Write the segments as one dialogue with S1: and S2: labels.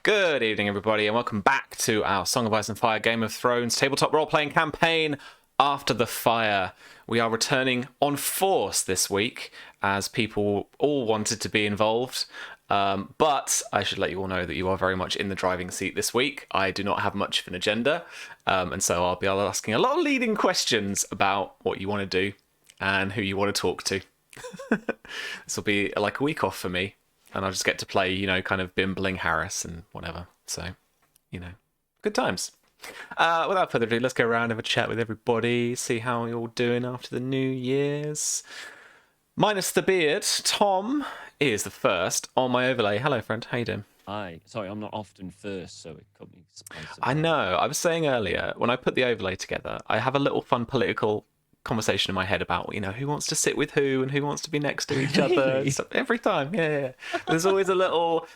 S1: Good evening, everybody, and welcome back to our Song of Ice and Fire Game of Thrones tabletop role-playing campaign After the Fire. We are returning on force this week, as people all wanted to be involved. But I should let you all know that you are very much in the driving seat this week. I do not have much of an agenda, and so I'll be asking a lot of leading questions about what you want to do and who you want to talk to. This will be like a week off for me. And I'll just get to play, kind of bimbling Harris and whatever. So, good times. Without further ado, let's go around and have a chat with everybody, see how you're all doing after the New Year's. Minus the beard, Tom is the first on my overlay. Hello, friend. How you doing?
S2: Hi. Sorry, I'm not often first, so it caught me by surprise.
S1: I know. I was saying earlier, when I put the overlay together, I have a little fun political conversation in my head about who wants to sit with who and who wants to be next to each other. So every time, yeah. There's always a little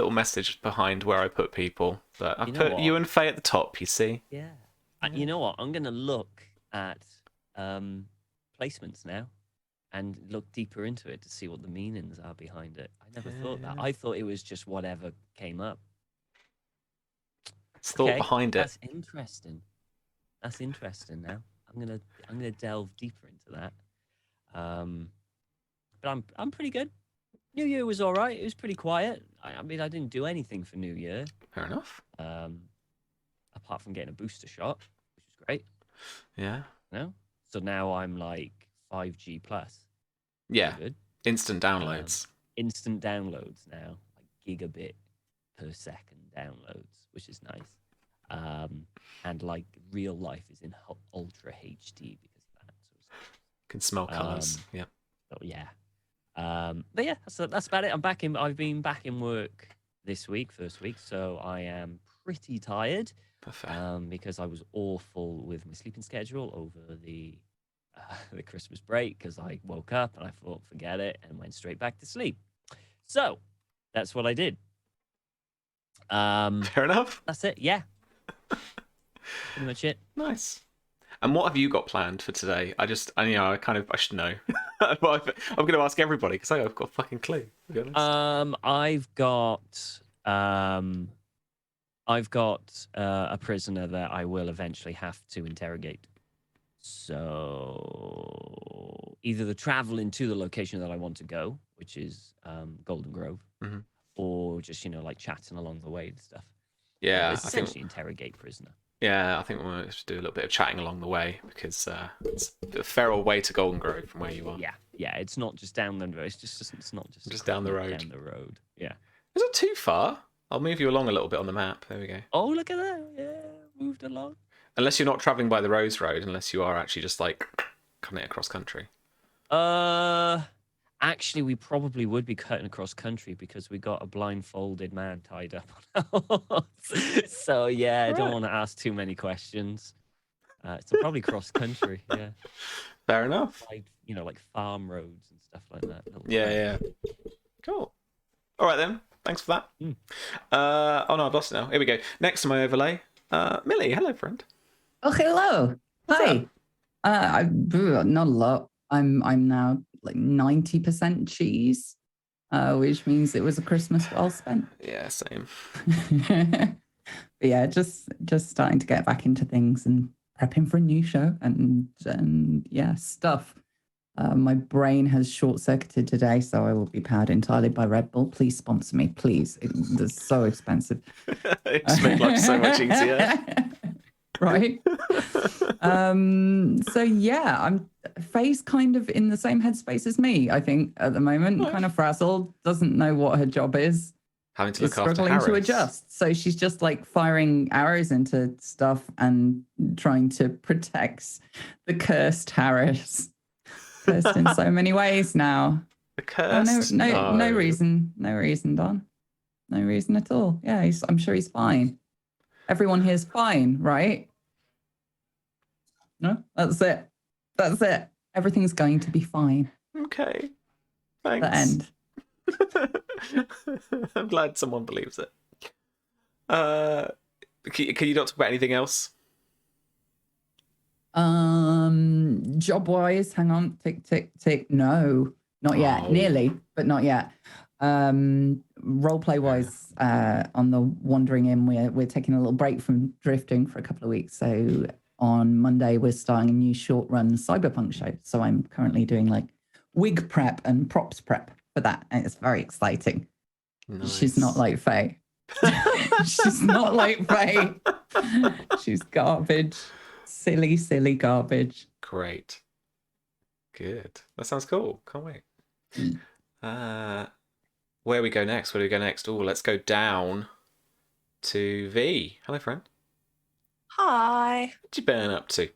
S1: message behind where I put people. But I put you and Faye at the top. You see?
S2: Yeah. You know what? I'm gonna look at placements now and look deeper into it to see what the meanings are behind it. I never thought that. I thought it was just whatever came up.
S1: It's thought behind it.
S2: That's interesting. That's interesting. Now I'm gonna delve deeper into that. But I'm pretty good. New Year was all right. It was pretty quiet. I mean, I didn't do anything for New Year.
S1: Fair enough.
S2: Apart from getting a booster shot, which was great.
S1: Yeah.
S2: No. So now I'm like 5G plus.
S1: Yeah. Good. Instant downloads.
S2: Instant downloads now, like gigabit per second downloads, which is nice. And like real life is in ultra HD because of that. So
S1: can smell colours. Yeah.
S2: So yeah. But yeah, that's about it. I've been back in work this week, first week, so I am pretty tired.
S1: Perfect.
S2: Because I was awful with my sleeping schedule over the Christmas break because I woke up and I thought, forget it, and went straight back to sleep. So that's what I did.
S1: Fair enough.
S2: That's it. Yeah. Pretty much it.
S1: Nice. And what have you got planned for today? I should know. I'm going to ask everybody because I've got a fucking clue, to be honest.
S2: I've got a prisoner that I will eventually have to interrogate. So either the travel into the location that I want to go, which is Golden Grove, or just like chatting along the way and stuff.
S1: Yeah,
S2: essentially interrogate prisoner.
S1: Yeah, I think we'll have to do a little bit of chatting along the way because it's a fair old way to Golden Grove from where you are.
S2: Yeah, it's not just down the road. It's not just
S1: down the road.
S2: Down the road. Yeah.
S1: Is it too far? I'll move you along a little bit on the map. There we go.
S2: Oh, look at that! Yeah, moved along.
S1: Unless you're not traveling by the Rose Road, unless you are actually just like cutting it across country.
S2: Actually, we probably would be cutting across country because we got a blindfolded man tied up on us. So yeah, I don't want to ask too many questions. So probably cross country. Yeah.
S1: Fair enough.
S2: Like like farm roads and stuff like that.
S1: Yeah. Cool. All right then. Thanks for that. Oh no, I've lost it now. Here we go. Next to my overlay, Millie. Hello, friend.
S3: Oh, hello. Hi. Not a lot. I'm now like 90% cheese, which means it was a Christmas well spent.
S1: Yeah, same.
S3: But yeah, just starting to get back into things and prepping for a new show and yeah, stuff. My brain has short-circuited today, so I will be powered entirely by Red Bull. Please sponsor me, please. It's so expensive.
S1: It just makes life so much easier.
S3: Right? So yeah, I'm Faye's kind of in the same headspace as me, I think, at the moment. Kind of frazzled, doesn't know what her job is.
S1: Having to look after
S3: struggling
S1: Harris.
S3: to adjust. So she's just like firing arrows into stuff and trying to protect the cursed Harris. Cursed in so many ways now.
S1: The cursed?
S3: No reason. No reason, Don. No reason at all. Yeah, I'm sure he's fine. Everyone here's fine, right? No, that's it. Everything's going to be fine.
S1: Okay. Thanks.
S3: The end.
S1: I'm glad someone believes it. Can you not talk about anything else?
S3: Job wise, hang on, tick. No, not yet. Nearly, but not yet. Roleplay wise, on the Wandering Inn, we're taking a little break from drifting for a couple of weeks. So on Monday, we're starting a new short run cyberpunk show. So I'm currently doing like wig prep and props prep for that, and it's very exciting.
S1: Nice.
S3: She's not like Faye. She's not like Faye. She's garbage. Silly, silly garbage.
S1: Great. Good. That sounds cool. Can't wait. Where we go next? Where do we go next? Oh, let's go down to V. Hello, friend.
S4: Hi.
S1: What you been up to?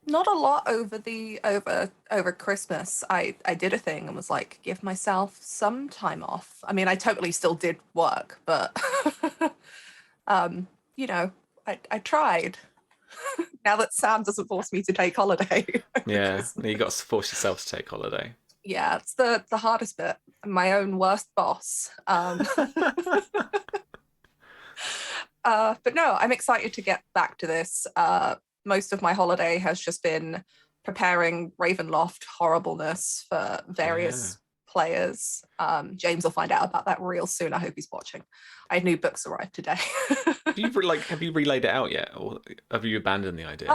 S4: Not a lot over Christmas. I did a thing and was like, give myself some time off. I mean, I totally still did work, but you know, I tried. Now that Sam doesn't force me to take holiday.
S1: Yeah, you got to force yourself to take holiday.
S4: Yeah, it's the hardest bit. I'm my own worst boss. But no, I'm excited to get back to this. Most of my holiday has just been preparing Ravenloft horribleness for various players. James will find out about that real soon. I hope he's watching. I had new books arrived today.
S1: have you relayed it out yet, or have you abandoned the idea?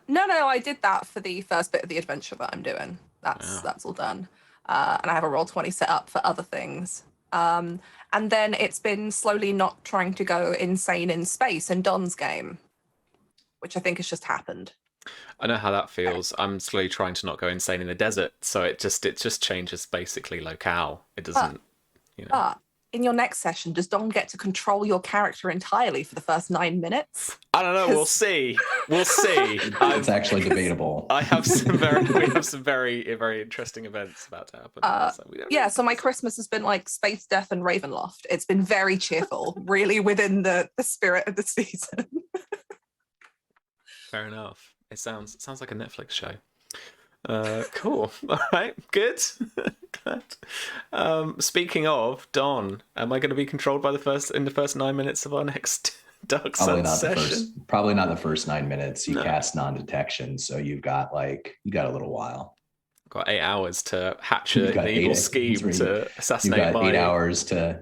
S4: No, I did that for the first bit of the adventure that I'm doing. That's all done. And I have a Roll20 set up for other things. And then it's been slowly not trying to go insane in space in Don's game, which I think has just happened.
S1: I know how that feels. I'm slowly trying to not go insane in the desert, so it just changes basically locale. It doesn't,
S4: in your next session, does Don get to control your character entirely for the first 9 minutes?
S1: I don't know. We'll see. We'll see.
S5: It's actually debatable.
S1: We have some very interesting events about to happen.
S4: So my Christmas has been like space, death, and Ravenloft. It's been very cheerful, really within the spirit of the season.
S1: Fair enough. It sounds like a Netflix show. Cool. All right. Good. Glad. Speaking of Don, am I going to be controlled by the first 9 minutes of our next Dark Sun session?
S5: Probably not the first 9 minutes. You cast non-detection, so you got a little while.
S1: Got 8 hours to hatch an evil scheme to assassinate.
S5: You've got 8 hours to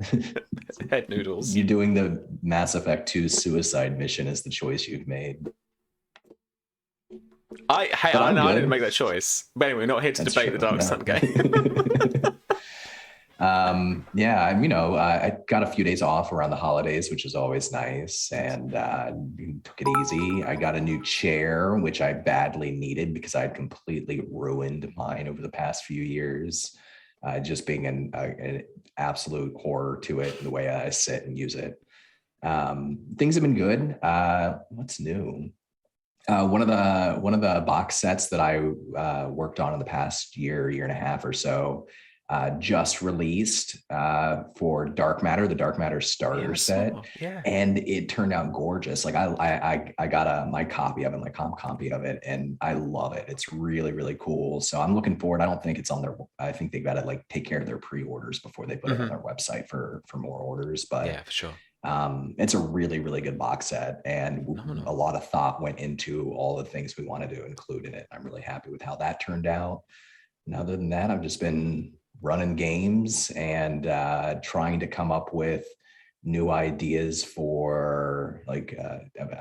S1: head noodles.
S5: You're doing the Mass Effect 2 suicide mission is the choice you've made.
S1: I didn't make that choice. But anyway, we're not here to debate the Dark Sun game.
S5: I got a few days off around the holidays, which is always nice, and took it easy. I got a new chair, which I badly needed because I'd completely ruined mine over the past few years, just being an absolute horror to it, the way I sit and use it. Things have been good. What's new? One of the box sets that I worked on in the past year and a half or so just released for Dark Matter, the Dark Matter starter set.
S1: Yeah.
S5: And it turned out gorgeous. Like I got my copy of it, my comp copy of it, and I love it. It's really, really cool. So I'm looking forward. I don't think it's on their, I think they've got to like take care of their pre-orders before they put it on their website for more orders. But
S1: yeah, for sure.
S5: It's a really, really good box set, and a lot of thought went into all the things we wanted to include in it. I'm really happy with how that turned out. And other than that, I've just been running games and trying to come up with new ideas for I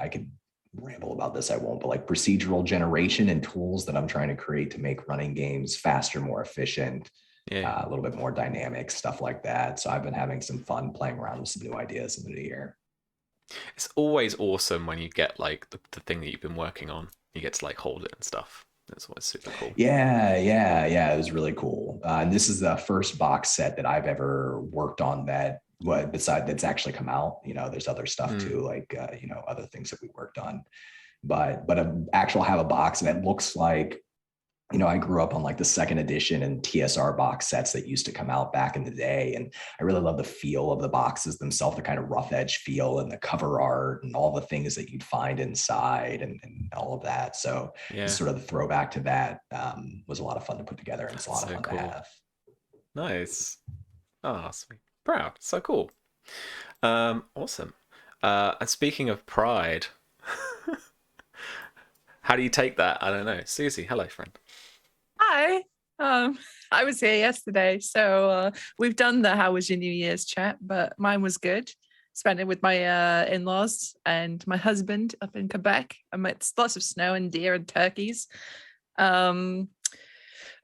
S5: could ramble about this, I won't, but like procedural generation and tools that I'm trying to create to make running games faster, more efficient. A little bit more dynamic, stuff like that. So I've been having some fun playing around with some new ideas in the new year.
S1: It's always awesome when you get like the thing that you've been working on. You get to like hold it and stuff. That's always super cool.
S5: Yeah. It was really cool. And this is the first box set that I've ever worked on that's actually come out. There's other stuff too, like other things that we worked on. But have a box, and it looks like, I grew up on like the second edition and TSR box sets that used to come out back in the day. And I really love the feel of the boxes themselves, the kind of rough edge feel and the cover art and all the things that you'd find inside and all of that. So just sort of the throwback to that was a lot of fun to put together. And it's a lot of fun to have.
S1: Nice. Oh, sweet. Proud. So cool. Awesome. And speaking of pride, how do you take that? I don't know. Susie, hello, friend.
S4: Hi.
S6: I was here yesterday, so we've done the "How was your New Year's" chat, but mine was good. Spent it with my in-laws and my husband up in Quebec amidst lots of snow and deer and turkeys. It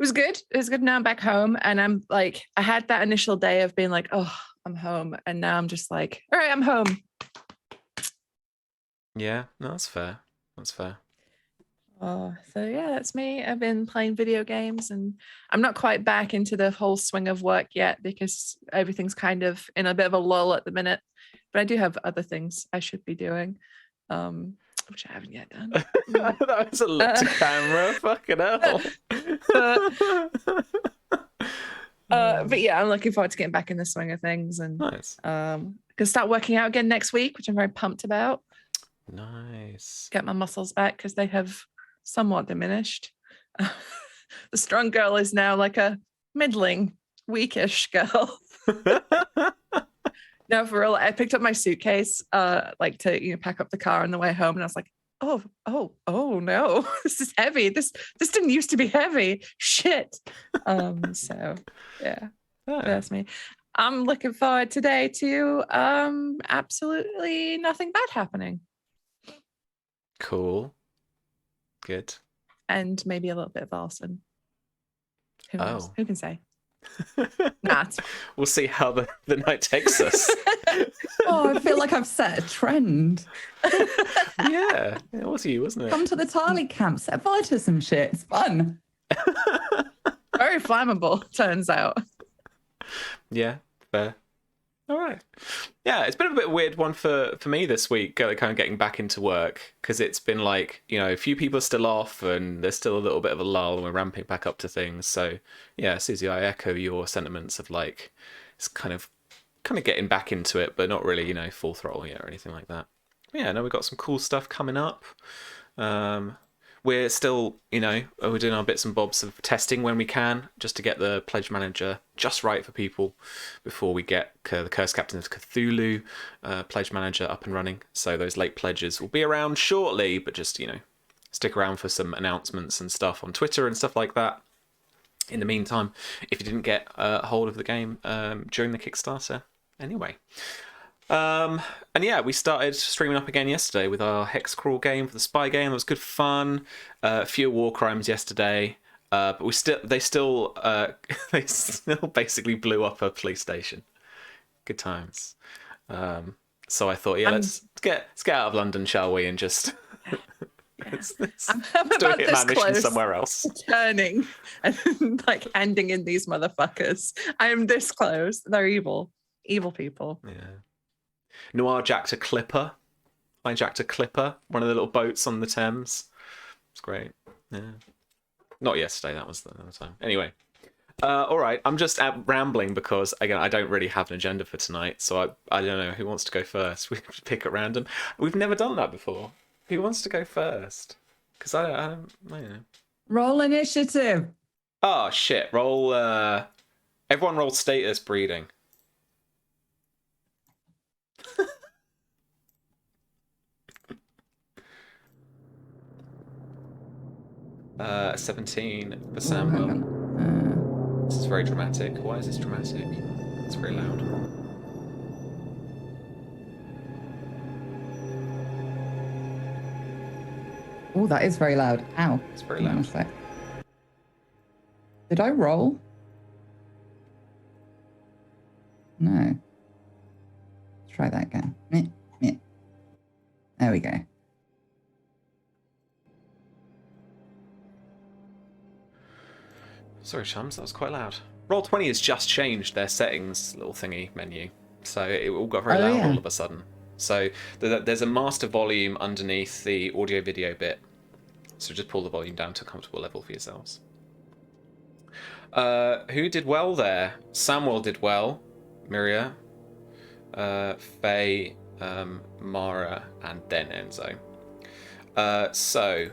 S6: was good. It was good. Now I'm back home, and I'm like, I had that initial day of being like, oh, I'm home, and now I'm just like, all right, I'm home.
S1: Yeah, no, that's fair. That's fair.
S6: So yeah, that's me. I've been playing video games, and I'm not quite back into the whole swing of work yet because everything's kind of in a bit of a lull at the minute. But I do have other things I should be doing, which I haven't yet done.
S1: That was a look to camera. Fucking hell.
S6: But yeah, I'm looking forward to getting back in the swing of things, and
S1: Nice.
S6: gonna start working out again next week, which I'm very pumped about.
S1: Nice.
S6: Get my muscles back because they have somewhat diminished. The strong girl is now like a middling, weakish girl. No, for real. I picked up my suitcase, like to pack up the car on the way home, and I was like, oh no, this is heavy. This didn't used to be heavy. Shit. So yeah, that's me. I'm looking forward today to absolutely nothing bad happening.
S1: Cool. Good.
S6: And maybe a little bit of arson. Who knows?
S1: Oh.
S6: Who can say? Not.
S1: We'll see how the night takes us.
S3: Oh, I feel like I've set a trend.
S1: Yeah, it was you, wasn't it?
S3: Come to the Tarly camp, set fire to some shit. It's fun.
S6: Very flammable, turns out.
S1: Yeah, fair. All right. Yeah, it's been a bit weird one for me this week, kind of getting back into work, because it's been like, a few people are still off and there's still a little bit of a lull and we're ramping back up to things. So yeah, Susie, I echo your sentiments of like, it's kind of getting back into it, but not really, full throttle yet or anything like that. Yeah, no, we've got some cool stuff coming up. We're still, we're doing our bits and bobs of testing when we can, just to get the pledge manager just right for people before we get the Curse Captains of Cthulhu pledge manager up and running. So those late pledges will be around shortly, but just, stick around for some announcements and stuff on Twitter and stuff like that. In the meantime, if you didn't get a hold of the game during the Kickstarter, anyway. And yeah, we started streaming up again yesterday with our Hex Crawl game for the spy game. It was good fun. A few war crimes yesterday, but they still basically blew up a police station. Good times. So I thought, yeah, let's get out of London, shall we, and just let's
S6: I'm
S1: do a
S6: about
S1: hitman
S6: this
S1: mission
S6: close
S1: somewhere else.
S6: turning and like handing in these motherfuckers. I am this close. They're evil people.
S1: Yeah. Noir jacked a clipper. I jacked a clipper, one of the little boats on the Thames. It's great. Yeah. Not yesterday, that was the other time. Anyway. All right, I'm just rambling because, again, I don't really have an agenda for tonight, so I don't know who wants to go first. We have to pick at random. We've never done that before. Who wants to go first? Because I don't know.
S3: Roll initiative.
S1: Oh, shit. Roll, everyone roll status breeding. 17 for Samuel. This is very dramatic. Why is this dramatic? It's very loud.
S3: Oh, that is very loud. Ow.
S1: It's very loud.
S3: Did I roll? No. Let's try that again. There we go.
S1: Sorry, chums, that was quite loud. Roll20 has just changed their settings little thingy menu, so it all got very loud all of a sudden. So there's a master volume underneath the audio video bit, so just pull the volume down to a comfortable level for yourselves. Who did well there? Samuel did well. Miria, Faye, Mara, and then Enzo. So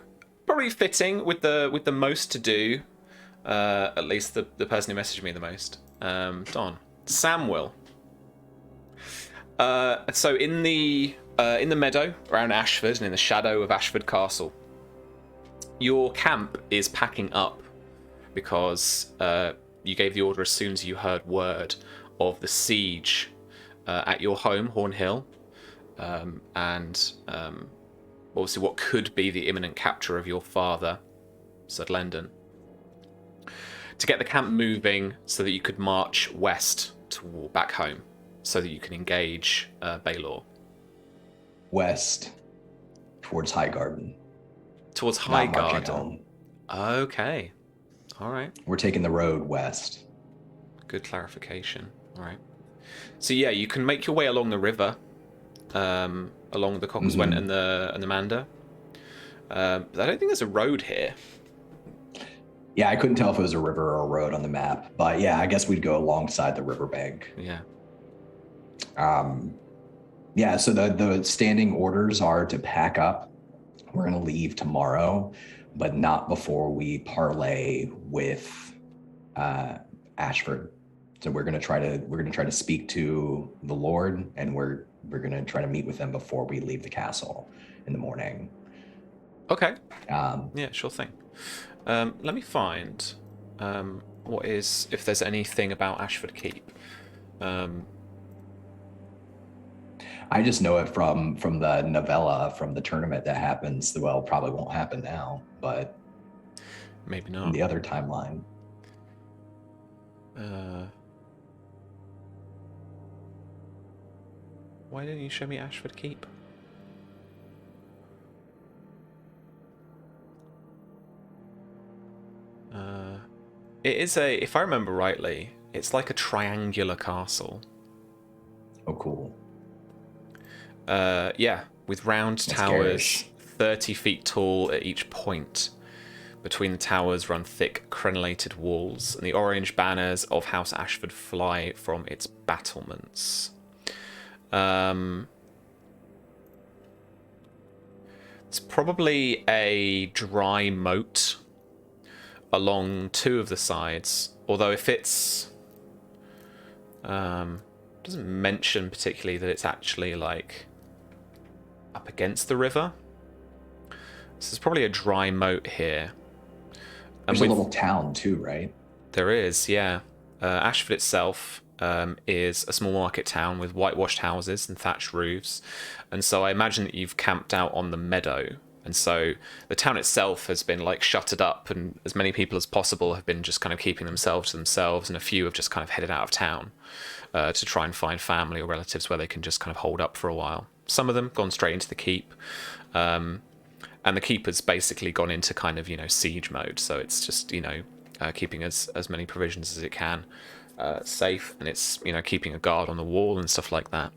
S1: probably fitting with the most to do. At least the person who messaged me the most. Don. Samuel. So in the meadow around Ashford and in the shadow of Ashford Castle, your camp is packing up because you gave the order as soon as you heard word of the siege at your home, Horn Hill, and obviously what could be the imminent capture of your father, Sir Lendon, to get the camp moving so that you could march west back home, so that you can engage Baelor.
S5: West, towards Highgarden.
S1: Towards
S5: Not marching
S1: Highgarden.
S5: home.
S1: Okay. All right.
S5: We're taking the road west.
S1: Good clarification. All right. So yeah, you can make your way along the river, along the Cockelswent and the Mander. But I don't think there's a road here.
S5: Yeah, I couldn't tell if it was a river or a road on the map, but yeah, I guess we'd go alongside the riverbank.
S1: Yeah.
S5: Yeah, so the standing orders are to pack up. We're gonna leave tomorrow, but not before we parlay with Ashford. So we're gonna try to speak to the Lord, and we're gonna try to meet with them before we leave the castle in the morning.
S1: Okay. Yeah, sure thing. Let me find if there's anything about Ashford Keep.
S5: I just know it from the novella from the tournament that happens. Well, probably won't happen now, but
S1: maybe
S5: in
S1: not.
S5: the other timeline.
S1: Why didn't you show me Ashford Keep? It is if I remember rightly, it's like a triangular castle.
S5: Oh, cool.
S1: Yeah, with round
S5: That's
S1: towers,
S5: garish.
S1: 30 feet tall at each point. Between the towers run thick crenellated walls, and the orange banners of House Ashford fly from its battlements. It's probably a dry moat along two of the sides, although if it's doesn't mention particularly that it's actually like up against the river. So there's probably a dry moat here.
S5: There's a little town too, right?
S1: There is, yeah. Ashford itself is a small market town with whitewashed houses and thatched roofs, and so I imagine that you've camped out on the meadow. And so the town itself has been like shuttered up, and as many people as possible have been just kind of keeping themselves to themselves, and a few have just kind of headed out of town to try and find family or relatives where they can just kind of hold up for a while. Some of them gone straight into the keep, and the keep has basically gone into kind of, siege mode. So it's just, keeping as many provisions as it can safe, and it's, keeping a guard on the wall and stuff like that.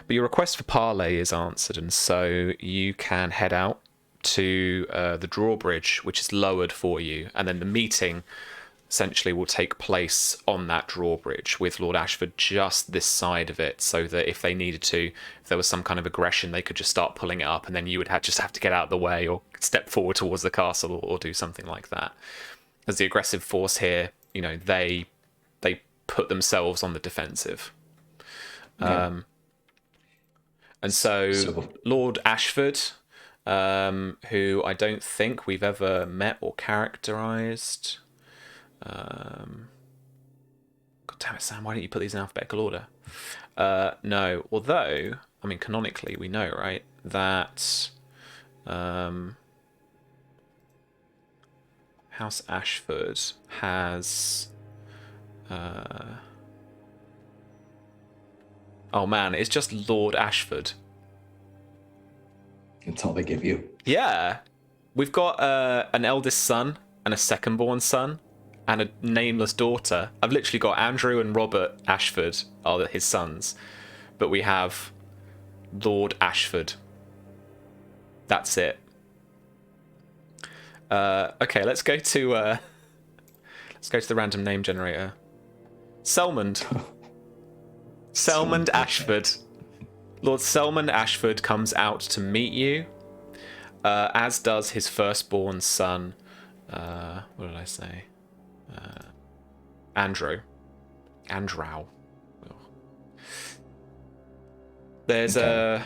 S1: But your request for parley is answered, and so you can head out to the drawbridge, which is lowered for you, and then the meeting essentially will take place on that drawbridge with Lord Ashford just this side of it, so that if they needed to, if there was some kind of aggression, they could just start pulling it up, and then you would just have to get out of the way or step forward towards the castle or do something like that. As the aggressive force here, they put themselves on the defensive.
S5: Okay.
S1: And so Lord Ashford, who I don't think we've ever met or characterized. God damn it, Sam, why don't you put these in alphabetical order? No, although, I mean, canonically, we know, right, that House Ashford has... Oh man, it's just Lord Ashford.
S5: That's all they give you.
S1: Yeah. We've got an eldest son and a second-born son and a nameless daughter. I've literally got Andrew and Robert Ashford are his sons. But we have Lord Ashford. That's it. Okay, let's go to the random name generator. Selmond. Selmond Ashford. Lord Selmond Ashford comes out to meet you, as does his firstborn son. What did I say? Andrew. Androw. There's a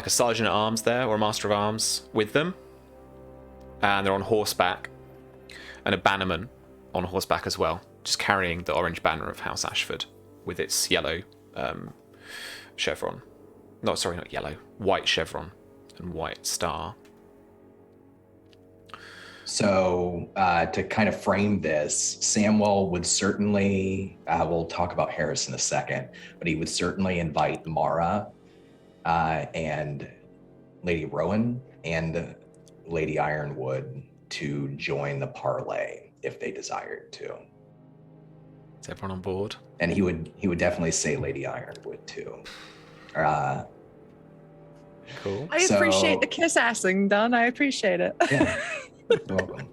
S1: sergeant at arms there, or a master of arms with them, and they're on horseback. and a bannerman on horseback as well, just carrying the orange banner of House Ashford with its yellow chevron. No, sorry, not yellow, white chevron and white star.
S5: So to kind of frame this, Samwell would certainly, we'll talk about Harris in a second, but he would certainly invite Mara and Lady Rowan and Lady Ironwood to join the parlay if they desired to.
S1: Is everyone on board?
S5: And he would definitely say Lady Ironwood too.
S1: Cool.
S6: I appreciate the kiss assing, Don. I appreciate it.
S5: Yeah, you're welcome.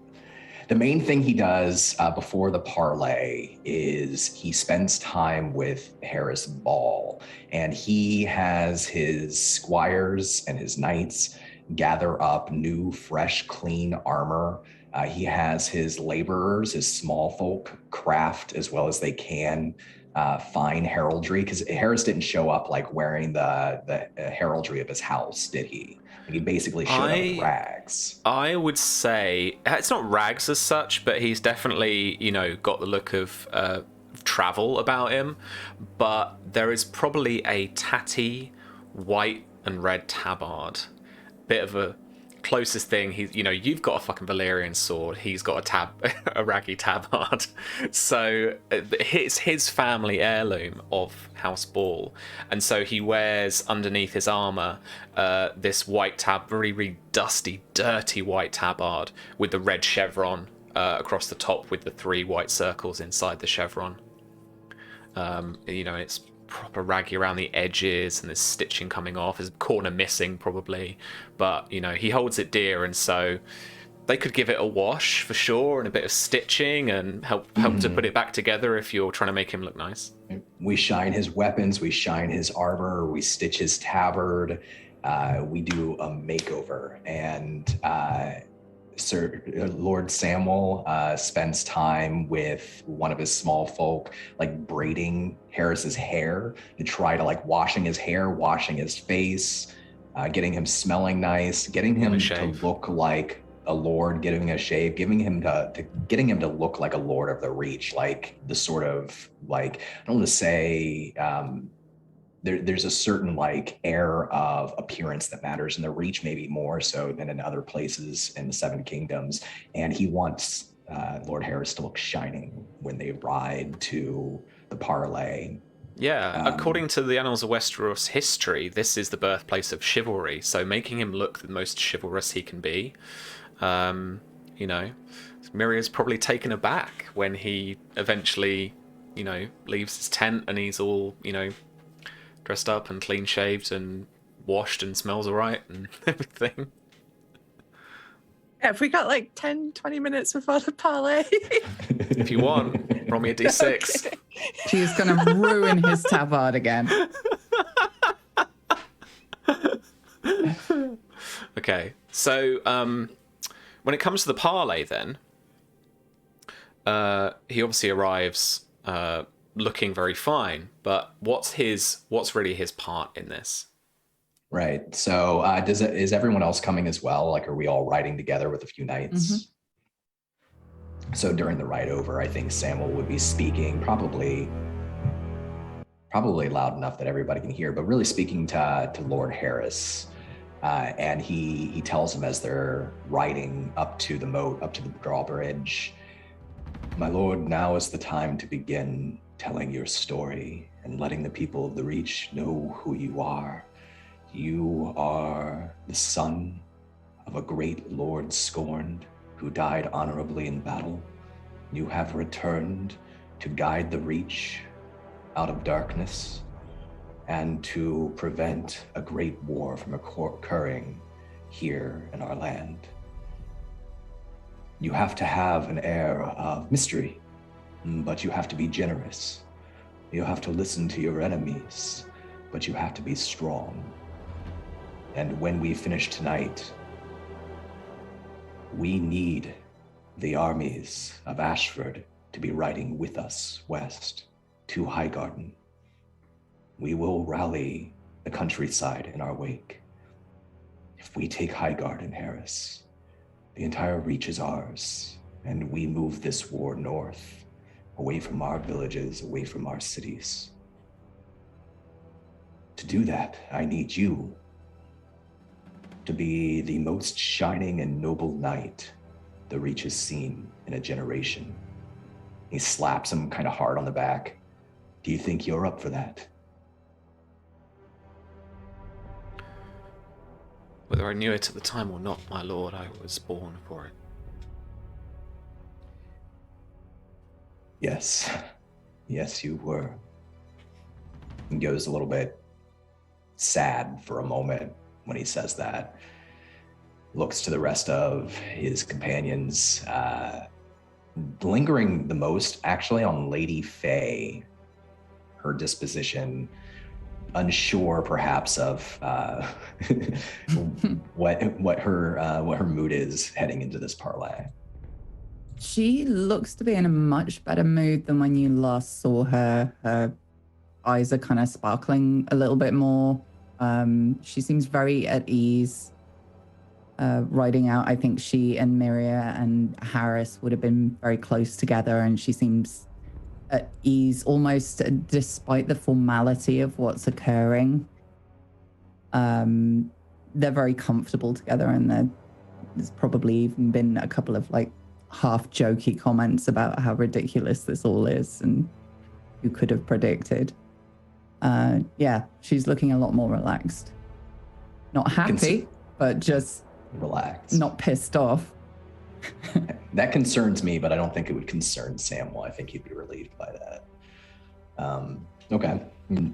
S5: The main thing he does before the parlay is he spends time with Harris Ball, and he has his squires and his knights gather up new, fresh, clean armor. He has his laborers, his small folk, craft as well as they can fine heraldry, because Harris didn't show up like wearing the heraldry of his house, did he? He basically showed up in rags.
S1: I would say it's not rags as such, but he's definitely, got the look of travel about him. But there is probably a tatty white and red tabard. Bit of a closest thing. He's, you've got a fucking Valyrian sword. He's got a raggy tabard. So it's his family heirloom of House Ball, and so he wears underneath his armor this white very, very dusty, dirty white tabard with the red chevron across the top with the 3 white circles inside the chevron. It's proper raggy around the edges and there's stitching coming off, there's a corner missing probably, but he holds it dear, and so they could give it a wash for sure and a bit of stitching and help to put it back together if you're trying to make him look nice.
S5: We shine his weapons, we shine his armor, we stitch his tabard, we do a makeover, and Lord Samwell spends time with one of his small folk, like braiding Harris's hair to try to washing his hair, washing his face, getting him smelling nice, getting him to look like a lord, getting a shave, getting him to look like a lord of the Reach, like the sort of I don't want to say. There's a certain air of appearance that matters in the Reach, maybe more so than in other places in the Seven Kingdoms. And he wants Lord Harris to look shining when they ride to the parlay.
S1: Yeah, according to the Annals of Westeros history, this is the birthplace of chivalry. So making him look the most chivalrous he can be. Miria's probably taken aback when he eventually, leaves his tent and he's all, dressed up and clean shaved and washed and smells all right and everything.
S6: Yeah, if we got 10, 20 minutes before the parlay.
S1: If you want, roll me a d6.
S6: Okay.
S3: She's going to ruin his tabard again.
S1: Okay, so when it comes to the parlay then, he obviously arrives looking very fine, but what's really his part in this?
S5: Right. So is everyone else coming as well? Are we all riding together with a few knights? Mm-hmm. So during the ride over, I think Samwell would be speaking probably loud enough that everybody can hear, but really speaking to Lord Harris. And he tells him as they're riding up to the moat, up to the drawbridge, "My lord, now is the time to begin telling your story and letting the people of the Reach know who you are. You are the son of a great lord scorned who died honorably in battle. You have returned to guide the Reach out of darkness and to prevent a great war from occurring here in our land. You have to have an air of mystery, but you have to be generous. You have to listen to your enemies, but you have to be strong. And when we finish tonight, we need the armies of Ashford to be riding with us west to Highgarden. We will rally the countryside in our wake. If we take Highgarden, Harris, the entire Reach is ours, and we move this war north, away from our villages, away from our cities. To do that, I need you to be the most shining and noble knight the Reach has seen in a generation. He slaps him kind of hard on the back. Do you think you're up for that?
S1: Whether I knew it at the time or not, my lord, I was born for it.
S5: Yes. Yes, you were. He goes a little bit sad for a moment when he says that. Looks to the rest of his companions, lingering the most actually on Lady Faye, her disposition, unsure perhaps of what her mood is heading into this parlay.
S3: She looks to be in a much better mood than when you last saw her. Her eyes are kind of sparkling a little bit more. She seems very at ease. Riding out, I think she and Miria and Harris would have been very close together, and she seems at ease almost despite the formality of what's occurring. They're very comfortable together, and there's probably even been a couple of like half jokey comments about how ridiculous this all is and who could have predicted. Yeah, she's looking a lot more relaxed. Not happy, but just
S5: relaxed.
S3: Not pissed off.
S5: That concerns me, but I don't think it would concern Samuel. I think he'd be relieved by that. Okay.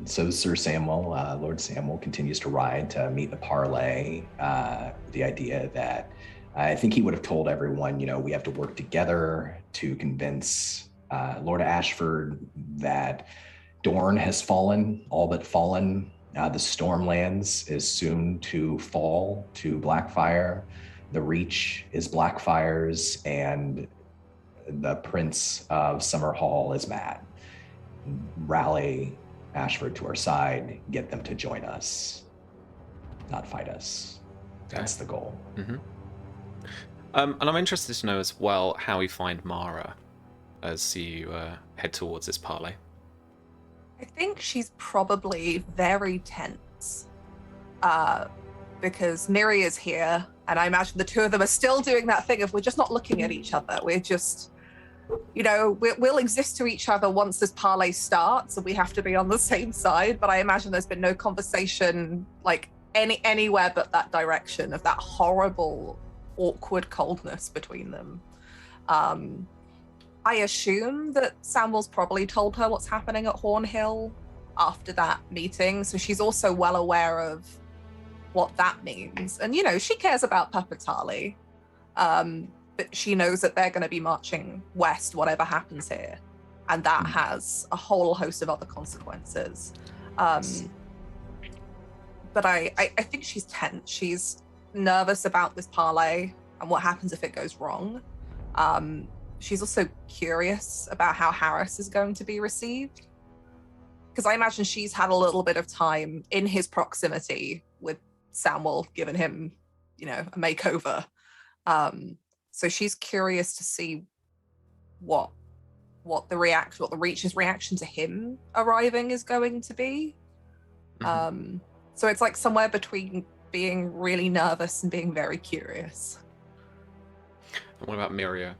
S5: So Sir Samuel, Lord Samuel continues to ride to meet the parlay. The idea that I think he would have told everyone, we have to work together to convince Lord Ashford that Dorne has fallen, all but fallen. The Stormlands is soon to fall to Blackfyre. The Reach is Blackfyre's, and the Prince of Summerhall is mad. Rally Ashford to our side, get them to join us, not fight us. That's the goal.
S1: Mm-hmm. And I'm interested to know as well how we find Mara as you head towards this parlay.
S4: I think she's probably very tense because Miri is here, and I imagine the two of them are still doing that thing of we're just not looking at each other. We're just, we'll exist to each other once this parlay starts, and we have to be on the same side. But I imagine there's been no conversation like anywhere but that direction of that horrible, awkward coldness between them. I assume that Samuel's probably told her what's happening at Hornhill after that meeting, so she's also well aware of what that means. And, she cares about Papatali, but she knows that they're going to be marching west, whatever happens here. And that has a whole host of other consequences. But I think she's tense. She's nervous about this parlay and what happens if it goes wrong. She's also curious about how Harris is going to be received, because I imagine she's had a little bit of time in his proximity with Samuel, giving him, a makeover. So she's curious to see what the Reach's reaction to him arriving is going to be. Mm-hmm. So it's like somewhere between being really nervous and being very curious.
S1: And what about Miria?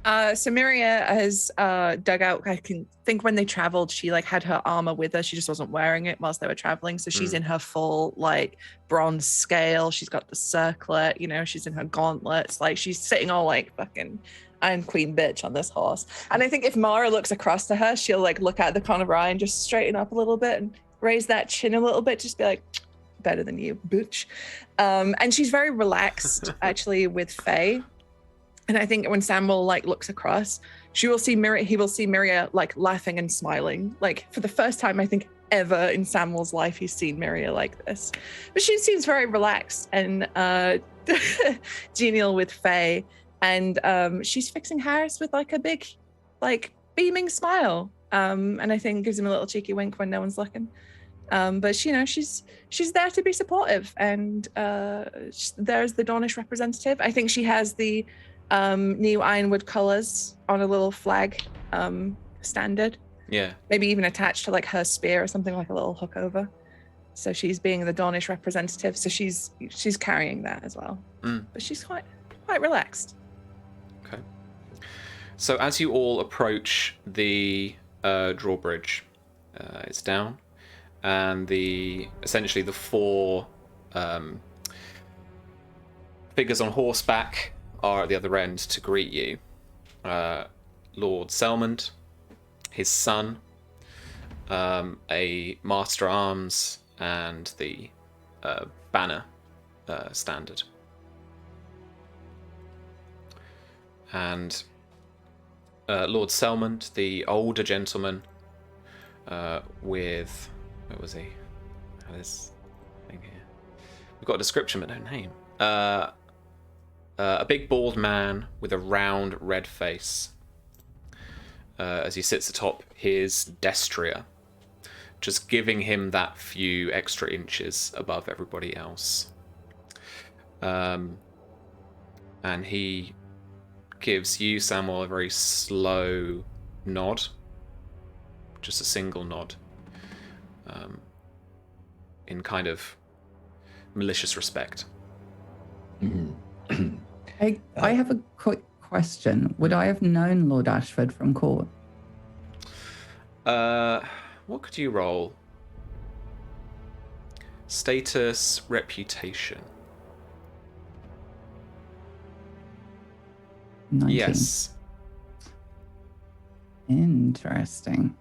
S6: So Miria has dug out, I can think when they traveled, she had her armor with her. She just wasn't wearing it whilst they were traveling. So she's in her full bronze scale. She's got the circlet, she's in her gauntlets. She's sitting all fucking Iron Queen bitch on this horse. And I think if Mara looks across to her, she'll look at the corner of her eye and just straighten up a little bit and raise that chin a little bit. Just be like, better than you, bitch. And she's very relaxed actually with Faye. And I think when Samuel looks across, he will see Miria laughing and smiling. For the first time, I think, ever in Samuel's life, he's seen Miria like this. But she seems very relaxed and genial with Faye. And she's fixing Harris with a big, beaming smile. And I think gives him a little cheeky wink when no one's looking. But she's there to be supportive, and there's the Dornish representative. I think she has the new Ironwood colors on a little flag standard.
S1: Yeah.
S6: Maybe even attached to like her spear or something, like a little hook over. So she's being the Dornish representative. So she's carrying that as well. But she's quite relaxed.
S1: Okay. So as you all approach the drawbridge, it's down, and essentially the four figures on horseback are at the other end to greet you. Lord Selmond, his son, a Master Arms, and the banner standard. And Lord Selmond, the older gentleman, with... Where was he? This thing here. We've got a description but no name. A big bald man with a round red face. As he sits atop his destrier, just giving him that few extra inches above everybody else. And he gives you, Samuel, a very slow nod. Just a single nod. In kind of malicious respect.
S3: I have a quick question. Would I have known Lord Ashford from court?
S1: What could you roll? Status, reputation.
S3: 19.
S1: Yes.
S3: Interesting.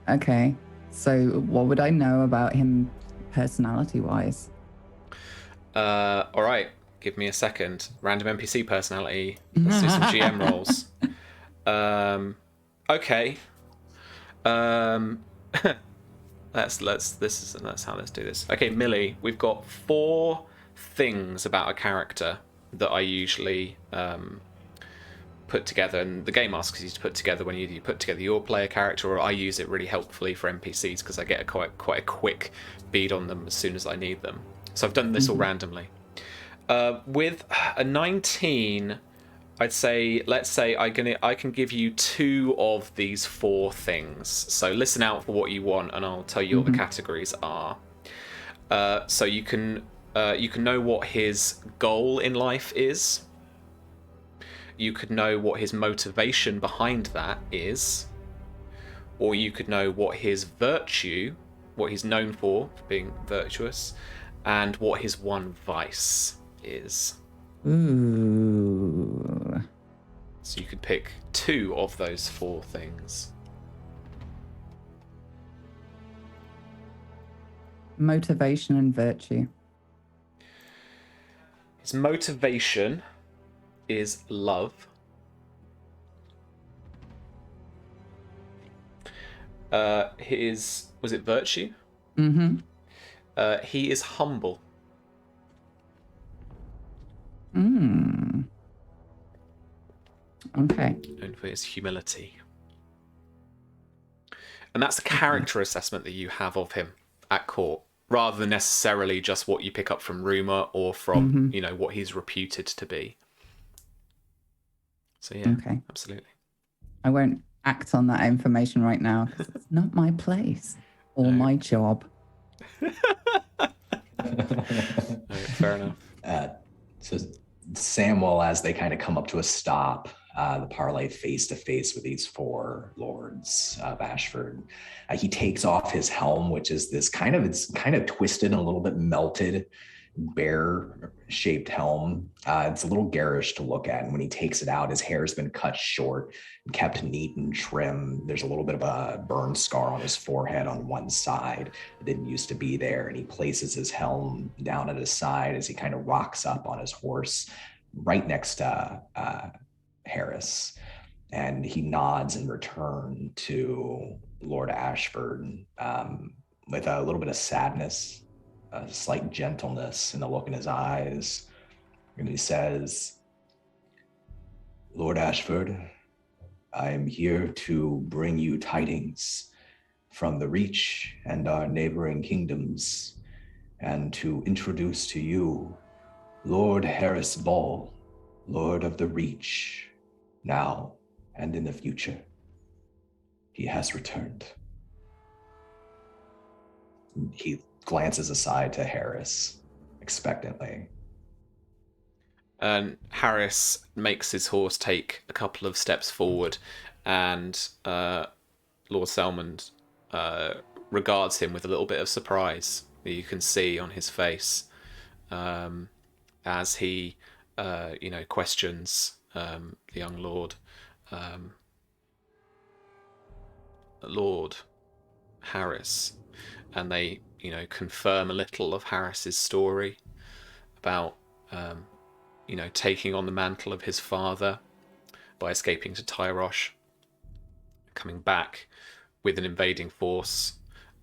S3: Okay. So what would I know about him personality-wise?
S1: All right. Give me a second. Random NPC personality. Let's do some GM rolls. Okay. Let's do this. Okay, Millie, we've got 4 things about a character that I usually put together, and the game asks you to put together when you put together your player character, or I use it really helpfully for NPCs because I get quite a quick bead on them as soon as I need them. So I've done this all randomly. With a 19, I'd say, let's say I can give you 2 of these 4 things. So listen out for what you want, and I'll tell you what the categories are. So you can know what his goal in life is. You could know what his motivation behind that is, or you could know what his virtue, what he's known for being virtuous, and what his one vice is.
S3: Ooh.
S1: So you could pick 2 of those 4 things.
S3: Motivation and virtue.
S1: His motivation is love. Was it virtue?
S3: Mm-hmm.
S1: He is humble.
S3: Okay.
S1: Known for his humility. And that's the character assessment that you have of him at court, rather than necessarily just what you pick up from rumor or from, what he's reputed to be. So yeah,
S3: Okay.
S1: Absolutely.
S3: I won't act on that information right now because it's not my place or my job.
S1: Fair enough.
S5: So Samuel, as they kind of come up to a stop, the parlay face to face with these 4 lords of Ashford, he takes off his helm, which is this it's kind of twisted and a little bit melted, bear-shaped helm. It's a little garish to look at, and when he takes it out, his hair's been cut short and kept neat and trim. There's a little bit of a burn scar on his forehead on one side that didn't used to be there, and he places his helm down at his side as he kind of rocks up on his horse right next to Harris, and he nods in return to Lord Ashford with a little bit of sadness, a slight gentleness in the look in his eyes. And he says, "Lord Ashford, I am here to bring you tidings from the Reach and our neighboring kingdoms, and to introduce to you Lord Harris Ball, Lord of the Reach, now and in the future. He has returned. He glances aside to Harris expectantly.
S1: And Harris makes his horse take a couple of steps forward, and Lord Selmond regards him with a little bit of surprise that you can see on his face as he, questions the young lord. Lord Harris, and they, confirm a little of Harris's story about, taking on the mantle of his father by escaping to Tyrosh, coming back with an invading force.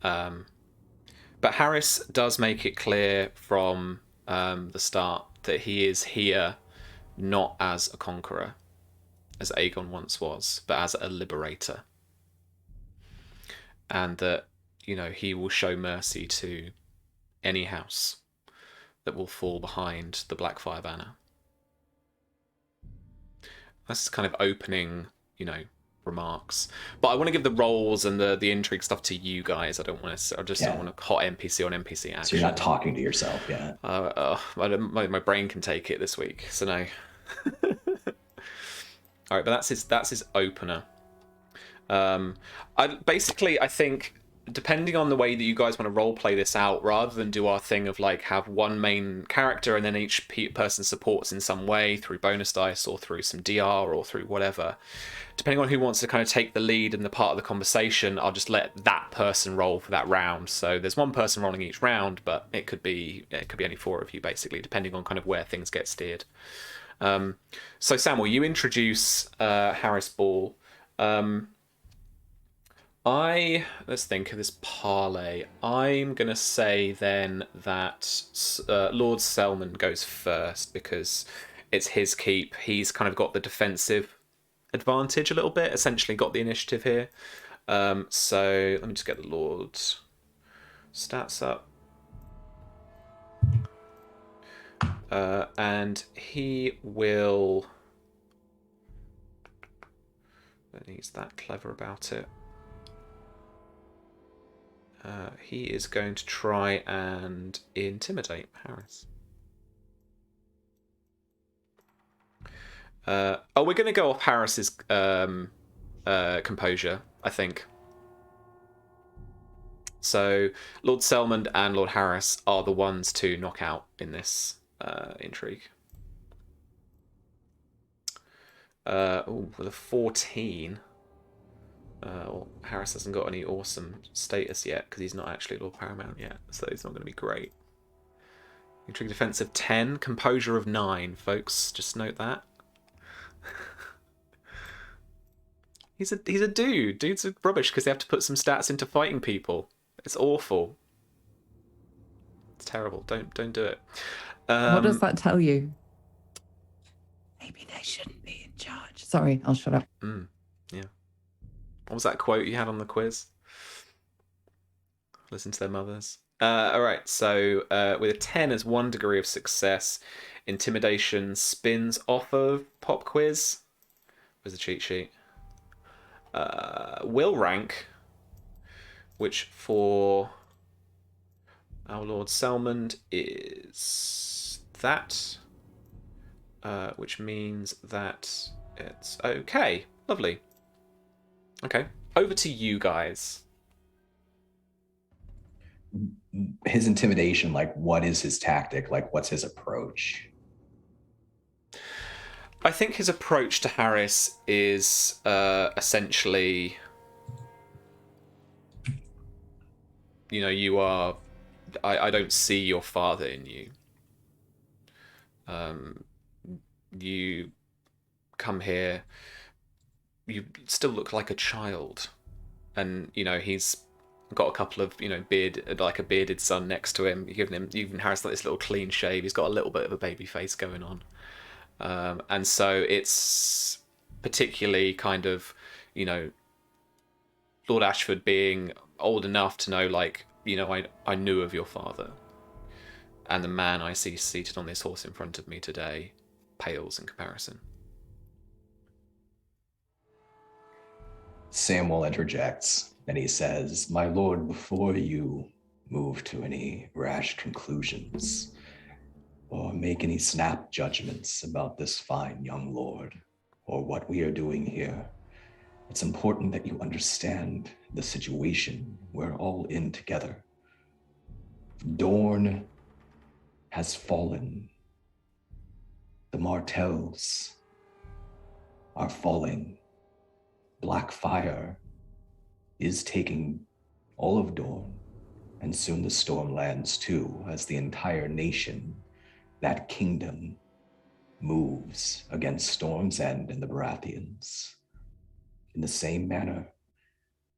S1: But Harris does make it clear from the start that he is here not as a conqueror, as Aegon once was, but as a liberator. And that, he will show mercy to any house that will fall behind the Blackfyre banner. That's kind of opening, remarks. But I want to give the roles and the intrigue stuff to you guys. I don't want a hot NPC on NPC action.
S5: So you're not talking to yourself yet.
S1: My brain can take it this week, so no. All right, but that's his opener. I think, depending on the way that you guys want to role play this out, rather than do our thing of like have one main character and then each person supports in some way through bonus dice or through some DR or through whatever, depending on who wants to kind of take the lead in the part of the conversation, I'll just let that person roll for that round. So there's one person rolling each round, but it could be any four of you basically, depending on kind of where things get steered. So Samuel, you introduce Harris Ball. Let's think of this parlay. I'm gonna say then that Lord Selmond goes first because it's his keep. He's kind of got the defensive advantage a little bit. Essentially, got the initiative here. So let me just get the Lord's stats up, and he will. He's that clever about it. He is going to try and intimidate Harris. We're going to go off Harris's composure, I think. So Lord Selmond and Lord Harris are the ones to knock out in this intrigue. With a 14. Harris hasn't got any awesome status yet because he's not actually Lord Paramount yet, so he's not going to be great. Intrigue defense of 10, composure of 9, folks. Just note that. he's a dude. Dudes are rubbish because they have to put some stats into fighting people. It's awful. It's terrible. Don't do it.
S3: What does that tell you? Maybe they shouldn't be in charge. Sorry, I'll shut up.
S1: Yeah. What was that quote you had on the quiz? Listen to their mothers. All right, so with a 10 as 1 degree of success, intimidation spins off of pop quiz. Where's the cheat sheet? Will rank, which for our Lord Selmond is that, which means that it's okay. Lovely. Okay, over to you guys.
S5: His intimidation, like, what is his tactic? Like, what's his approach?
S1: I think his approach to Harris is essentially, you are, I don't see your father in you. You come here, you still look like a child, and he's got a couple of a bearded son next to him. You're giving Harris like this little clean shave. He's got a little bit of a baby face going on, and so it's particularly kind of Lord Ashford being old enough to know, like, you know, I knew of your father. And the man I see seated on this horse in front of me today pales in comparison.
S5: Samuel interjects and he says, "My lord, before you move to any rash conclusions or make any snap judgments about this fine young lord or what we are doing here, it's important that you understand the situation we're all in together. Dorne has fallen. The Martells are falling. Blackfyre is taking all of Dorne, and soon the Stormlands too, as the entire nation, that kingdom, moves against Storm's End and the Baratheons. In the same manner,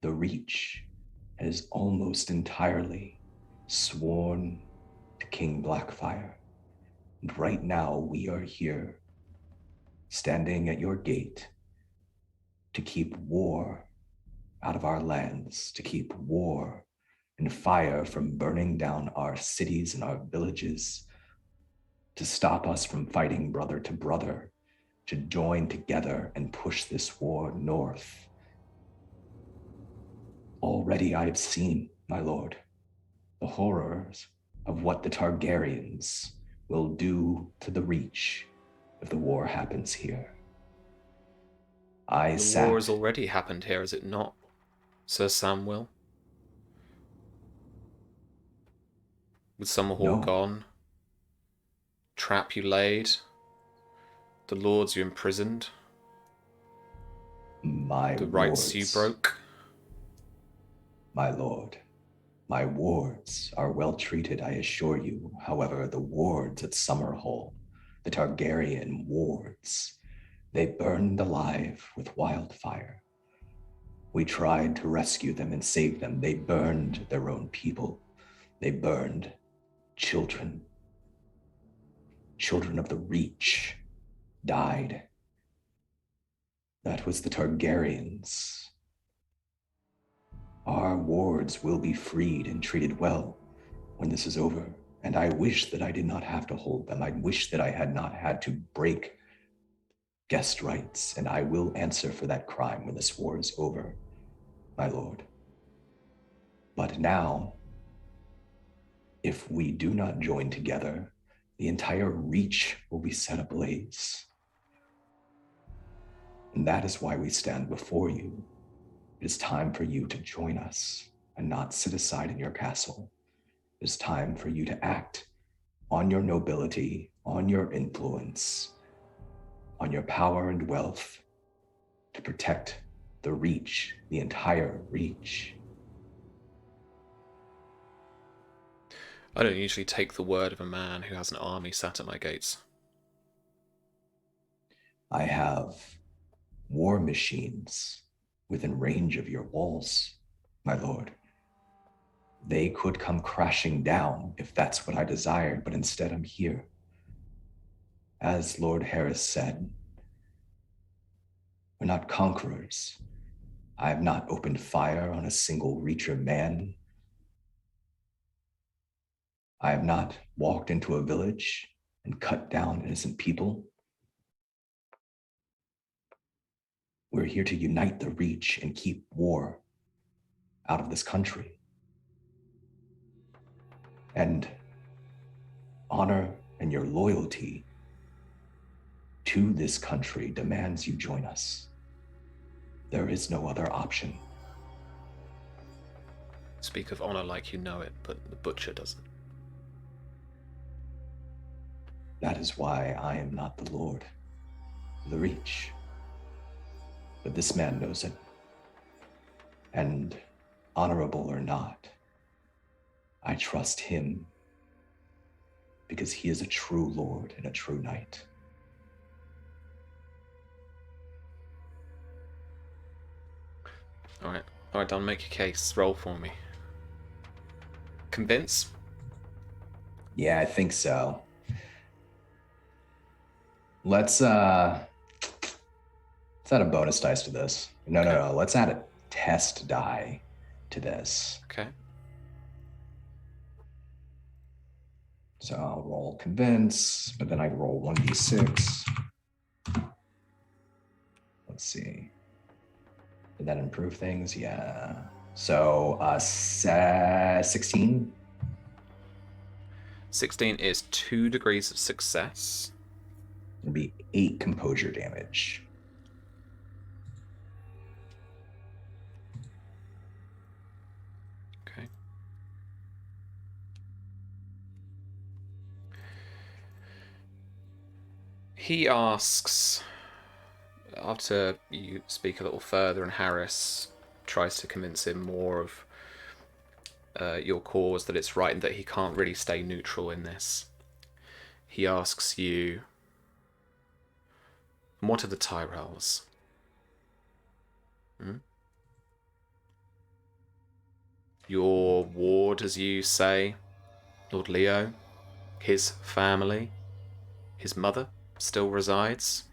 S5: the Reach has almost entirely sworn to King Blackfyre. And right now we are here, standing at your gate, to keep war out of our lands, to keep war and fire from burning down our cities and our villages, to stop us from fighting brother to brother, to join together and push this war north. Already I have seen, my lord, the horrors of what the Targaryens will do to the Reach if the war happens here.
S1: The war has already happened here, has it not, Sir Samwell? With Summerhall gone, trap you laid, the lords you imprisoned, the rights you broke.
S5: My lord, my wards are well treated, I assure you. However, the wards at Summerhall, the Targaryen wards, they burned alive with wildfire. We tried to rescue them and save them. They burned their own people. They burned children. Children of the Reach died. That was the Targaryens. Our wards will be freed and treated well when this is over. And I wish that I did not have to hold them. I wish that I had not had to break guest rights, and I will answer for that crime when this war is over, my lord. But now, if we do not join together, the entire Reach will be set ablaze. And that is why we stand before you. It is time for you to join us and not sit aside in your castle. It is time for you to act on your nobility, on your influence, on your power and wealth to protect the Reach, the entire Reach.
S1: I don't usually take the word of a man who has an army sat at my gates.
S5: I have war machines within range of your walls, my lord. They could come crashing down if that's what I desired, but instead I'm here. As Lord Harris said, we're not conquerors. I have not opened fire on a single Reacher man. I have not walked into a village and cut down innocent people. We're here to unite the Reach and keep war out of this country. And honor and your loyalty to this country demands you join us. There is no other option.
S1: Speak of honor like you know it, but the butcher doesn't.
S5: That is why I am not the Lord of the Reach. But this man knows it. And honorable or not, I trust him because he is a true lord and a true knight.
S1: All right, Don, make your case. Roll for me. Convince?
S5: Yeah, I think so. Let's add a bonus dice to this. No. Let's add a test die to this.
S1: Okay.
S5: So I'll roll convince, but then I roll 1d6. Let's see. Did that improve things? Yeah. So 16.
S1: 16 is 2 degrees of success.
S5: It'll be 8 composure damage.
S1: Okay. He asks, after you speak a little further and Harris tries to convince him more of your cause, that it's right and that he can't really stay neutral in this, he asks you, what are the Tyrells? Your ward, as you say, Lord Leo, his family, his mother still resides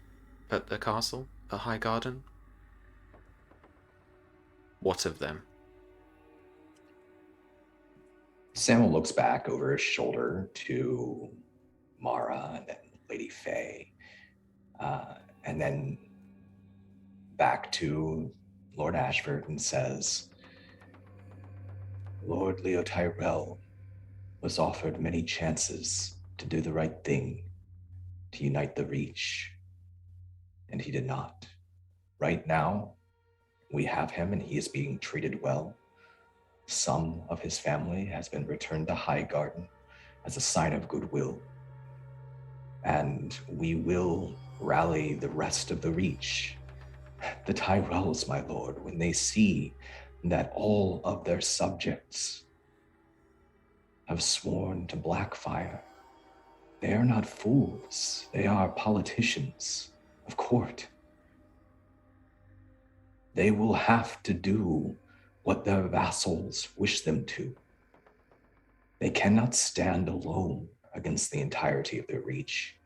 S1: at the castle, at High Garden. What of them?
S5: Samuel looks back over his shoulder to Mara and then Lady Faye, and then back to Lord Ashford and says, Lord Leo Tyrell was offered many chances to do the right thing, to unite the Reach, and he did not. Right now, we have him and he is being treated well. Some of his family has been returned to High Garden as a sign of goodwill. And we will rally the rest of the Reach. The Tyrells, my lord, when they see that all of their subjects have sworn to Blackfyre, they are not fools. They are politicians of court. They will have to do what their vassals wish them to. They cannot stand alone against the entirety of their Reach.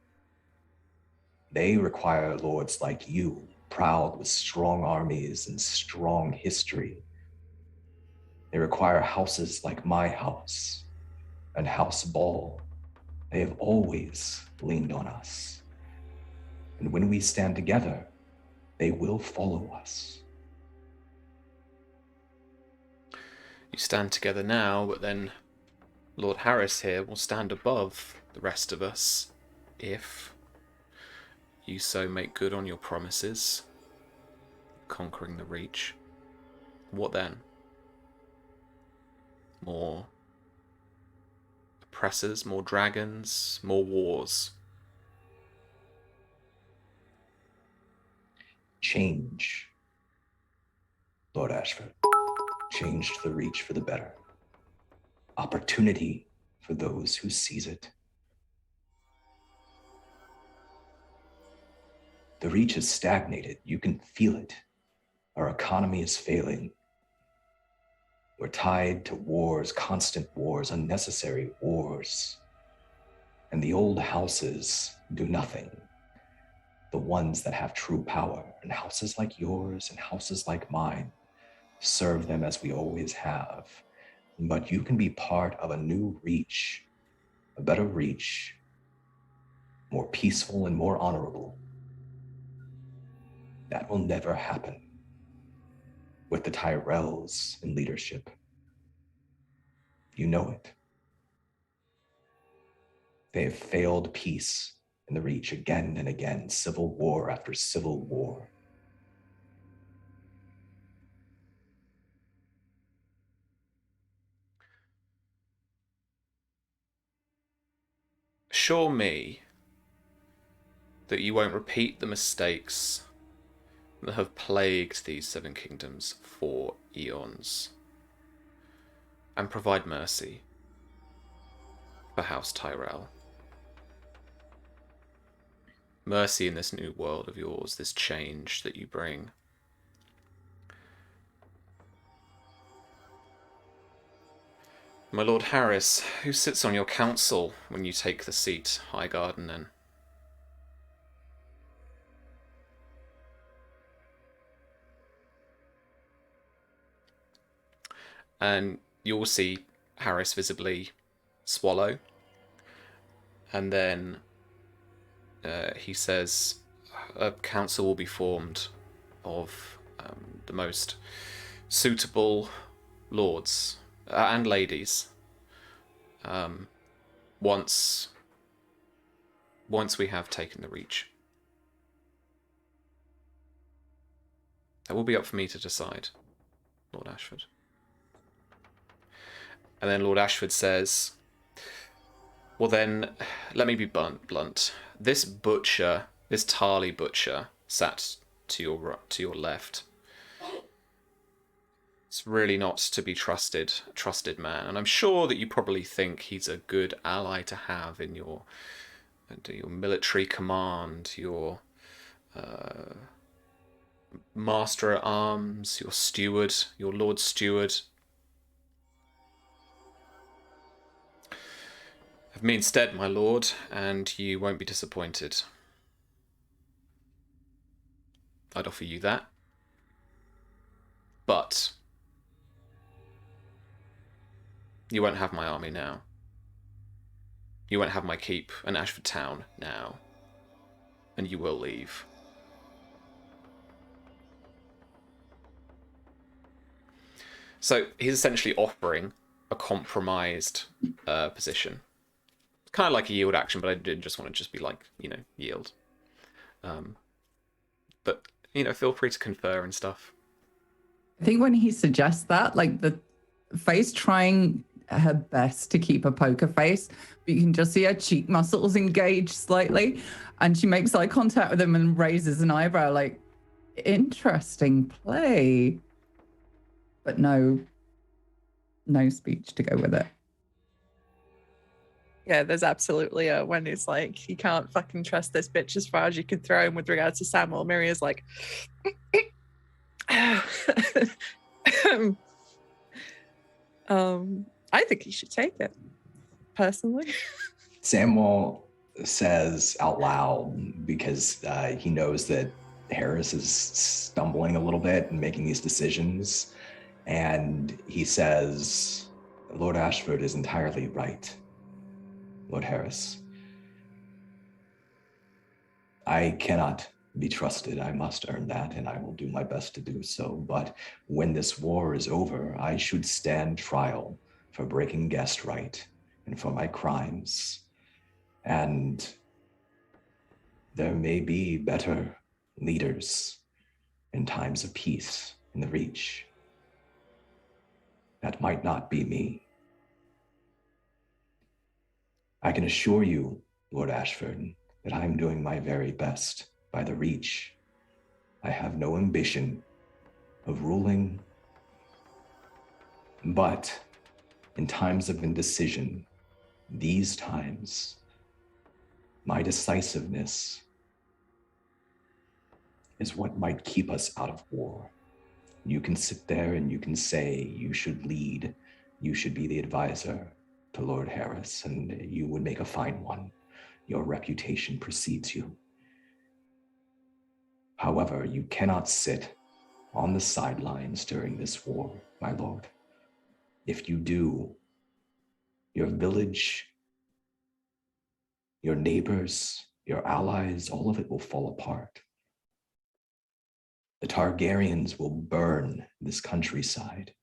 S5: They require lords like you, proud with strong armies and strong history. They require houses like my house and House Ball. They have always leaned on us. And when we stand together, they will follow us.
S1: You stand together now, but then Lord Harris here will stand above the rest of us if you so make good on your promises, conquering the Reach. What then? More oppressors, more dragons, more wars.
S5: Change, Lord Ashford. Changed the Reach for the better. Opportunity for those who seize it. The Reach has stagnated. You can feel it. Our economy is failing. We're tied to wars, constant wars, unnecessary wars. And the old houses do nothing. The ones that have true power, and houses like yours and houses like mine, serve them as we always have. But you can be part of a new Reach, a better Reach, more peaceful and more honorable. That will never happen with the Tyrells in leadership. You know it. They have failed peace in the Reach again and again, civil war after civil war.
S1: Assure me that you won't repeat the mistakes that have plagued these 7 kingdoms for eons, and provide mercy for House Tyrell. Mercy in this new world of yours, this change that you bring. My Lord Harris, who sits on your council when you take the seat, High Garden, then? and you'll see Harris visibly swallow. And then he says, a council will be formed of the most suitable lords and ladies once we have taken the Reach. That will be up for me to decide, Lord Ashford. And then Lord Ashford says, well then, let me be blunt. This butcher, this Tarly butcher, sat to your left. It's really not to be trusted man. And I'm sure that you probably think he's a good ally to have in your military command, your master at arms, your steward, your Lord Steward. Have me instead, my lord, and you won't be disappointed. I'd offer you that. But you won't have my army now. You won't have my keep and Ashford Town now. And you will leave. So he's essentially offering a compromised position. Kind of like a yield action, but I didn't just want to just be like, yield. But, feel free to confer and stuff.
S3: I think when he suggests that, like the face trying her best to keep a poker face, but you can just see her cheek muscles engage slightly, and she makes eye contact with him and raises an eyebrow like, interesting play. But no speech to go with it.
S6: Yeah, there's absolutely a when it's like, you can't fucking trust this bitch as far as you can throw him with regards to Samuel. Miria's like, I think he should take it, personally.
S5: Samuel says out loud, because he knows that Harris is stumbling a little bit and making these decisions. And he says, Lord Ashford is entirely right, Lord Harris. I cannot be trusted. I must earn that, and I will do my best to do so. But when this war is over, I should stand trial for breaking guest right and for my crimes. And there may be better leaders in times of peace in the Reach. That might not be me. I can assure you, Lord Ashford, that I am doing my very best by the Reach. I have no ambition of ruling, but in times of indecision, these times, my decisiveness is what might keep us out of war. You can sit there and you can say you should lead, you should be the advisor to Lord Harris, and you would make a fine one. Your reputation precedes you. However, you cannot sit on the sidelines during this war, my lord. If you do, your village, your neighbors, your allies, all of it will fall apart. The Targaryens will burn this countryside,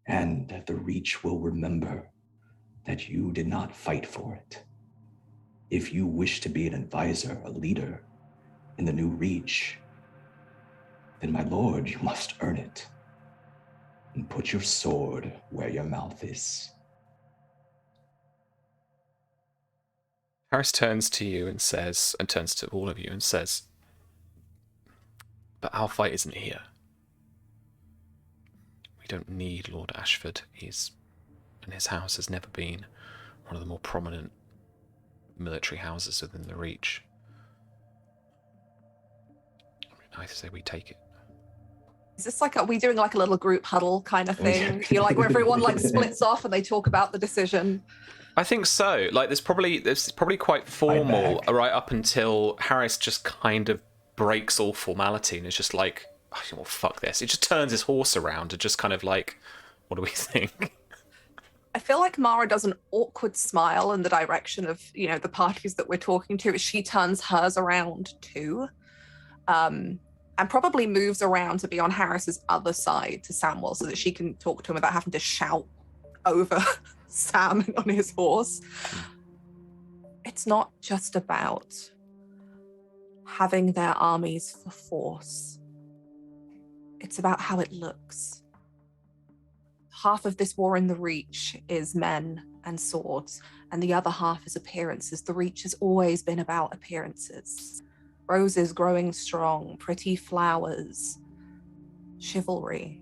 S5: and the Reach will remember that you did not fight for it. If you wish to be an advisor, a leader in the new Reach, then my lord, you must earn it and put your sword where your mouth is.
S1: Harris turns to you and says, and turns to all of you and says, but our fight isn't here. We don't need Lord Ashford. And his house has never been one of the more prominent military houses within the Reach. I say we take it.
S4: Is this like, are we doing like a little group huddle kind of thing? You know, like where everyone like splits off and they talk about the decision?
S1: I think so. Like there's probably quite formal right up until Harris just kind of breaks all formality and is just like, oh, well, fuck this. It just turns his horse around and just kind of like, What do we think?
S4: I feel like Mara does an awkward smile in the direction of, the parties that we're talking to as she turns hers around too. And probably moves around to be on Harris's other side to Samwell so that she can talk to him without having to shout over Sam on his horse. It's not just about having their armies for force. It's about how it looks. Half of this war in the Reach is men and swords, and the other half is appearances. The Reach has always been about appearances. Roses growing strong, pretty flowers, chivalry.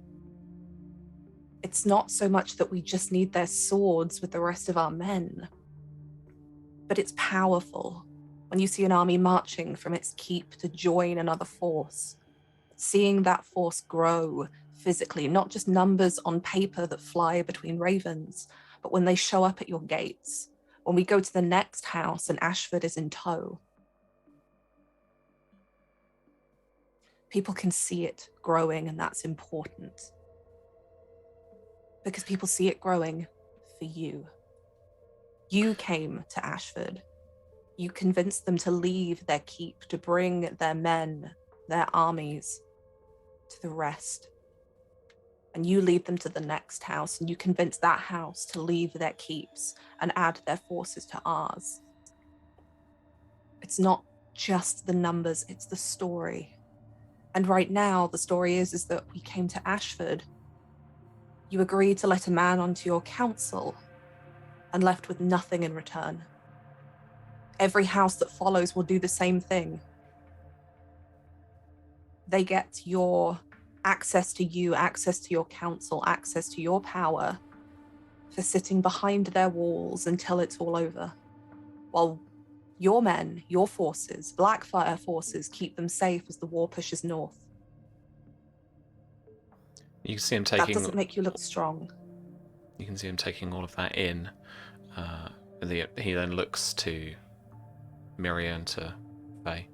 S4: It's not so much that we just need their swords with the rest of our men, but it's powerful when you see an army marching from its keep to join another force, seeing that force grow physically, not just numbers on paper that fly between ravens, but when they show up at your gates, when we go to the next house and Ashford is in tow. People can see it growing, and that's important. Because people see it growing for you. You came to Ashford. You convinced them to leave their keep, to bring their men, their armies, to the rest. And you lead them to the next house, and you convince that house to leave their keeps and add their forces to ours. It's not just the numbers, it's the story. And right now, the story is that we came to Ashford. You agreed to let a man onto your council and left with nothing in return. Every house that follows will do the same thing. They get your access to you, access to your council, access to your power for sitting behind their walls until it's all over. While your men, your forces, Blackfyre forces, keep them safe as the war pushes north.
S1: You can see him
S4: That
S1: taking.
S4: doesn't make you look strong.
S1: You can see him taking all of that in. He then looks to Miria and to Faye.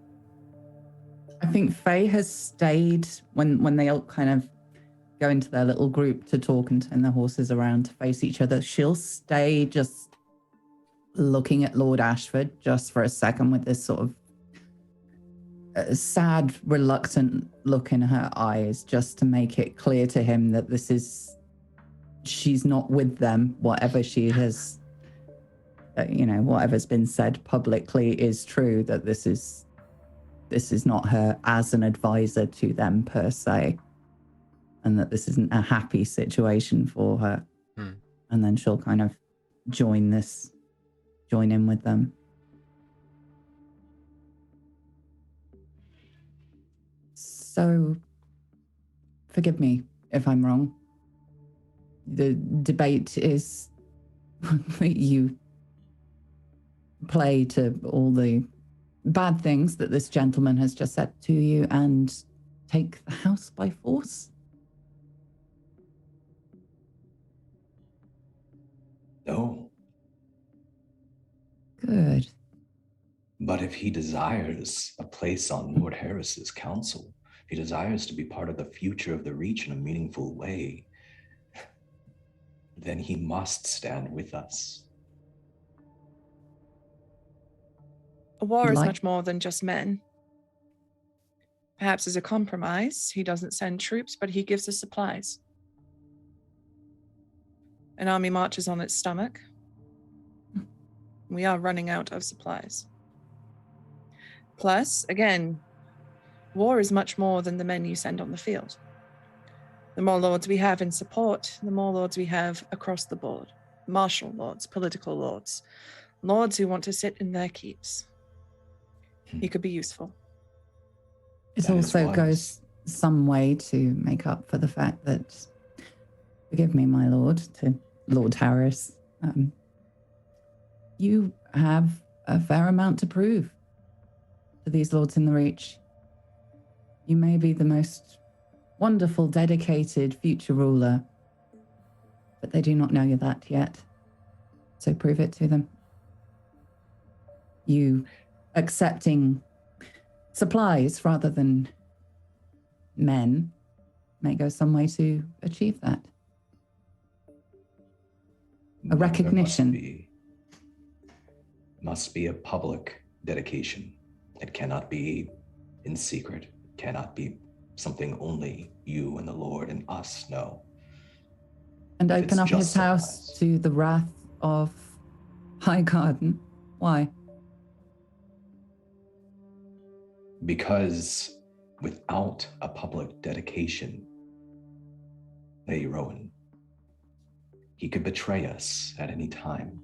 S3: I think Faye has stayed when they all kind of go into their little group to talk and turn their horses around to face each other. She'll stay just looking at Lord Ashford just for a second with this sort of sad, reluctant look in her eyes, just to make it clear to him that she's not with them. Whatever she has, whatever's been said publicly is true, that this is not her as an advisor to them per se, and that this isn't a happy situation for her. And then she'll kind of join in with them. So, forgive me if I'm wrong. The debate is that you play to all the bad things that this gentleman has just said to you and take the house by force?
S5: No.
S3: Good.
S5: But if he desires a place on Lord Harris's council, if he desires to be part of the future of the Reach in a meaningful way, then he must stand with us.
S6: A war is much more than just men. Perhaps as a compromise, he doesn't send troops, but he gives us supplies. An army marches on its stomach. We are running out of supplies. Plus, again, war is much more than the men you send on the field. The more lords we have in support, the more lords we have across the board. Martial lords, political lords, lords who want to sit in their keeps. He could be useful.
S3: It also goes some way to make up for the fact that, forgive me, my lord, to Lord Harris, you have a fair amount to prove to these lords in the Reach. You may be the most wonderful, dedicated future ruler, but they do not know you that yet. So prove it to them. You accepting supplies rather than men may go some way to achieve that. A recognition.
S5: Must be a public dedication. It cannot be in secret. It cannot be something only you and the Lord and us know.
S3: And
S5: If
S3: open
S5: it's
S3: up his house
S5: justified.
S3: to the wrath of Highgarden. Why?
S5: Because without a public dedication, Lady Rowan, he could betray us at any time.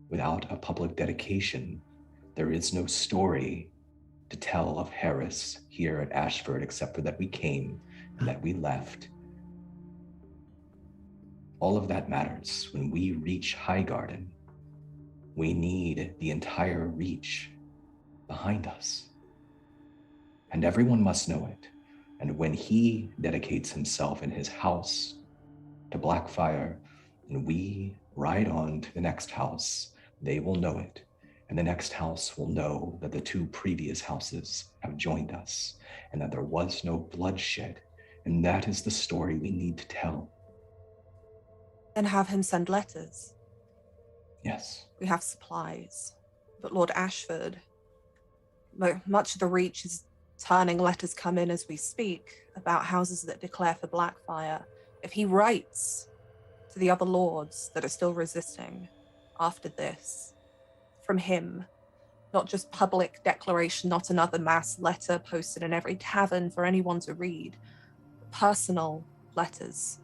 S5: Without a public dedication, there is no story to tell of Harris here at Ashford, except for that we came and that we left. All of that matters. When we reach Highgarden, we need the entire reach behind us. And everyone must know it. And when he dedicates himself in his house to Blackfyre, and we ride on to the next house, they will know it. And the next house will know that the two previous houses have joined us and that there was no bloodshed. And that is the story we need to tell.
S4: Then have him send letters.
S5: Yes.
S4: We have supplies. But Lord Ashford, much of the Reach is turning letters come in as we speak about houses that declare for Blackfyre. If he writes to the other lords that are still resisting after this, from him, not just public declaration, not another mass letter posted in every tavern for anyone to read, personal letters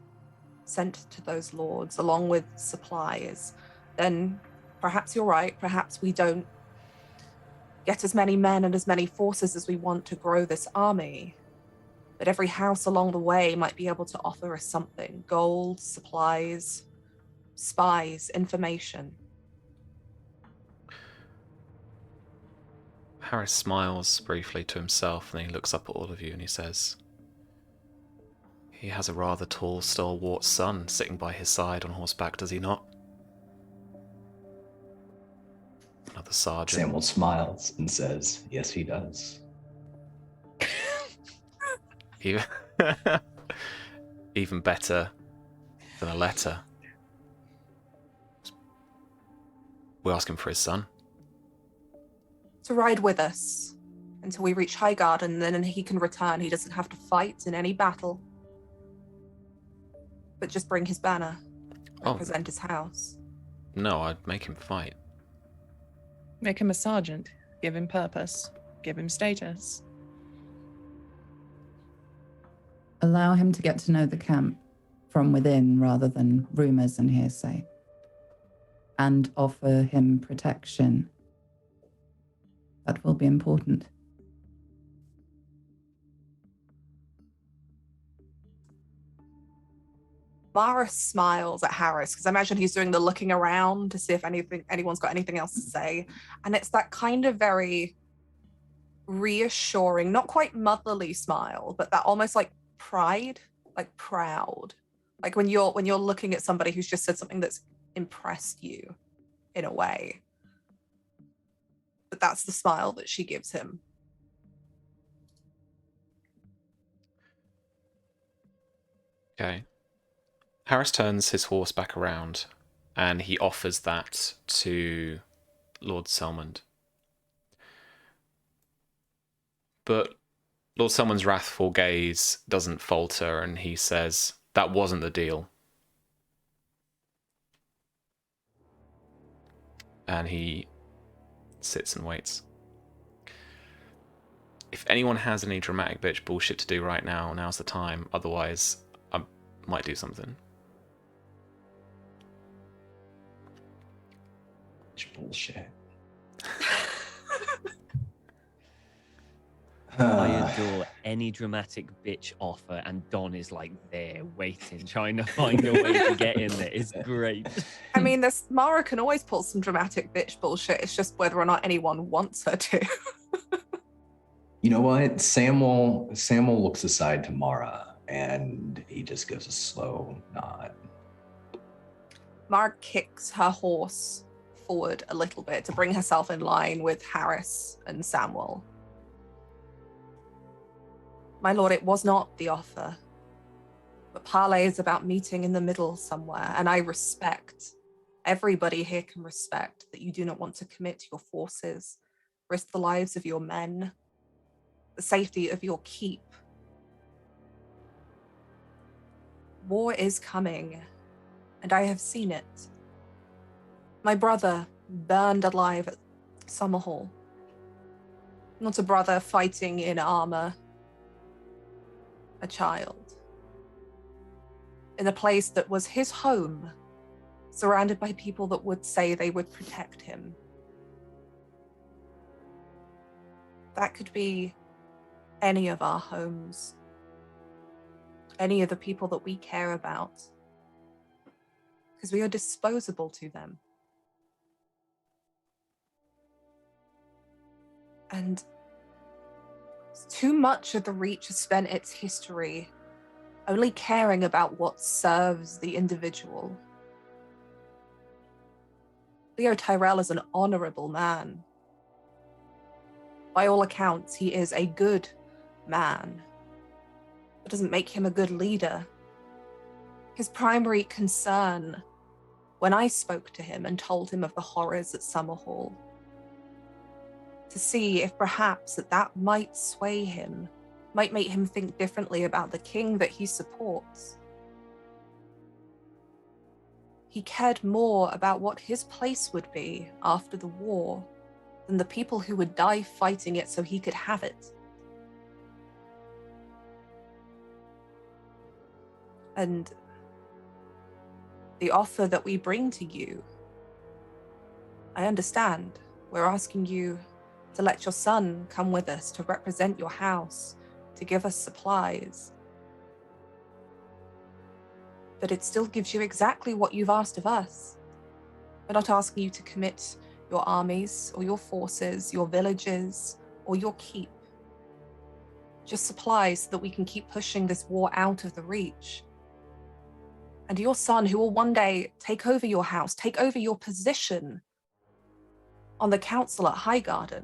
S4: sent to those lords along with supplies, then perhaps you're right, perhaps we don't get as many men and as many forces as we want to grow this army. But every house along the way might be able to offer us something: gold, supplies, spies, information.
S1: Harris smiles briefly to himself, and then he looks up at all of you and he says, "He has a rather tall, stalwart son sitting by his side on horseback, does he not?" Another sergeant.
S5: Samuel smiles and says, yes, he does.
S1: Even better than a letter. We're asking for his son.
S4: To ride with us until we reach Highgarden, and then he can return. He doesn't have to fight in any battle, but just bring his banner, represent his house.
S1: No, I'd make him fight.
S6: Make him a sergeant. Give him purpose. Give him status.
S3: Allow him to get to know the camp from within rather than rumors and hearsay. And offer him protection. That will be important.
S4: Mara smiles at Harris, because I imagine he's doing the looking around to see if anyone's got anything else to say. And it's that kind of very reassuring, not quite motherly smile, but that almost like pride, like proud. Like when you're looking at somebody who's just said something that's impressed you in a way. But that's the smile that she gives him.
S1: Okay. Harris turns his horse back around and he offers that to Lord Selmond. But Lord Selmond's wrathful gaze doesn't falter and he says, "That wasn't the deal." And he sits and waits. If anyone has any dramatic bitch bullshit to do right now, now's the time. Otherwise, I might do something.
S5: Bullshit.
S2: I adore any dramatic bitch offer, and Don is like there waiting, trying to find a way to get in there. It's great.
S4: I mean, Mara can always pull some dramatic bitch bullshit. It's just whether or not anyone wants her to.
S5: You know what? Samuel looks aside to Mara and he just gives a slow nod.
S4: Mara kicks her horse forward a little bit to bring herself in line with Harris and Samuel. "My lord, it was not the offer. But parley is about meeting in the middle somewhere, and I respect, everybody here can respect that you do not want to commit your forces, risk the lives of your men, the safety of your keep. War is coming, and I have seen it. My brother burned alive at Summerhall. Not a brother fighting in armor, a child. In a place that was his home, surrounded by people that would say they would protect him. That could be any of our homes, any of the people that we care about, because we are disposable to them. And too much of the Reach has spent its history only caring about what serves the individual. Leo Tyrell is an honorable man. By all accounts, he is a good man. That doesn't make him a good leader. His primary concern, when I spoke to him and told him of the horrors at Summerhall, to see if perhaps that might sway him, might make him think differently about the king that he supports. He cared more about what his place would be after the war than the people who would die fighting it so he could have it. And the offer that we bring to you, I understand. We're asking you to let your son come with us, to represent your house, to give us supplies. But it still gives you exactly what you've asked of us. We're not asking you to commit your armies or your forces, your villages, or your keep. Just supplies so that we can keep pushing this war out of the Reach. And your son, who will one day take over your house, take over your position on the council at Highgarden,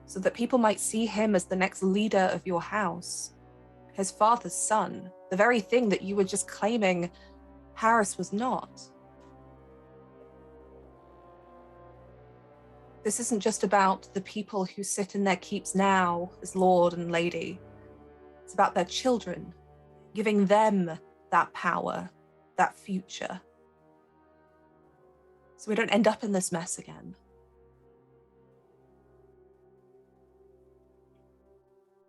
S4: so that people might see him as the next leader of your house, his father's son, the very thing that you were just claiming Harris was not. This isn't just about the people who sit in their keeps now as lord and lady. It's about their children, giving them that power, that future, so we don't end up in this mess again.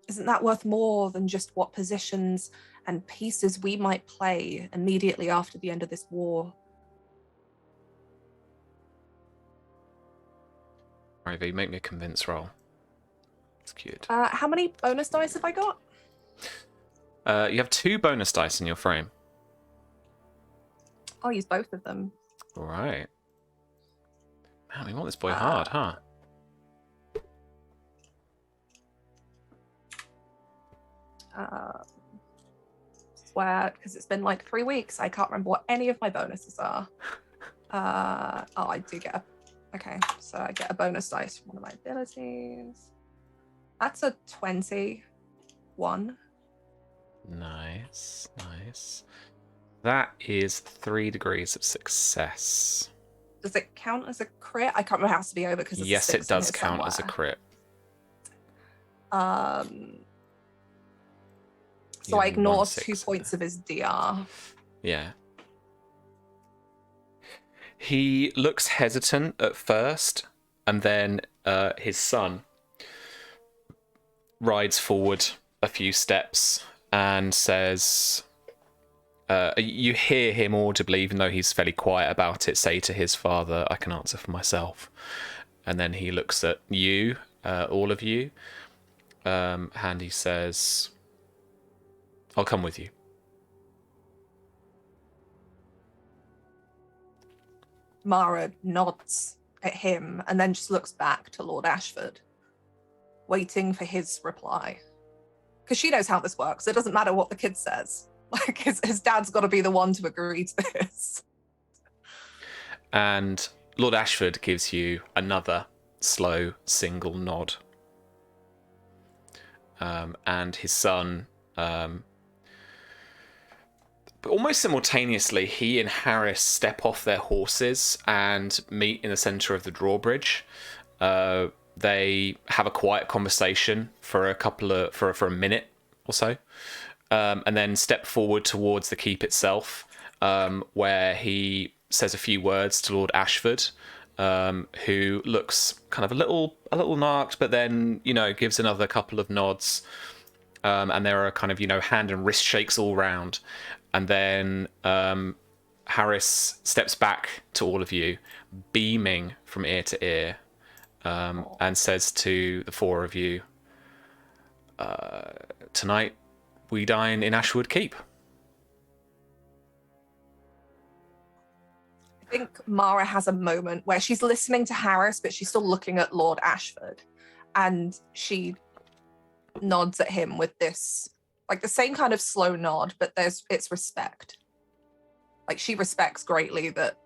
S4: Isn't that worth more than just what positions and pieces we might play immediately after the end of this war?
S1: Right, V, make me a convince roll. It's cute.
S4: How many bonus dice have I got?
S1: You have 2 bonus dice in your frame.
S4: I'll use both of them.
S1: All right. Man, we want this boy hard, huh?
S4: Swear, because it's been like 3 weeks, I can't remember what any of my bonuses are. Oh, I do get a... Okay, so I get a bonus dice from one of my abilities. That's a 21.
S1: Nice, nice. That is 3 degrees of success.
S4: Does it count as a crit? I can't remember how it has to be over because
S1: Yes, it does count as a crit.
S4: So I ignore
S1: 1/6
S4: 2 points of his DR.
S1: Yeah. He looks hesitant at first, and then his son rides forward a few steps and says, you hear him audibly, even though he's fairly quiet about it, say to his father, "I can answer for myself." And then he looks at you, all of you, and he says, "I'll come with you."
S4: Mara nods at him and then just looks back to Lord Ashford, waiting for his reply. Because she knows how this works. It doesn't matter what the kid says. Like, his dad's got to be the one to agree to this.
S1: And Lord Ashford gives you another slow single nod. And his son But almost simultaneously, he and Harris step off their horses and meet in the center of the drawbridge. They have a quiet conversation for a minute or so, and then step forward towards the keep itself, where he says a few words to Lord Ashford, who looks kind of a little narked, but then gives another couple of nods, and there are kind of hand and wrist shakes all round, and then Harris steps back to all of you, beaming from ear to ear, and says to the four of you, "Tonight we dine in Ashwood Keep."
S4: I think Mara has a moment where she's listening to Harris, but she's still looking at Lord Ashford, and she nods at him with this, like the same kind of slow nod, but it's respect. Like she respects greatly that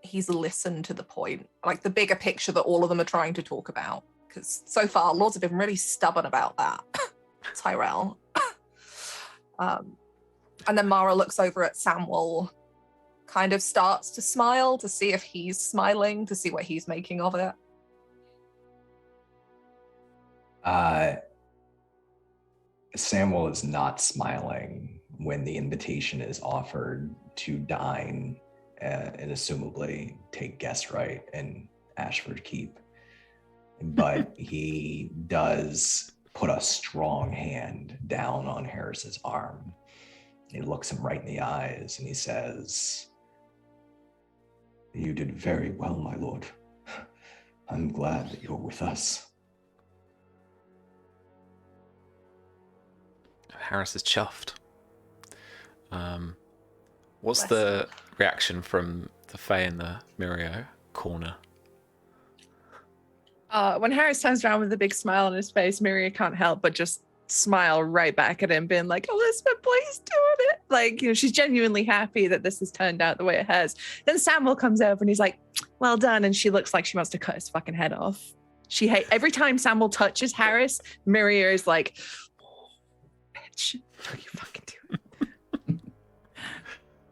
S4: he's listened to the point, like the bigger picture that all of them are trying to talk about. Because so far, Lords have been really stubborn about that. Tyrell. And then Mara looks over at Samwell, kind of starts to smile to see if he's smiling, to see what he's making of it.
S5: Samwell is not smiling when the invitation is offered to dine and assumably take guest right in Ashford Keep. But he does put a strong hand down on Harris's arm. He looks him right in the eyes and he says, "You did very well, my lord. I'm glad that you're with us."
S1: Harris is chuffed. What's the reaction from the Fae in the Mirio corner?
S6: When Harris turns around with a big smile on his face, Miria can't help but just smile right back at him, being like, "Elizabeth, please doing it." Like, she's genuinely happy that this has turned out the way it has. Then Samuel comes over and he's like, "Well done." And she looks like she wants to cut his fucking head off. Every time Samuel touches Harris, Miria is like, "Bitch, don't you fucking do it."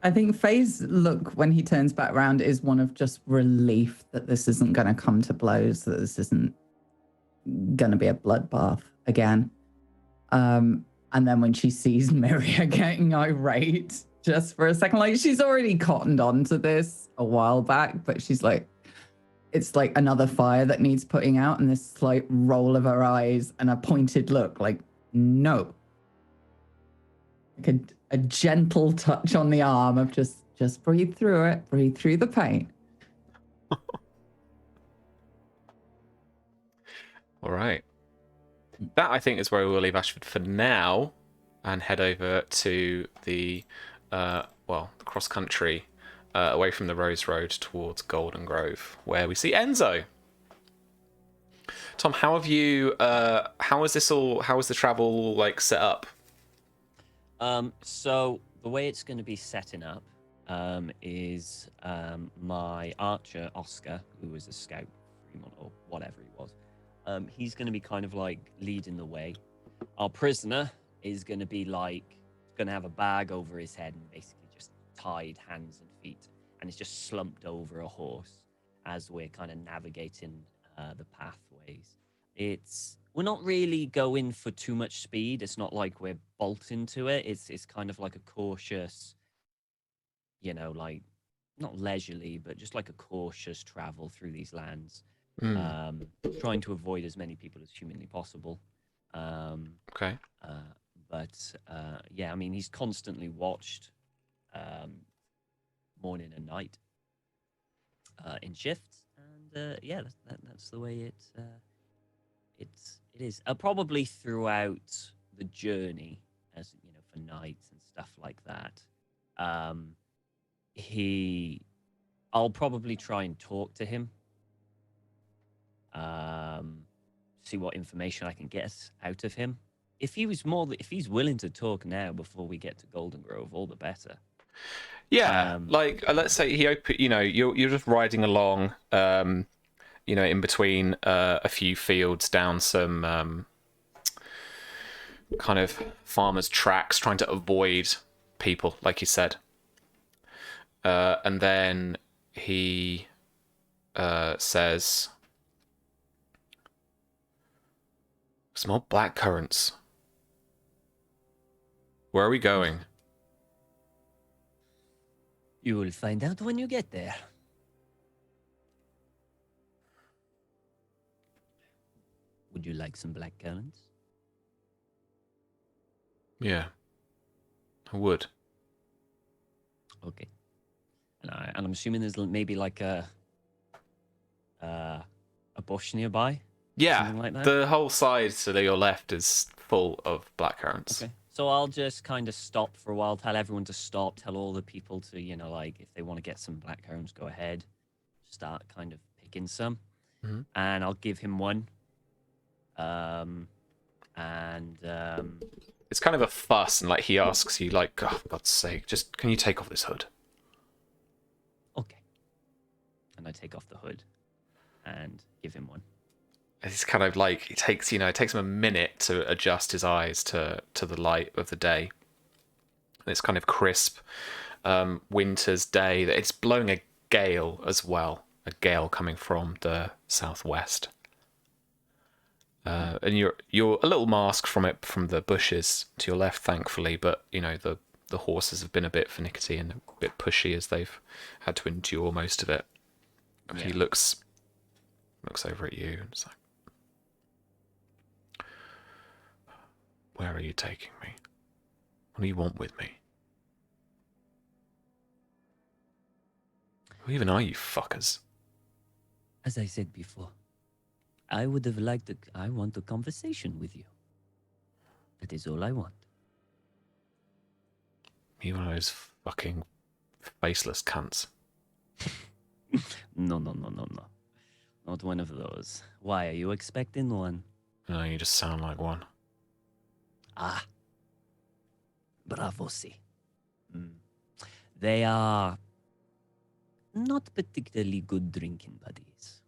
S3: I think Faye's look when he turns back around is one of just relief that this isn't going to come to blows, that this isn't going to be a bloodbath again. And then when she sees Miria getting irate just for a second, like she's already cottoned on to this a while back, but she's like, it's like another fire that needs putting out, and this slight roll of her eyes and a pointed look like, no. Like a gentle touch on the arm of just breathe through it, breathe through the pain.
S1: All right. That, I think, is where we'll leave Ashford for now and head over to the cross country, away from the Rose Road towards Golden Grove, where we see Enzo. Tom, how is the travel like set up?
S2: So the way it's going to be setting up is my archer, Oscar, who was a scout, Greenmont, or whatever he was. He's going to be kind of like leading the way. Our prisoner is going to be going to have a bag over his head and basically just tied hands and feet. And it's just slumped over a horse as we're kind of navigating the pathways. We're not really going for too much speed. It's not like we're bolting to it. It's kind of like a cautious, like not leisurely, but just like a cautious travel through these lands. Trying to avoid as many people as humanly possible.
S1: Okay.
S2: Yeah, I mean, he's constantly watched morning and night in shifts. And yeah, that's the way it is. Probably throughout the journey, as for nights and stuff like that. I'll probably try and talk to him. See what information I can get out of him. If he's willing to talk now before we get to Golden Grove, all the better.
S1: Yeah, let's say you're just riding along, in between a few fields down some kind of farmers' tracks, trying to avoid people, like you said. And then he says, "Small black currants. Where are we going?"
S2: You will find out when you get there. Would you like some black currants?
S1: Yeah, I would.
S2: Okay. And I'm assuming there's maybe like a bush nearby.
S1: Yeah,
S2: Something like that?
S1: the whole side to your left is full of blackcurrants.
S2: Okay. So I'll just kind of stop for a while, tell everyone to stop, tell all the people to, like, if they want to get some blackcurrants, go ahead. Start kind of picking some.
S1: Mhm.
S2: And I'll give him one.
S1: It's kind of a fuss, and like he asks you, like, "Oh, for God's sake, just can you take off this hood?"
S2: Okay. And I take off the hood and give him one.
S1: It's kind of like it takes him a minute to adjust his eyes to the light of the day. It's kind of crisp winter's day. It's blowing a gale as well, a gale coming from the southwest. And you're a little masked from the bushes to your left, thankfully. But the horses have been a bit finicky and a bit pushy as they've had to endure most of it.
S2: Yeah.
S1: He looks over at you and it's like, "Where are you taking me? What do you want with me? Who even are you fuckers?"
S2: As I said before, I would have liked I want a conversation with you. That is all I want.
S1: You one of those fucking faceless cunts.
S2: No. Not one of those. Why, are you expecting one?
S1: No, you just sound like one.
S2: Ah. Bravo, si. They are not particularly good drinking buddies.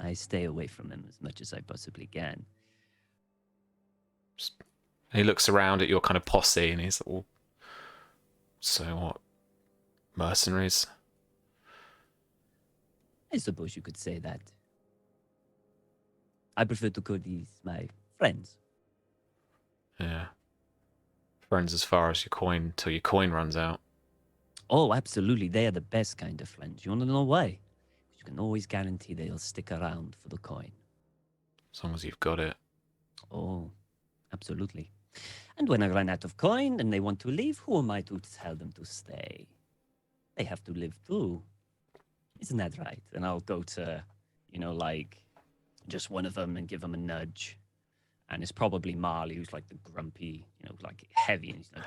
S2: I stay away from them as much as I possibly can.
S1: And he looks around at your kind of posse and he's like, "Well, so what? Mercenaries?"
S2: I suppose you could say that. I prefer to call these my friends.
S1: Yeah. Friends as far as your coin, till your coin runs out.
S2: Oh, absolutely. They are the best kind of friends. You want to know why? You can always guarantee they'll stick around for the coin.
S1: As long as you've got it.
S2: Oh, absolutely. And when I run out of coin and they want to leave, who am I to tell them to stay? They have to live too. Isn't that right? And I'll go to, like, just one of them and give them a nudge. And it's probably Marley, who's like the grumpy, like heavy. And he's like,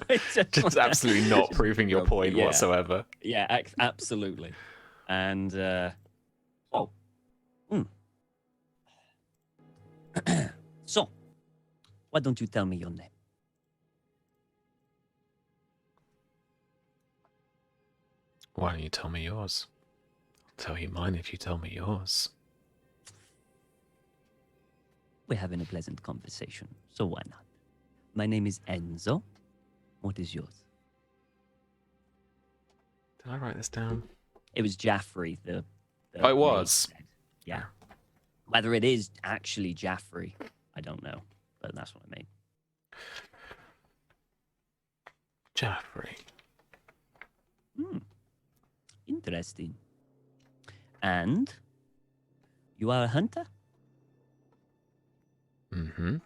S2: it's
S1: Just absolutely not proving your point whatsoever.
S2: Yeah, absolutely. And, So, why don't you tell me your name?
S1: Why don't you tell me yours? I'll tell you mine if you tell me yours.
S2: We're having a pleasant conversation, so why not? My name is Enzo. What is yours?
S1: Did I write this down?
S2: It was Jaffrey, the
S1: Oh, it was?
S2: maid said. Yeah. Whether it is actually Jaffrey, I don't know, but that's what I mean.
S1: Jaffrey.
S2: Interesting. And you are a hunter?
S1: Mm-hmm.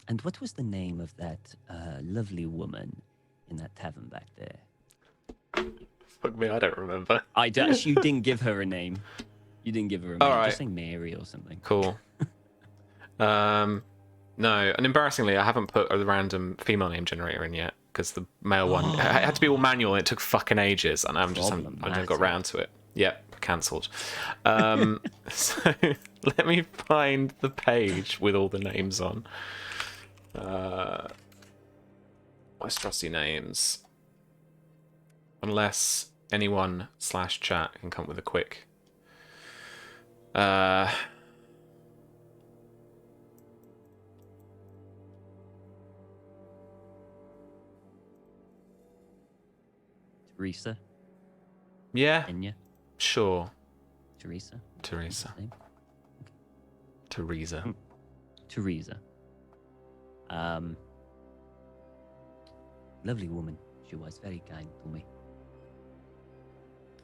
S2: And what was the name of that lovely woman in that tavern back there?
S1: Fuck me, I don't remember.
S2: You didn't give her a name. You didn't give her a name.
S1: All right.
S2: Just say Mary or something.
S1: Cool. No, and embarrassingly, I haven't put a random female name generator in yet because the male one it had to be all manual and it took fucking ages, and I never got round to it. Yep, cancelled. So let me find the page with all the names on. Westerosi names. Unless anyone /chat can come up with a quick.
S2: Teresa,
S1: Yeah,
S2: Enya,
S1: sure.
S2: Teresa.
S1: Teresa.
S2: Name?
S1: Teresa.
S2: Teresa. Lovely woman. She was very kind to me.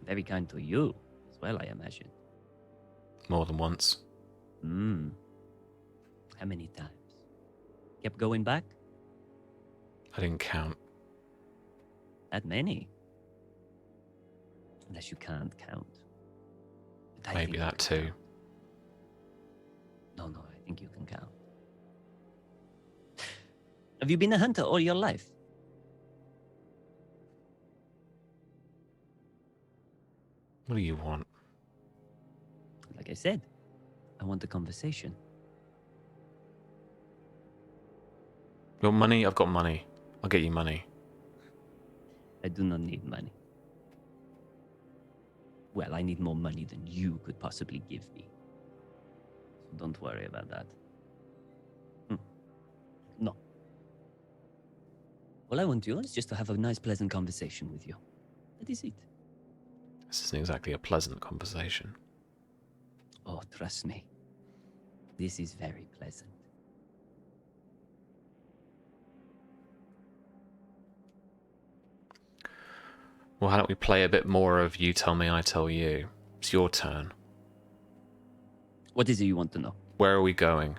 S2: Very kind to you as well, I imagine.
S1: More than once.
S2: How many times? Kept going back?
S1: I didn't count.
S2: That many? Unless you can't count. But I
S1: Maybe
S2: think you
S1: that
S2: can
S1: too.
S2: count. No, I think you can count. Have you been a hunter all your life?
S1: What do you want?
S2: Like I said, I want a conversation.
S1: Your money? I've got money. I'll get you money.
S2: I do not need money. Well, I need more money than you could possibly give me. So don't worry about that. No. All I want to do is just to have a nice, pleasant conversation with you. That is it.
S1: This isn't exactly a pleasant conversation.
S2: Oh, trust me. This is very pleasant.
S1: Well, how don't we play a bit more of you tell me, I tell you? It's your turn.
S2: What is it you want to know?
S1: Where are we going?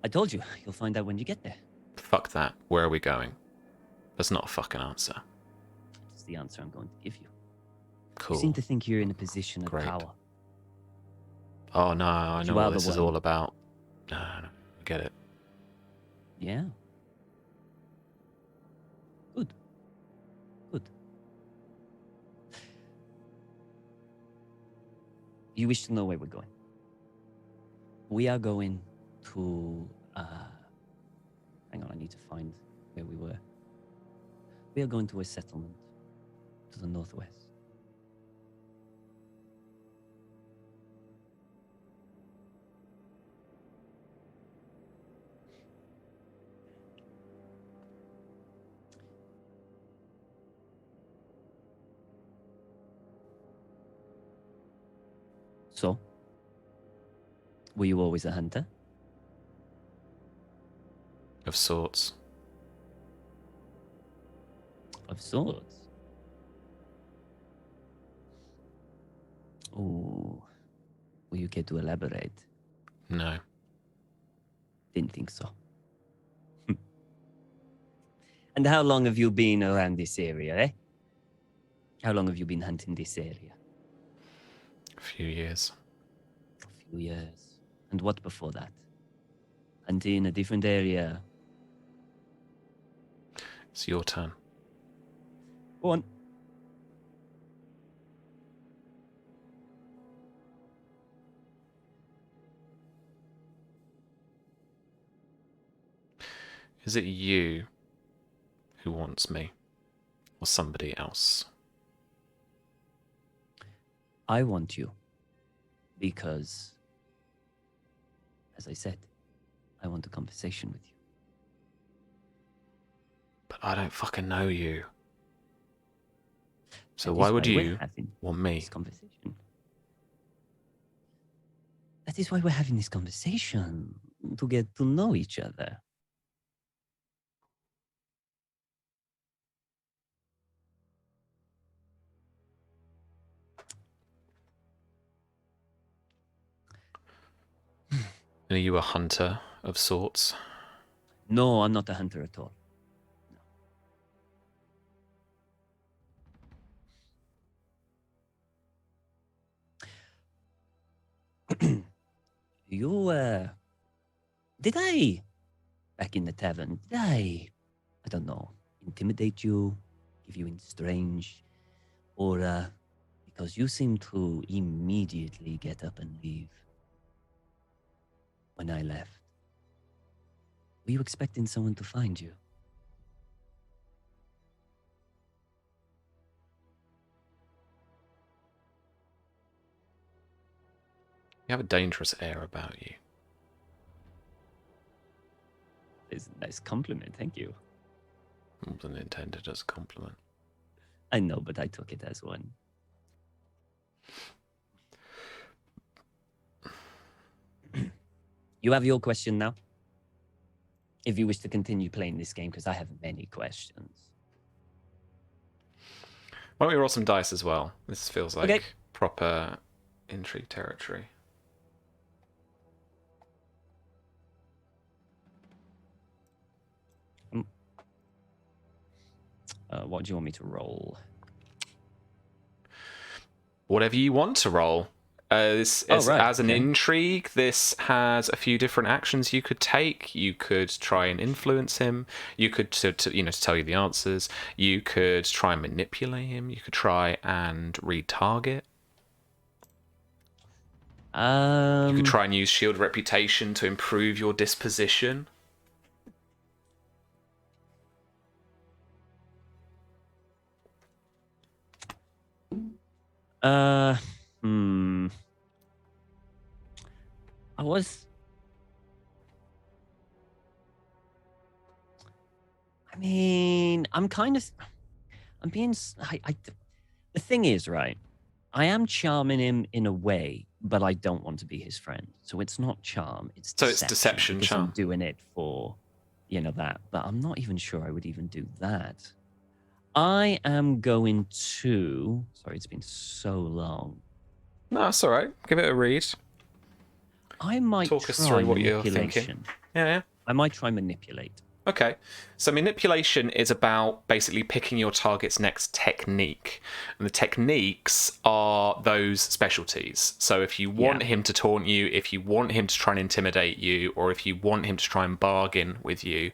S2: I told you. You'll find out when you get there.
S1: Fuck that. Where are we going? That's not a fucking answer.
S2: That's the answer I'm going to give you.
S1: Cool.
S2: You seem to think you're in a position of
S1: Great.
S2: power.
S1: Oh no, I
S2: You
S1: know
S2: are
S1: what
S2: the
S1: this is
S2: one.
S1: all about. No, I get it.
S2: Yeah. Good. Good. You wish to know where we're going. We are going to... hang on, I need to find where we were. We are going to a settlement to the northwest. So, were you always a hunter?
S1: Of sorts.
S2: Of sorts. Oh, will you care to elaborate?
S1: No.
S2: Didn't think so. And how long have you been around this area, eh? How long have you been hunting this area?
S1: A few years.
S2: A few years. And what before that? Hunting a different area.
S1: It's your turn.
S2: Go on.
S1: Is it you who wants me? Or somebody else?
S2: I want you. Because, as I said, I want a conversation with you.
S1: But I don't fucking know you. So
S2: That
S1: why
S2: is
S1: would
S2: we're
S1: you
S2: having
S1: want me?
S2: this conversation? That is why we're having this conversation. To get to know each other.
S1: Are you a hunter of sorts?
S2: No, I'm not a hunter at all. No. You, did I, back in the tavern, did I don't know, intimidate you, give you in strange, or, because you seem to immediately get up and leave when I left? Were you expecting someone to find you?
S1: You have a dangerous air about you.
S2: It's a nice compliment, thank you.
S1: Wasn't intended as a compliment.
S2: I know, but I took it as one. You have your question now? If you wish to continue playing this game, because I have many questions.
S1: Why don't we roll some dice as well? This feels like
S2: Okay.
S1: proper intrigue territory.
S2: What do you want me to roll?
S1: Whatever you want to roll. As an intrigue, this has a few different actions you could take. You could try and influence him. You could, to tell you the answers. You could try and manipulate him. You could try and retarget. You could try and use Shield Reputation to improve your disposition.
S2: The thing is, right, I am charming him in a way, but I don't want to be his friend. So it's not charm, it's deception. Because
S1: charm.
S2: I'm doing it for, that. But I'm not even sure I would even do that. I am going to... Sorry, it's been so long.
S1: No, that's all right. Give it a read.
S2: I might
S1: talk us through what you're thinking. Yeah.
S2: I might try manipulate.
S1: Okay, so manipulation is about basically picking your target's next technique. And the techniques are those specialties. So if you want him to taunt you, if you want him to try and intimidate you, or if you want him to try and bargain with you,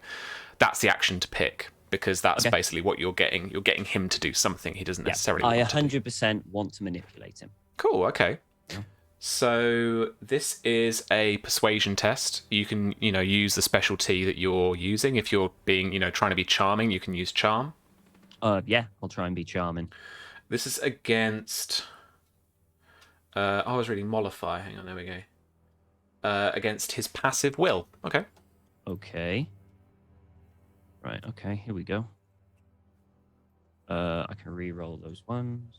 S1: that's the action to pick, because that's basically what you're getting. You're getting him to do something he doesn't necessarily want to do.
S2: 100% want to manipulate him.
S1: Cool, okay. So this is a persuasion test. You can, use the specialty that you're using. If you're being, trying to be charming, you can use charm.
S2: Yeah, I'll try and be charming.
S1: This is against... I was reading mollify. Hang on, there we go. Against his passive will. Okay.
S2: Okay. Right, okay, here we go. I can re-roll those ones.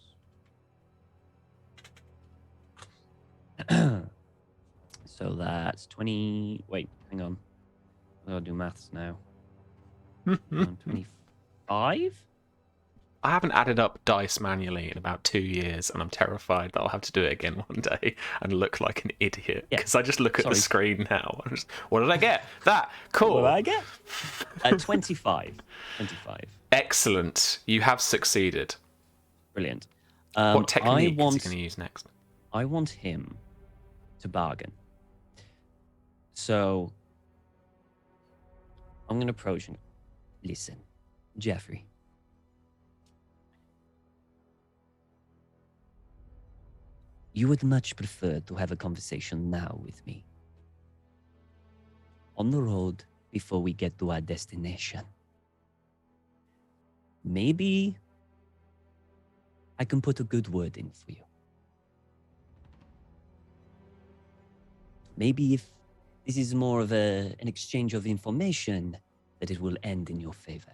S2: So that's 20... Wait, hang on. I'll do maths now. 25?
S1: I haven't added up dice manually in about 2 years, and I'm terrified that I'll have to do it again one day and look like an idiot. Because I just look at the screen now. What did I get? That. Cool.
S2: What did I get? 25. 25.
S1: Excellent. You have succeeded.
S2: Brilliant.
S1: What technique is he going to use next?
S2: I want him to bargain. So I'm going to approach him. Listen, Jeffrey. You would much prefer to have a conversation now with me. On the road before we get to our destination. Maybe I can put a good word in for you. Maybe if this is more of an exchange of information, that it will end in your favor.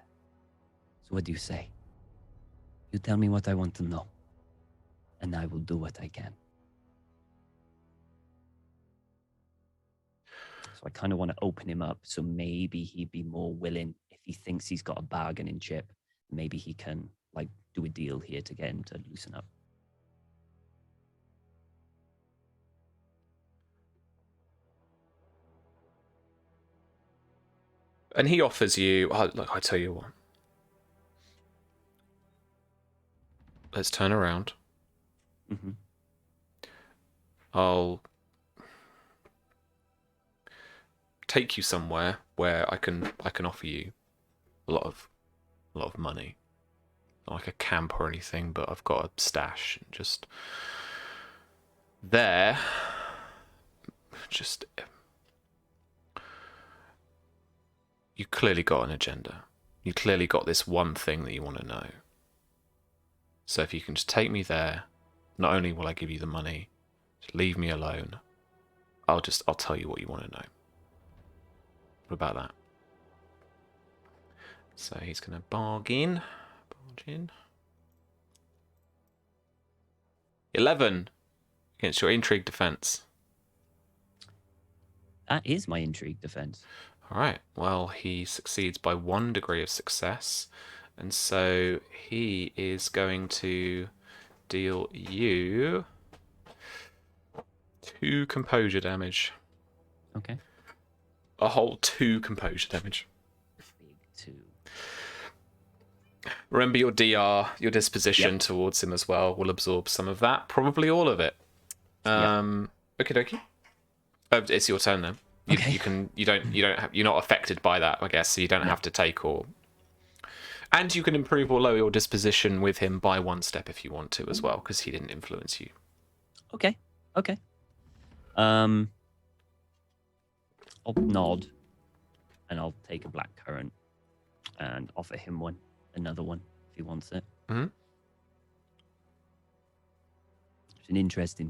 S2: So what do you say? You tell me what I want to know, and I will do what I can. So I kind of want to open him up, so maybe he'd be more willing if he thinks he's got a bargaining chip. Maybe he can do a deal here to get him to loosen up.
S1: And he offers you... Look, I tell you what. Let's turn around.
S2: Mm-hmm.
S1: I'll take you somewhere where I can offer you a lot of money. Not like a camp or anything, but I've got a stash. And just there, you clearly got an agenda. You clearly got this one thing that you want to know. So if you can just take me there, not only will I give you the money, just leave me alone. I'll tell you what you want to know. What about that? So he's going to barge in. 11 against your intrigue defense.
S2: That is my intrigue defense.
S1: All right. Well, he succeeds by 1 degree of success. And so he is going to deal you 2 composure damage.
S2: Okay.
S1: A whole 2 composure damage.
S2: Big 2.
S1: Remember your DR, your disposition towards him as well will absorb some of that, probably all of it. Okie dokie. It's your turn then. You're not affected by that, I guess, so you don't have to take or. And you can improve or lower your disposition with him by 1 step if you want to as well, because he didn't influence you.
S2: Okay. I'll nod, and I'll take a black currant and offer him another one if he wants it.
S1: Mm-hmm.
S2: It's an interesting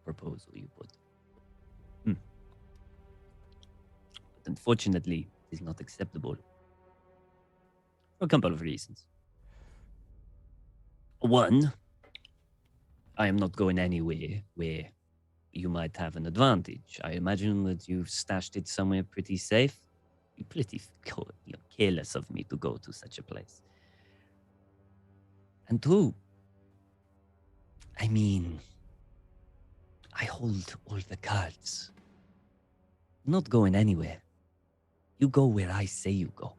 S2: proposal you put. But unfortunately, it is not acceptable for a couple of reasons. 1, I am not going anywhere where you might have an advantage. I imagine that you've stashed it somewhere pretty safe. You're pretty careless of me to go to such a place. And 2, I mean, I hold all the cards. Not going anywhere. You go where I say you go.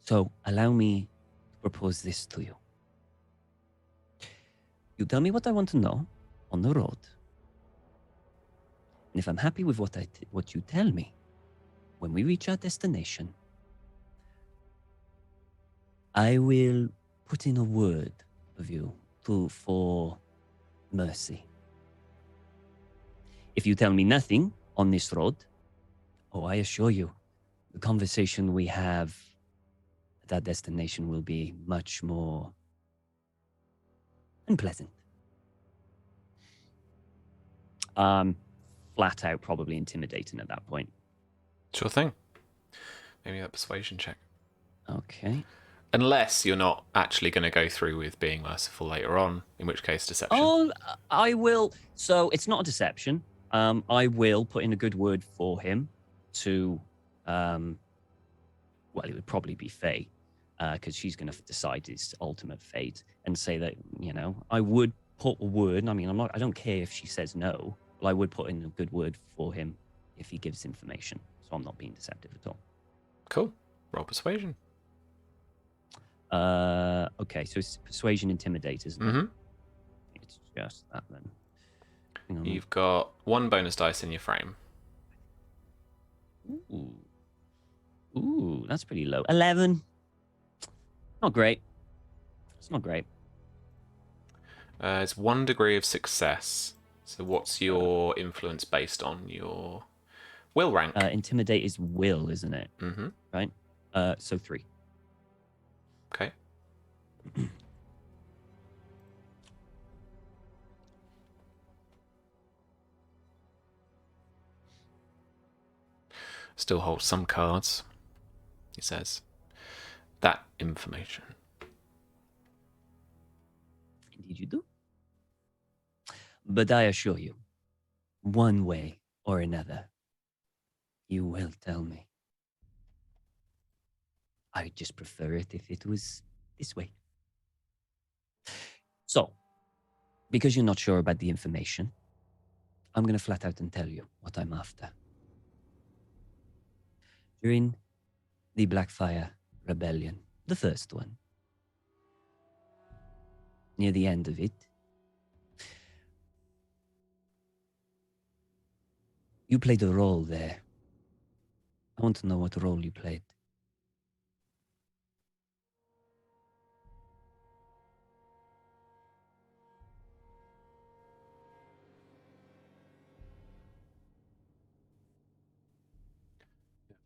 S2: So allow me to propose this to you. You tell me what I want to know on the road. And if I'm happy with what you tell me, when we reach our destination, I will put in a word of you for mercy. If you tell me nothing on this road, I assure you, the conversation we have at that destination will be much more unpleasant. Flat out, probably intimidating at that point.
S1: Sure thing. Maybe a persuasion check.
S2: Okay.
S1: Unless you're not actually going to go through with being merciful later on, in which case deception.
S2: Oh, I will. So it's not a deception. I will put in a good word for him to, well, it would probably be Faye, because she's going to decide his ultimate fate and say that, I would put a word. I mean, I don't care if she says no, but I would put in a good word for him if he gives information. So I'm not being deceptive at all.
S1: Cool. Roll persuasion.
S2: Okay, so it's persuasion intimidate, isn't it? It's just that then. Hang on.
S1: You've got 1 bonus dice in your frame.
S2: Ooh, that's pretty low. 11. Not great. It's not great.
S1: It's 1 degree of success. So what's your influence based on your will rank?
S2: Intimidate is will, isn't it?
S1: Mm-hmm.
S2: Right? So 3.
S1: Okay. Still holds some cards, he says. That information.
S2: Indeed you do. But I assure you, one way or another, you will tell me. I would just prefer it if it was this way. So, because you're not sure about the information, I'm going to flat out and tell you what I'm after. During the Blackfyre Rebellion, the first one, near the end of it, you played a role there. I want to know what role you played.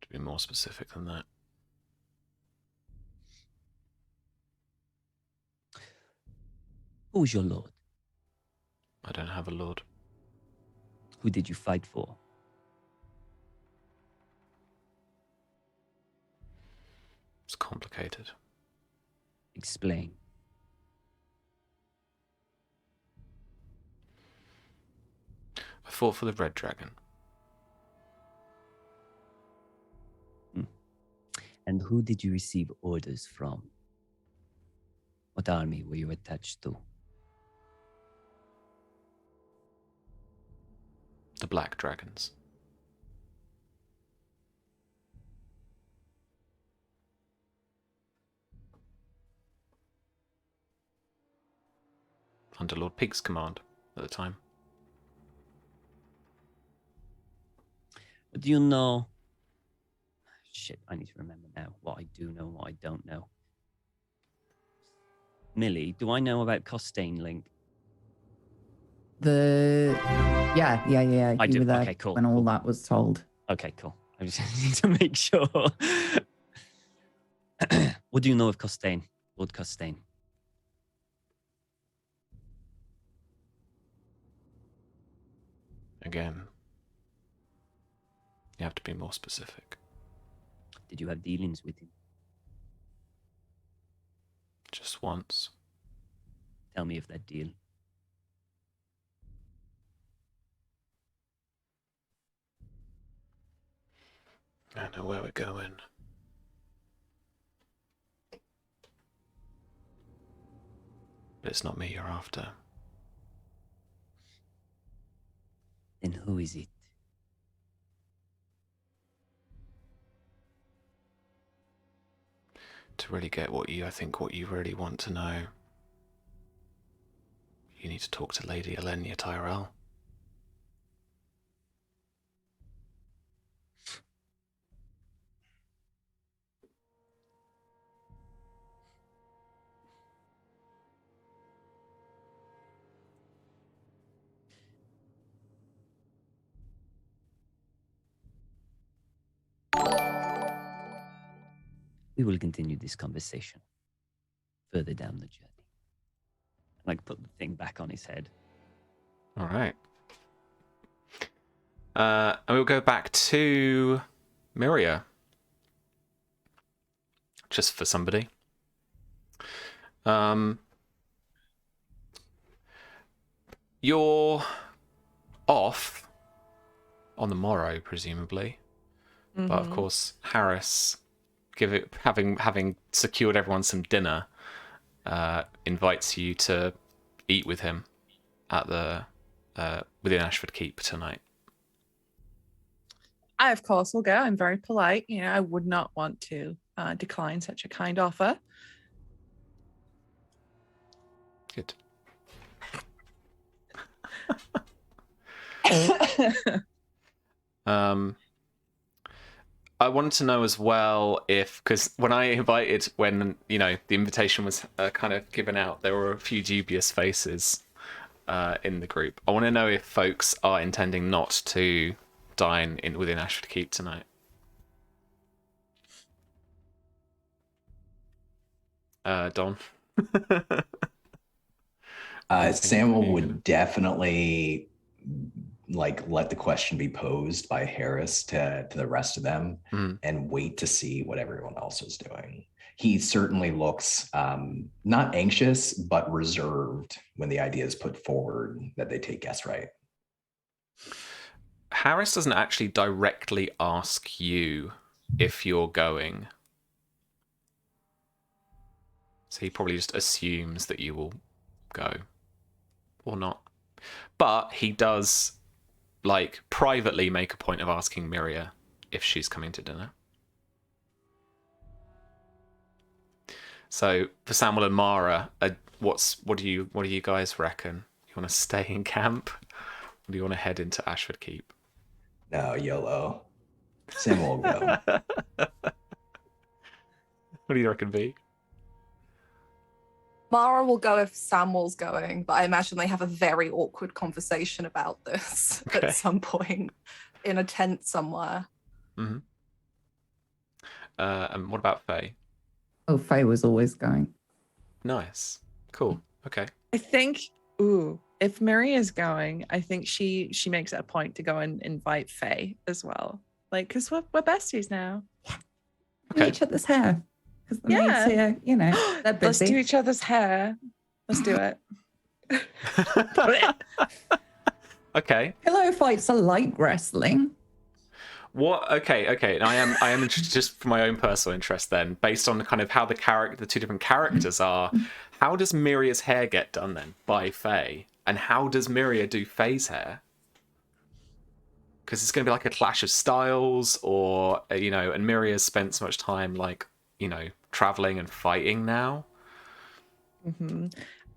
S1: To be more specific than that.
S2: Who was your lord?
S1: I don't have a lord.
S2: Who did you fight for?
S1: complicated.
S2: Explain.
S1: I fought for the Red Dragon.
S2: And who did you receive orders from? What army were you attached to?
S1: The Black Dragons. Under Lord Pig's command at the time.
S2: What do you know? Shit, I need to remember now what I do know and what I don't know. Millie, do I know about Costain Link?
S3: Yeah.
S2: I
S3: You
S2: do.
S3: were there
S2: Okay, cool.
S3: when all that was told.
S2: Okay, cool. I just need to make sure. What do you know of Costain, Lord Costain?
S1: Again, you have to be more specific.
S2: Did you have dealings with him?
S1: Just once.
S2: Tell me of that deal.
S1: I know where we're going. But it's not me you're after.
S2: Then who is it?
S1: To really get what you really want to know, you need to talk to Lady Elenia Tyrell.
S2: We will continue this conversation further down the journey. Like, put the thing back on his head.
S1: All right. And we'll go back to Miria. Just for somebody. You're off on the morrow, presumably.
S4: Mm-hmm.
S1: But of course, Harris, having secured everyone some dinner, invites you to eat with him at the within Ashford Keep tonight.
S6: I, of course, will go. I'm very polite. You know, I would not want to decline such a kind offer.
S1: Good. I wanted to know as well if, because when the invitation was kind of given out, there were a few dubious faces in the group. I want to know if folks are intending not to dine within Ashford Keep tonight. Don.
S5: Samuel would definitely let the question be posed by Harris to the rest of them and wait to see what everyone else is doing. He certainly looks not anxious, but reserved when the idea is put forward that they take guest right.
S1: Harris doesn't actually directly ask you if you're going. So he probably just assumes that you will go or not. But he does privately make a point of asking Miria if she's coming to dinner. So for Samuel and Mara, what do you guys reckon? You want to stay in camp, or do you want to head into Ashford Keep?
S5: No, YOLO. Samuel will go.
S1: What do you reckon, V?
S4: Mara will go if Samuel's going, but I imagine they have a very awkward conversation about this at some point in a tent somewhere.
S1: Mm-hmm. And what about Faye?
S3: Oh, Faye was always going.
S1: Nice. Cool. Okay.
S6: I think, if Miri is going, I think she makes it a point to go and invite Faye as well. Because we're besties now.
S3: Okay. Each other's hair. Because the maid's here, you know, they're
S6: Let's
S3: busy.
S6: do each other's hair. Let's do it.
S1: Okay.
S3: Pillow fights are like wrestling.
S1: What? Okay. And I am interested, just for my own personal interest then, based on kind of how the two different characters are. How does Miria's hair get done then by Faye, and how does Miria do Faye's hair? Because it's going to be like a clash of styles, or you know, and Miria's spent so much time like, you know, traveling and fighting now.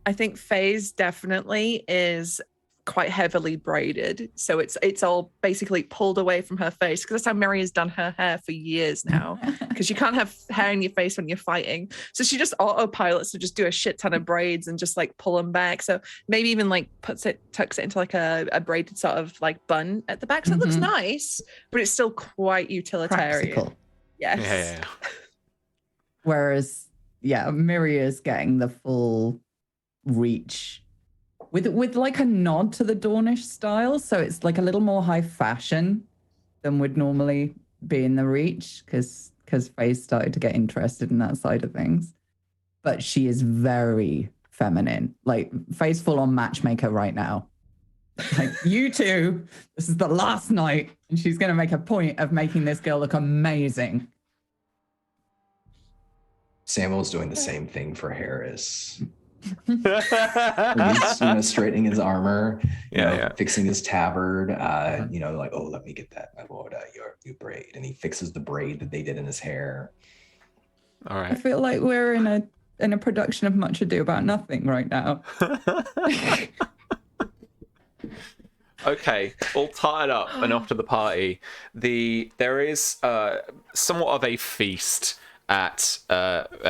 S6: I think Faye's definitely is quite heavily braided, so it's all basically pulled away from her face, because that's how Mary has done her hair for years now, because you can't have hair in your face when you're fighting, so she just autopilots to just do a shit ton of braids and just like pull them back, so maybe even like tucks it into like a braided sort of like bun at the back, so it looks nice, but it's still quite utilitarian.
S3: Practical.
S6: Yes.
S1: Yeah.
S3: Whereas, Miria's getting the full reach with like a nod to the Dornish style, so it's like a little more high fashion than would normally be in the Reach, because Faye started to get interested in that side of things. But she is very feminine. Like, Faye's full on matchmaker right now. Like, you two, this is the last night, and she's going to make a point of making this girl look amazing.
S5: Samuel's doing the same thing for Harris. He's straightening his armor, fixing his tabard, like, oh, let me get that, my lord, your new braid, and he fixes the braid that they did in his hair.
S1: All right.
S3: I feel like we're in a production of Much Ado About Nothing right now.
S1: Okay, all tied up and off to the party. There is somewhat of a feast at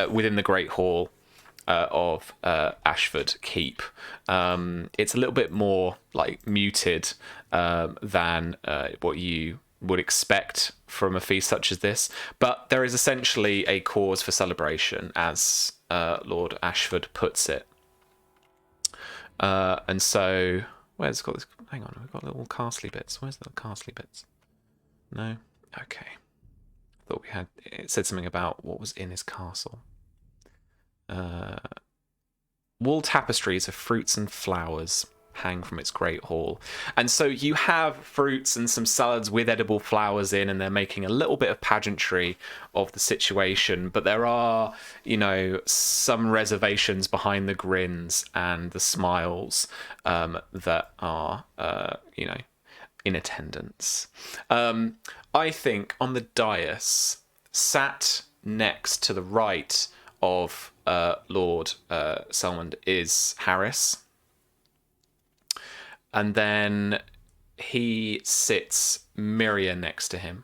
S1: within the Great Hall of Ashford Keep. It's a little bit more like muted than what you would expect from a feast such as this, but there is essentially a cause for celebration, as Lord Ashford puts it. And so, where's got this? Hang on, we've got little castly bits. Where's the little castly bits? No. Okay. Thought we had. It said something about what was in his castle. Wall tapestries of fruits and flowers hang from its great hall, and so you have fruits and some salads with edible flowers in, and they're making a little bit of pageantry of the situation, but there are, some reservations behind the grins and the smiles that are in attendance. I think on the dais, sat next to the right of Lord Selmond, is Harris. And then he sits Miria next to him.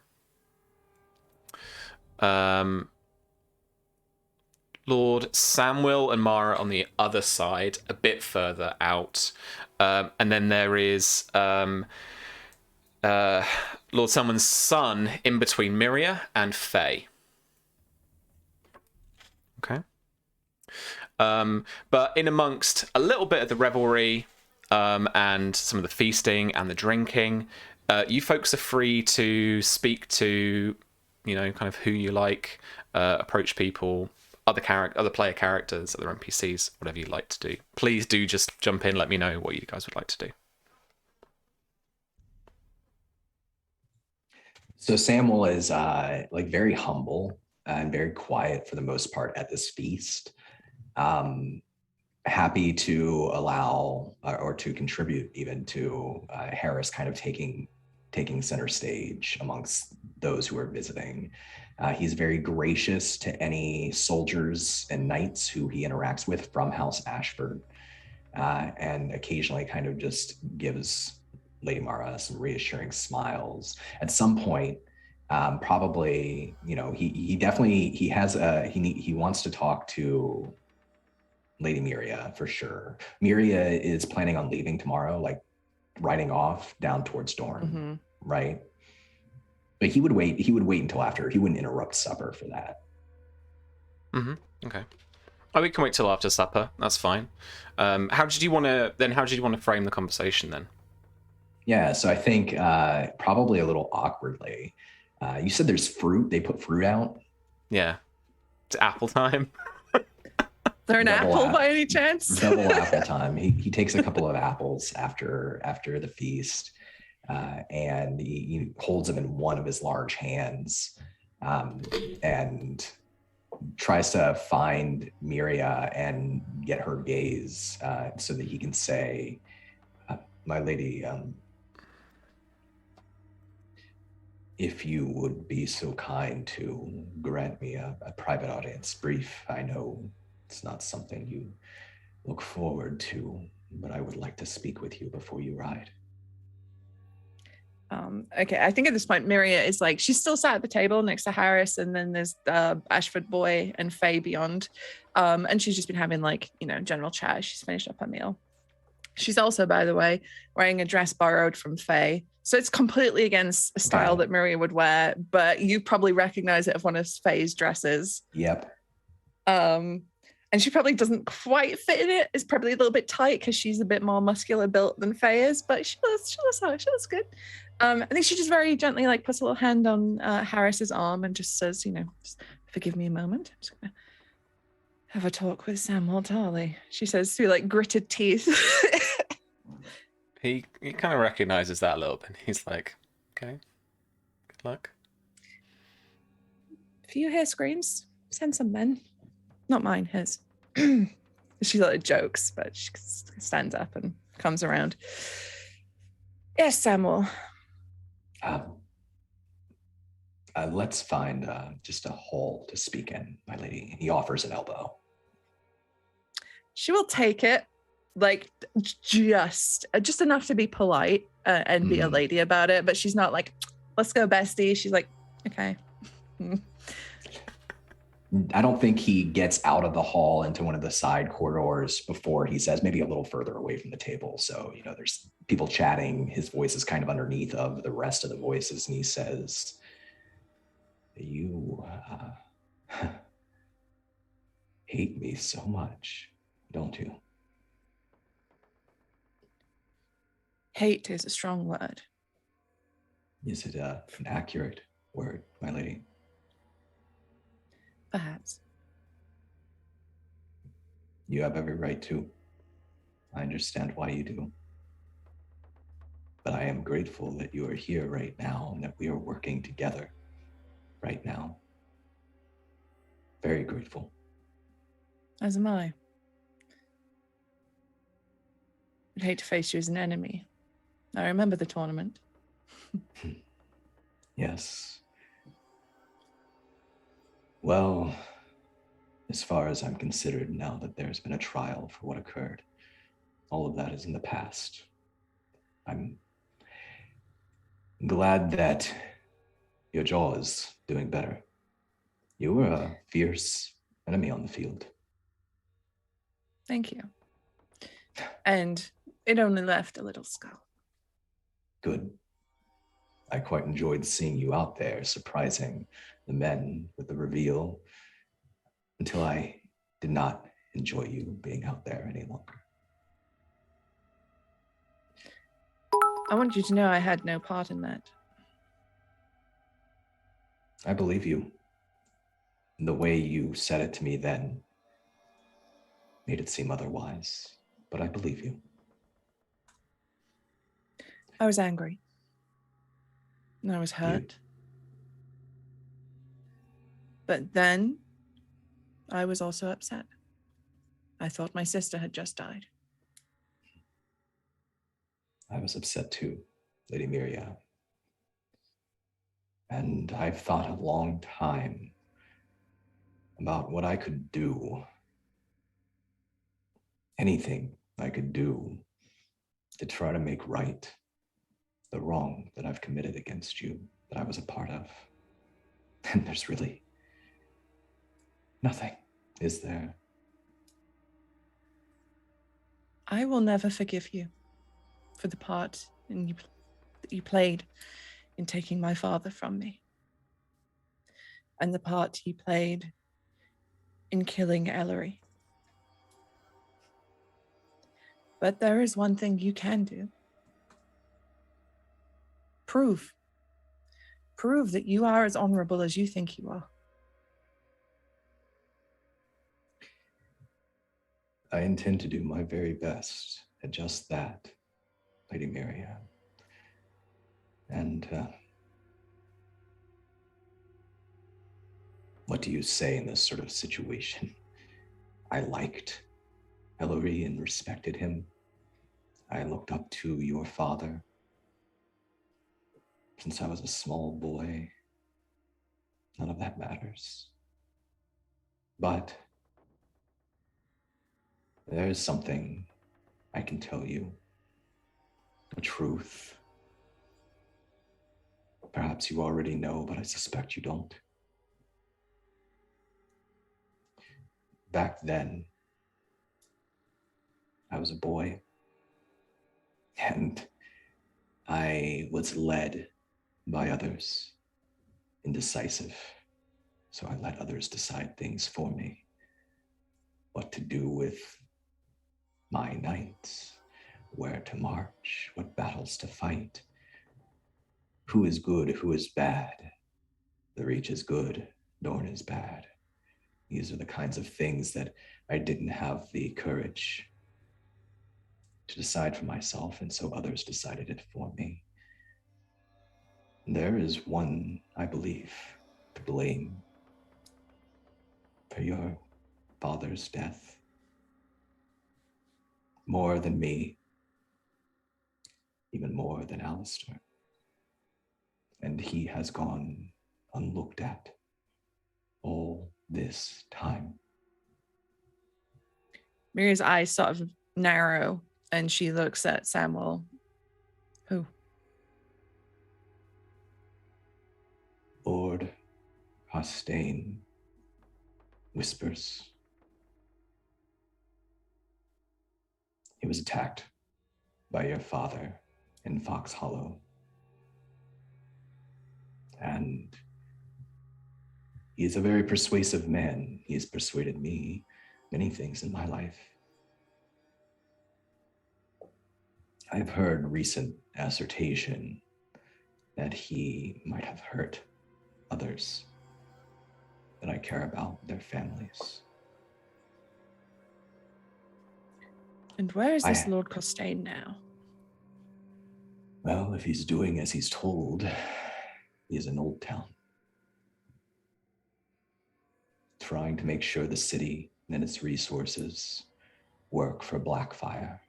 S1: Lord Samuel and Mara on the other side, a bit further out. And then there is Lord Selmond's son in between Miria and Faye. Okay. But in amongst a little bit of the revelry and some of the feasting and the drinking, you folks are free to speak to, kind of who you like, approach people, other player characters, other NPCs, whatever you'd like to do. Please do just jump in, let me know what you guys would like to do.
S5: So Samuel is very humble and very quiet for the most part at this feast. Happy to allow or to contribute even to Harris kind of taking center stage amongst those who are visiting. He's very gracious to any soldiers and knights who he interacts with from House Ashford, and occasionally kind of just gives Lady Mara some reassuring smiles. At some point, probably, he wants to talk to Lady Miria for sure. Miria is planning on leaving tomorrow, like riding off down towards Dorne, right? But he would wait until after. He wouldn't interrupt supper for that.
S1: Okay. Oh, we can wait till after supper. That's fine. How did you want to frame the conversation then?
S5: Yeah, so I think probably a little awkwardly. You said there's fruit. They put fruit out.
S1: Yeah. It's apple time.
S6: Is there an
S5: Double
S6: apple
S5: app-
S6: by any chance?
S5: Double apple time. He takes a couple of apples after the feast, and he holds them in one of his large hands, and tries to find Miria and get her gaze, so that he can say, "My lady, if you would be so kind to grant me a private audience brief. I know it's not something you look forward to, but I would like to speak with you before you ride."
S6: Okay, I think at this point Miria is like, she's still sat at the table next to Harris, and then there's Ashford Boy and Faye beyond, and she's just been having like, you know, general chat. She's finished up her meal. She's also, by the way, wearing a dress borrowed from Faye, so it's completely against a style
S5: Okay.
S6: that Miria would wear, but you probably recognize it as one of Faye's dresses.
S5: Yep.
S6: And she probably doesn't quite fit in it. It's probably a little bit tight because she's a bit more muscular built than Faye is, but she looks good. I think she just very gently like puts a little hand on Harris's arm and just says, you know, just forgive me a moment. I'm just gonna have a talk with Samuel Tarly, she says through like gritted teeth.
S1: He kind of recognizes that a little bit. He's like, okay, good luck.
S6: If you hear screams, send some men. Not mine, his. She like jokes, but she stands up and comes around. Yes, Samuel.
S5: Let's find just a hall to speak in, my lady. He offers an elbow.
S6: She will take it, like just enough to be polite and be a lady about it, but she's not like, let's go, bestie. She's like, okay.
S5: I don't think he gets out of the hall into one of the side corridors before he says, maybe a little further away from the table. So, you know, there's people chatting. His voice is kind of underneath of the rest of the voices. And he says, you hate me so much, don't you?
S6: Hate is a strong word.
S5: Is it an accurate word, my lady?
S6: Perhaps.
S5: You have every right to. I understand why you do. But I am grateful that you are here right now and that we are working together right now. Very grateful.
S6: As am I. I'd hate to face you as an enemy. I remember the tournament.
S5: Yes. Well, as far as I'm considered now that there's been a trial for what occurred, all of that is in the past. I'm glad that your jaw is doing better. You were a fierce enemy on the field.
S6: Thank you. And it only left a little scar.
S5: Good. I quite enjoyed seeing you out there, surprising the men with the reveal, until I did not enjoy you being out there any longer.
S6: I want you to know I had no part in that.
S5: I believe you. The way you said it to me then made it seem otherwise, but I believe you.
S6: I was angry. And I was hurt. But then I was also upset. I thought my sister had just died.
S5: I was upset too, Lady Miria. And I've thought a long time about what I could do. Anything I could do to try to make right the wrong that I've committed against you, that I was a part of. And there's really nothing, is there?
S6: I will never forgive you for the part that you played in taking my father from me. And the part you played in killing Ellery. But there is one thing you can do. Prove that you are as honorable as you think you are.
S5: I intend to do my very best at just that, Lady Miria. And what do you say in this sort of situation? I liked Ellery and respected him. I looked up to your father since I was a small boy. None of that matters. But there is something I can tell you. A truth. Perhaps you already know, but I suspect you don't. Back then, I was a boy, and I was led by others, indecisive. So I let others decide things for me. What to do with my nights, where to march, what battles to fight, who is good, who is bad. The Reach is good, Dorne is bad. These are the kinds of things that I didn't have the courage to decide for myself, and so others decided it for me. There is one, I believe, to blame for your father's death. More than me, even more than Alistair. And he has gone unlooked at all this time.
S6: Miria's eyes sort of narrow and she looks at Samuel. Who?
S5: Lord Costain whispers. He was attacked by your father in Fox Hollow. And he is a very persuasive man. He has persuaded me many things in my life. I've heard recent assertion that he might have hurt others that I care about, their families.
S6: And where is this Lord Costain now?
S5: Well, if he's doing as he's told, he's in Old Town, trying to make sure the city and its resources work for Blackfyre.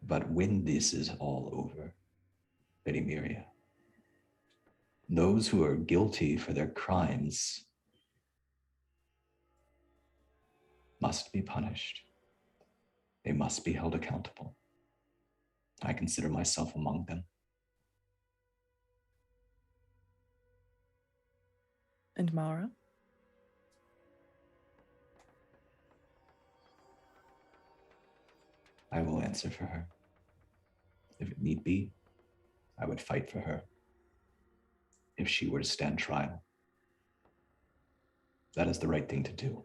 S5: But when this is all over, Lady Miria, those who are guilty for their crimes must be punished. They must be held accountable. I consider myself among them.
S6: And Mara?
S5: I will answer for her. If it need be, I would fight for her. If she were to stand trial, that is the right thing to do.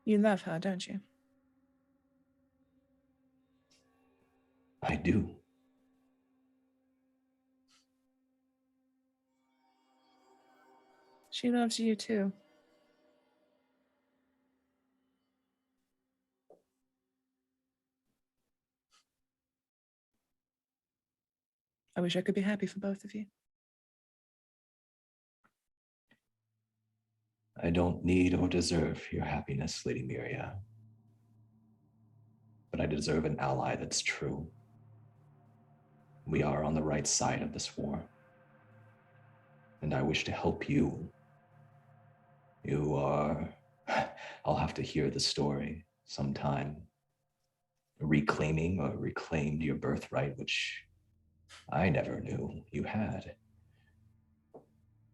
S6: You love her, don't you?
S5: I do.
S6: She loves you too. I wish I could be happy for both of you.
S5: I don't need or deserve your happiness, Lady Miria. But I deserve an ally that's true. We are on the right side of this war. And I wish to help you. You are... I'll have to hear the story sometime. Reclaiming or reclaimed your birthright, which I never knew you had.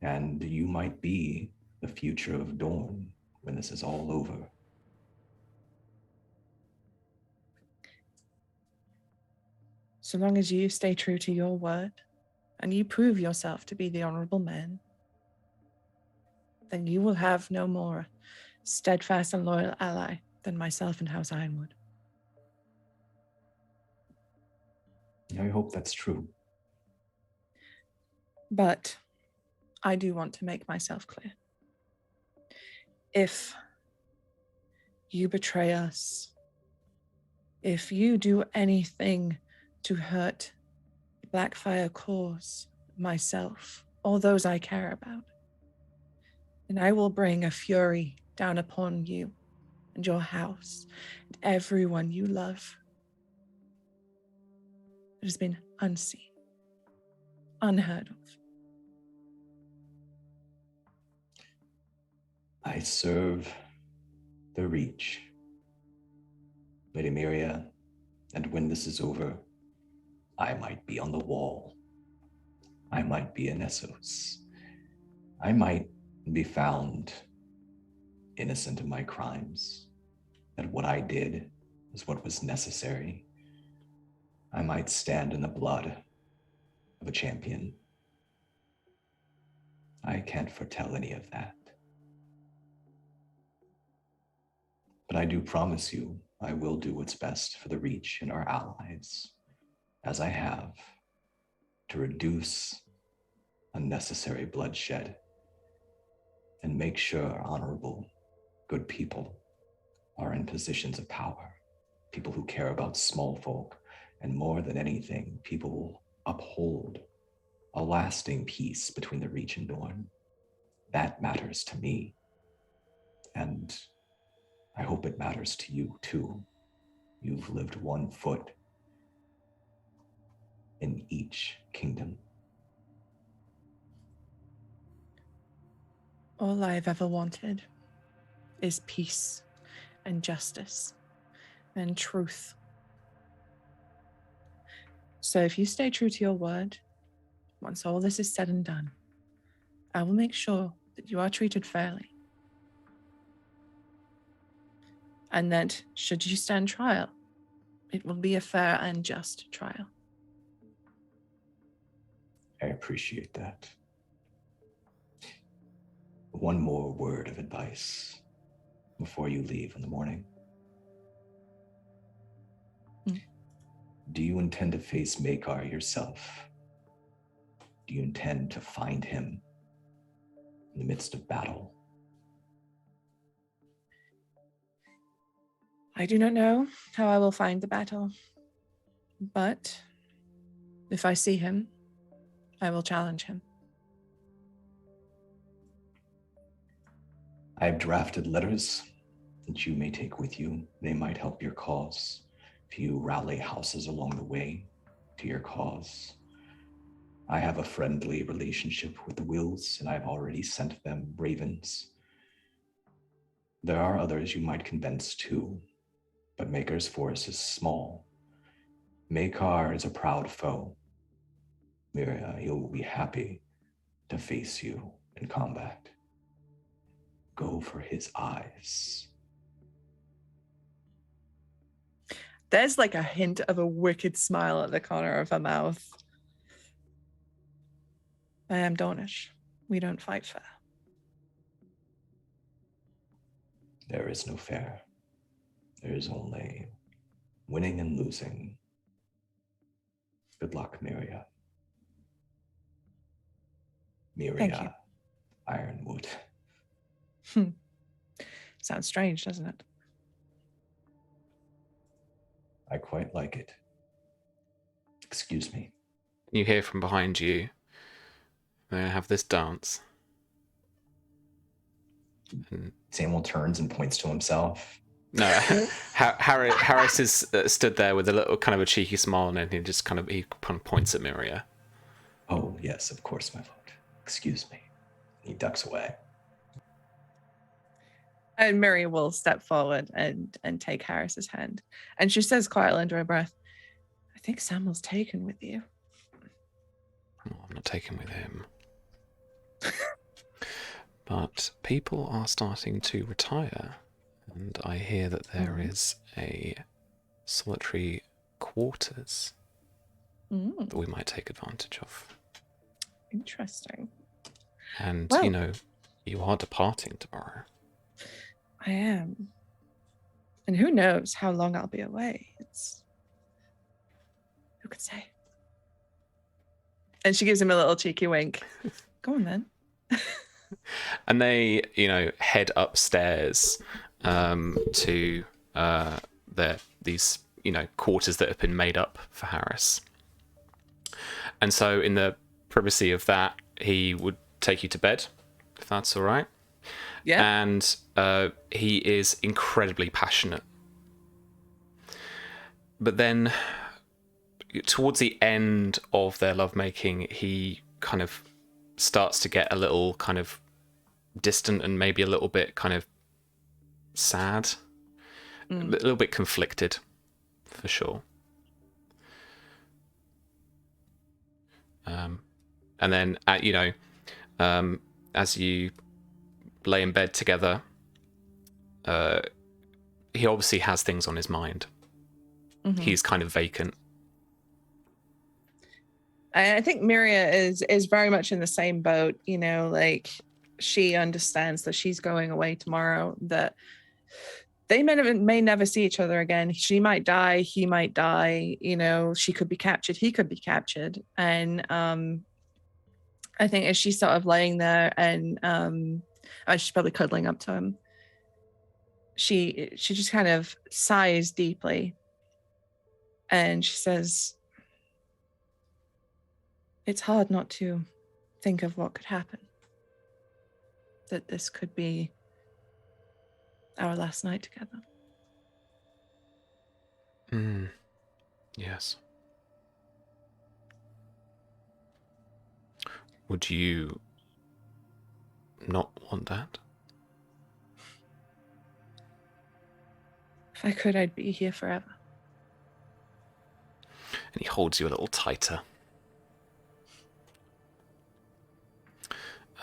S5: And you might be the future of Dorne when this is all over.
S6: So long as you stay true to your word and you prove yourself to be the honorable man, then you will have no more steadfast and loyal ally than myself and House Ironwood.
S5: I hope that's true.
S6: But I do want to make myself clear. if you betray us, if you do anything to hurt the Blackfyre cause, myself, or those I care about, then I will bring a fury down upon you and your house and everyone you love. It has been unseen, unheard of.
S5: I serve the Reach, Lady Miria, and when this is over, I might be on the wall. I might be in Essos. I might be found innocent of my crimes, that what I did was what was necessary. I might stand in the blood of a champion. I can't foretell any of that. But I do promise you, I will do what's best for the Reach and our allies, as I have, to reduce unnecessary bloodshed and make sure honorable, good people are in positions of power, people who care about small folk, and more than anything, people will uphold a lasting peace between the Reach and Dorne. That matters to me, and I hope it matters to you too. You've lived one foot in each kingdom.
S6: All I've ever wanted is peace and justice and truth. So if you stay true to your word, once all this is said and done, I will make sure that you are treated fairly. And that should you stand trial, it will be a fair and just trial.
S5: I appreciate that. One more word of advice before you leave in the morning. Do you intend to face Maekar yourself? Do you intend to find him in the midst of battle?
S6: I do not know how I will find the battle, but if I see him, I will challenge him.
S5: I've drafted letters that you may take with you. They might help your cause. If you rally houses along the way to your cause. I have a friendly relationship with the Wills, and I've already sent them ravens. There are others you might convince too, but Maker's force is small. Maekar is a proud foe. Miria, he will be happy to face you in combat. Go for his eyes.
S6: There's like a hint of a wicked smile at the corner of her mouth. I am Dornish. We don't fight fair.
S5: There is no fair. There is only winning and losing. Good luck, Miria.
S6: Thank you.
S5: Miria Ironwood.
S6: Sounds strange, doesn't it?
S5: I quite like it. Excuse me.
S1: You hear from behind you, they have this dance. And
S5: Samuel turns and points to himself.
S1: no, Harris is stood there with a little kind of a cheeky smile, and then he kind of points at Miria.
S5: Oh, yes, of course, my lord. Excuse me. He ducks away.
S6: And Mary will step forward and take Harris's hand. And she says quietly under her breath, I think Samuel's taken with you.
S1: Oh, I'm not taken with him. But people are starting to retire, and I hear that there is a solitary quarters that we might take advantage of.
S6: Interesting.
S1: And,
S6: Well,
S1: you are departing tomorrow.
S6: I am. And who knows how long I'll be away. Who could say? And she gives him a little cheeky wink. Go on then.
S1: And they, head upstairs to these, quarters that have been made up for Harris. And so in the privacy of that, he would take you to bed, if that's all right.
S6: Yeah.
S1: And he is incredibly passionate. But then towards the end of their lovemaking, he kind of starts to get a little kind of distant and maybe a little bit kind of sad, a little bit conflicted, for sure. And then, as you lay in bed together, he obviously has things on his mind.
S6: Mm-hmm.
S1: He's kind of vacant.
S6: I think Miria is very much in the same boat, like she understands that she's going away tomorrow, that they may never see each other again. She might die, he might die, she could be captured, he could be captured. And I think as she's sort of laying there and she's probably cuddling up to him, she just kind of sighs deeply. And she says, it's hard not to think of what could happen. That this could be our last night together.
S1: Yes. Would you not want that?
S6: If I could, I'd be here forever.
S1: And he holds you a little tighter.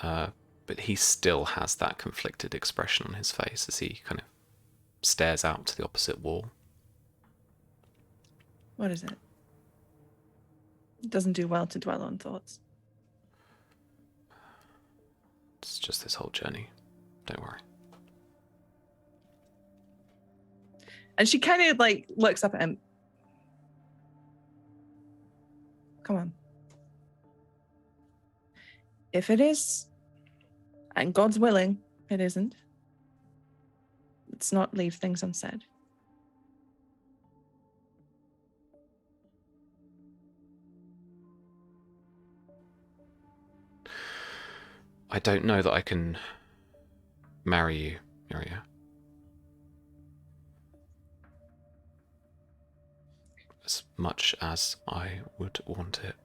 S1: But he still has that conflicted expression on his face as he kind of stares out to the opposite wall.
S6: What is it? It doesn't do well to dwell on thoughts.
S1: It's just this whole journey. Don't worry.
S6: And she kind of looks up at him. Come on. If it is, and God's willing, it isn't, let's not leave things unsaid.
S1: I don't know that I can marry you, Miria. As much as I would want it,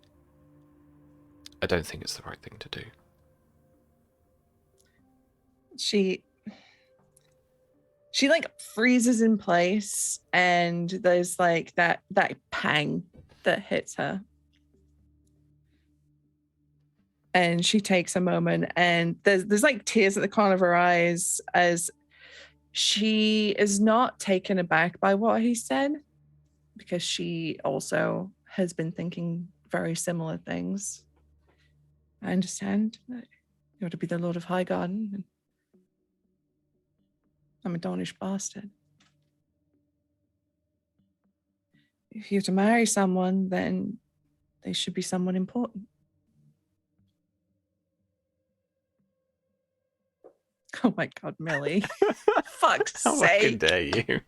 S1: I don't think it's the right thing to do.
S6: She freezes in place, and there's that pang that hits her. And she takes a moment, and there's tears at the corner of her eyes as she is not taken aback by what he said, because she also has been thinking very similar things. I understand that you're to be the Lord of Highgarden, and I'm a Dornish bastard. If you're to marry someone, then they should be someone important. Oh my God, Millie. Fuck's
S1: How
S6: sake.
S1: fucking dare you?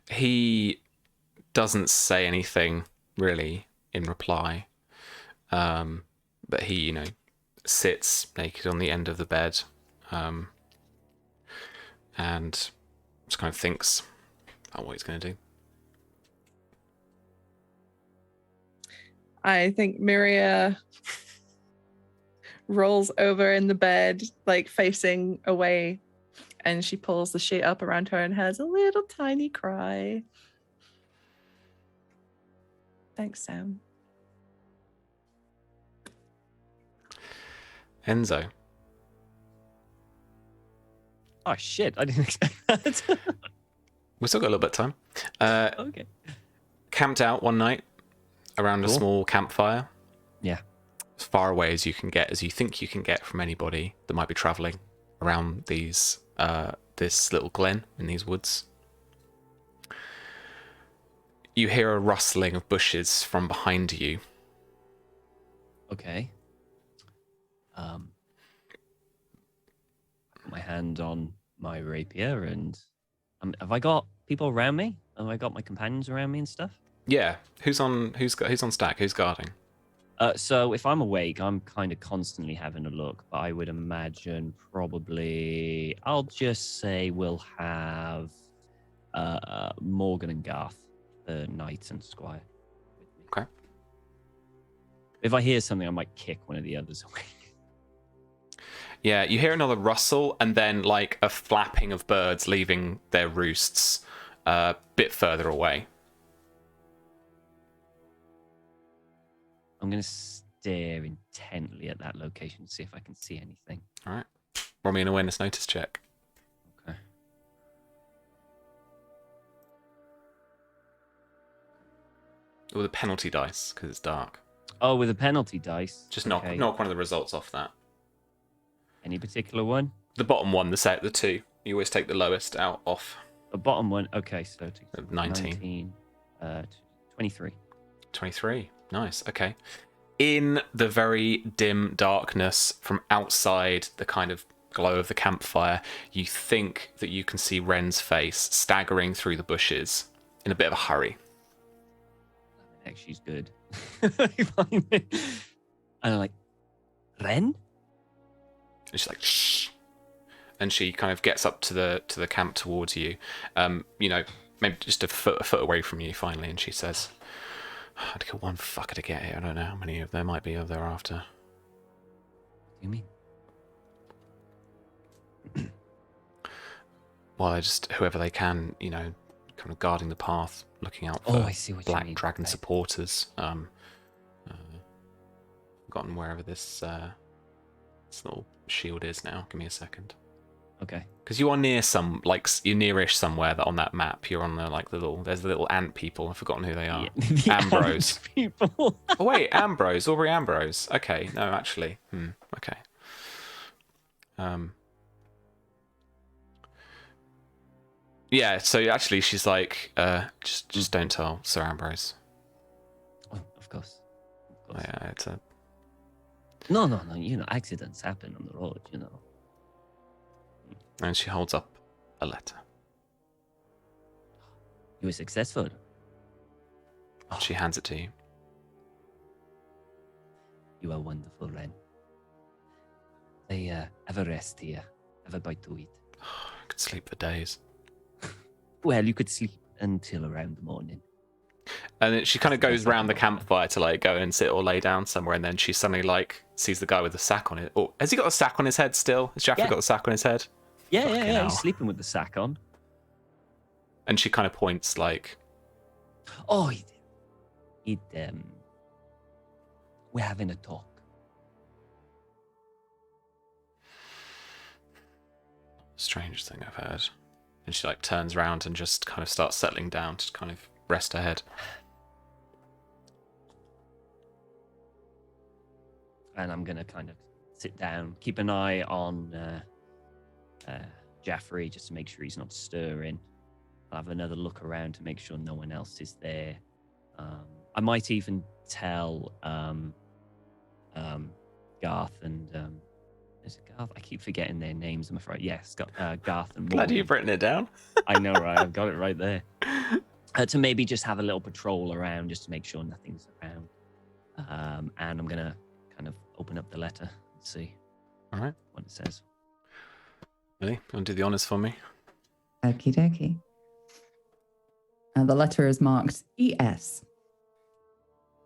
S1: He doesn't say anything really in reply. But he, sits naked on the end of the bed, and just kind of thinks about what he's going to do.
S6: I think Miria rolls over in the bed, facing away, and she pulls the sheet up around her and has a little tiny cry. Thanks, Sam.
S1: Enzo.
S2: Oh shit! I didn't expect that.
S1: We've still got a little bit of time.
S2: Okay.
S1: Camped out one night around a
S2: Cool.
S1: small campfire.
S2: Yeah.
S1: As far away as you can get, as you think you can get from anybody that might be traveling around this little glen in these woods. You hear a rustling of bushes from behind you,
S2: Okay. Put my hand on my rapier, and have I got people around me? Have I got my companions around me and stuff?
S1: Yeah. Who's on stack? Who's guarding?
S2: So if I'm awake, I'm kind of constantly having a look, but I would imagine probably I'll just say we'll have Morgan and Garth, the knight and squire, with me.
S1: Okay.
S2: If I hear something, I might kick one of the others away.
S1: Yeah, you hear another rustle and then like a flapping of birds leaving their roosts a bit further away.
S2: I'm going to stare intently at that location to see if I can see anything.
S1: All right. Roll me an awareness notice check.
S2: Okay.
S1: With a penalty dice, because it's dark.
S2: Oh, with a penalty dice.
S1: Just
S2: okay.
S1: knock one of the results off that.
S2: Any particular one?
S1: The bottom one, the two. You always take the lowest out off.
S2: The bottom one. Okay, so
S1: 19.
S2: 23.
S1: 23. Nice. Okay. In the very dim darkness from outside the kind of glow of the campfire, you think that you can see Ren's face staggering through the bushes in a bit of a hurry.
S2: Heck, she's good. And I'm like, Ren?
S1: And she's like, shh. And she kind of gets up to the camp towards you. Maybe just a foot away from you finally, and she says, I had to kill one fucker to get here. I don't know how many of there might be thereafter.
S2: What do you mean?
S1: Well, they're just whoever they can, kind of guarding the path, looking out for
S2: I see what you
S1: Black
S2: mean.
S1: Dragon
S2: Right.
S1: supporters. Forgotten wherever this little shield is now. Give me a second.
S2: Okay.
S1: Because you are near you're nearish somewhere that on that map. You're on there's the little ant people. I've forgotten who they are.
S2: The
S1: Ambrose.
S2: ant people.
S1: Oh wait, Ambrose, Aubrey Ambrose. Okay, no, actually, okay. Yeah. So actually, she's like, just don't tell Sir Ambrose.
S2: Oh, of course.
S1: Yeah, it's a.
S2: No. Accidents happen on the road.
S1: And she holds up a letter.
S2: You were successful.
S1: She hands it to you.
S2: You are wonderful, Ren. Have a rest here. Have a bite to eat.
S1: I could sleep for days.
S2: Well, you could sleep until around the morning.
S1: And then she kind of goes round the campfire to go and sit or lay down somewhere, and then she suddenly sees the guy with the sack on it. Oh, has he got a sack on his head still? Has Jaffrey got the sack on his head?
S2: Yeah,
S1: Fucking
S2: yeah.
S1: hell.
S2: He's sleeping with the sack on.
S1: And she kind of points
S2: Oh, we're having a talk.
S1: Strangest thing I've heard. And she turns around and just kind of starts settling down to kind of rest her head.
S2: And I'm gonna kind of sit down, keep an eye on Jaffrey just to make sure he's not stirring. I'll have another look around to make sure no one else is there. I might even tell Garth and is it Garth? I keep forgetting their names, I'm afraid. Yes, Garth and Morgan.
S1: Glad you've written it down.
S2: I know, right? I've got it right there. To maybe just have a little patrol around just to make sure nothing's around. And I'm going to kind of open up the letter and see
S1: All right.
S2: what it says.
S1: Really? You want to do the honours for me?
S3: Okie dokie. The letter is marked ES.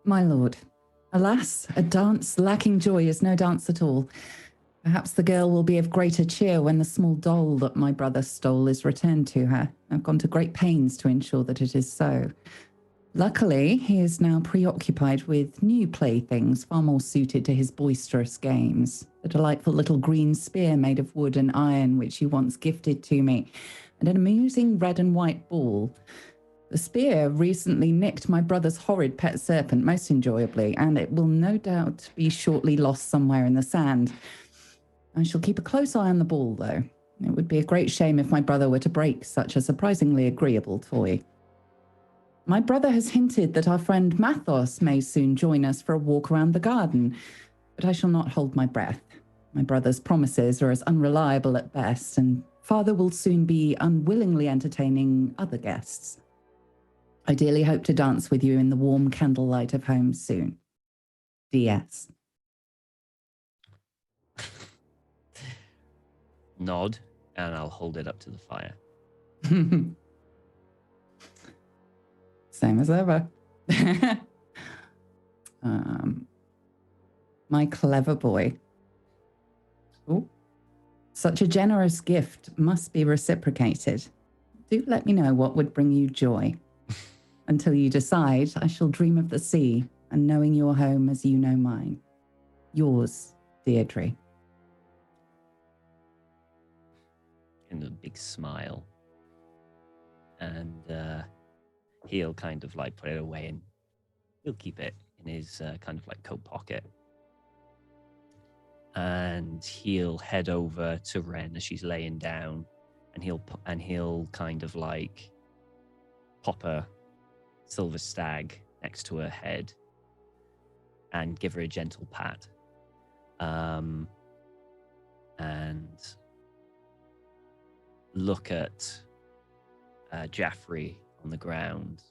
S3: My lord, alas, a dance lacking joy is no dance at all. Perhaps the girl will be of greater cheer when the small doll that my brother stole is returned to her. I've gone to great pains to ensure that it is so. Luckily, he is now preoccupied with new playthings far more suited to his boisterous games. The delightful little green spear made of wood and iron which he once gifted to me, and an amusing red and white ball. The spear recently nicked my brother's horrid pet serpent most enjoyably, and it will no doubt be shortly lost somewhere in the sand. I shall keep a close eye on the ball, though. It would be a great shame if my brother were to break such a surprisingly agreeable toy. My brother has hinted that our friend Mathos may soon join us for a walk around the garden, but I shall not hold my breath. My brother's promises are as unreliable at best, and father will soon be unwillingly entertaining other guests. I dearly hope to dance with you in the warm candlelight of home soon. DS.
S2: Nod, and I'll hold it up to the fire.
S3: Same as ever. My clever boy. Ooh. Such a generous gift must be reciprocated. Do let me know what would bring you joy. Until you decide, I shall dream of the sea and knowing your home as you know mine. Yours, Deirdre.
S2: And a big smile. And he'll kind of like put it away and he'll keep it in his kind of like coat pocket. And he'll head over to Ren as she's laying down, and he'll kind of like pop a silver stag next to her head and give her a gentle pat. And look at Jaffrey on the ground,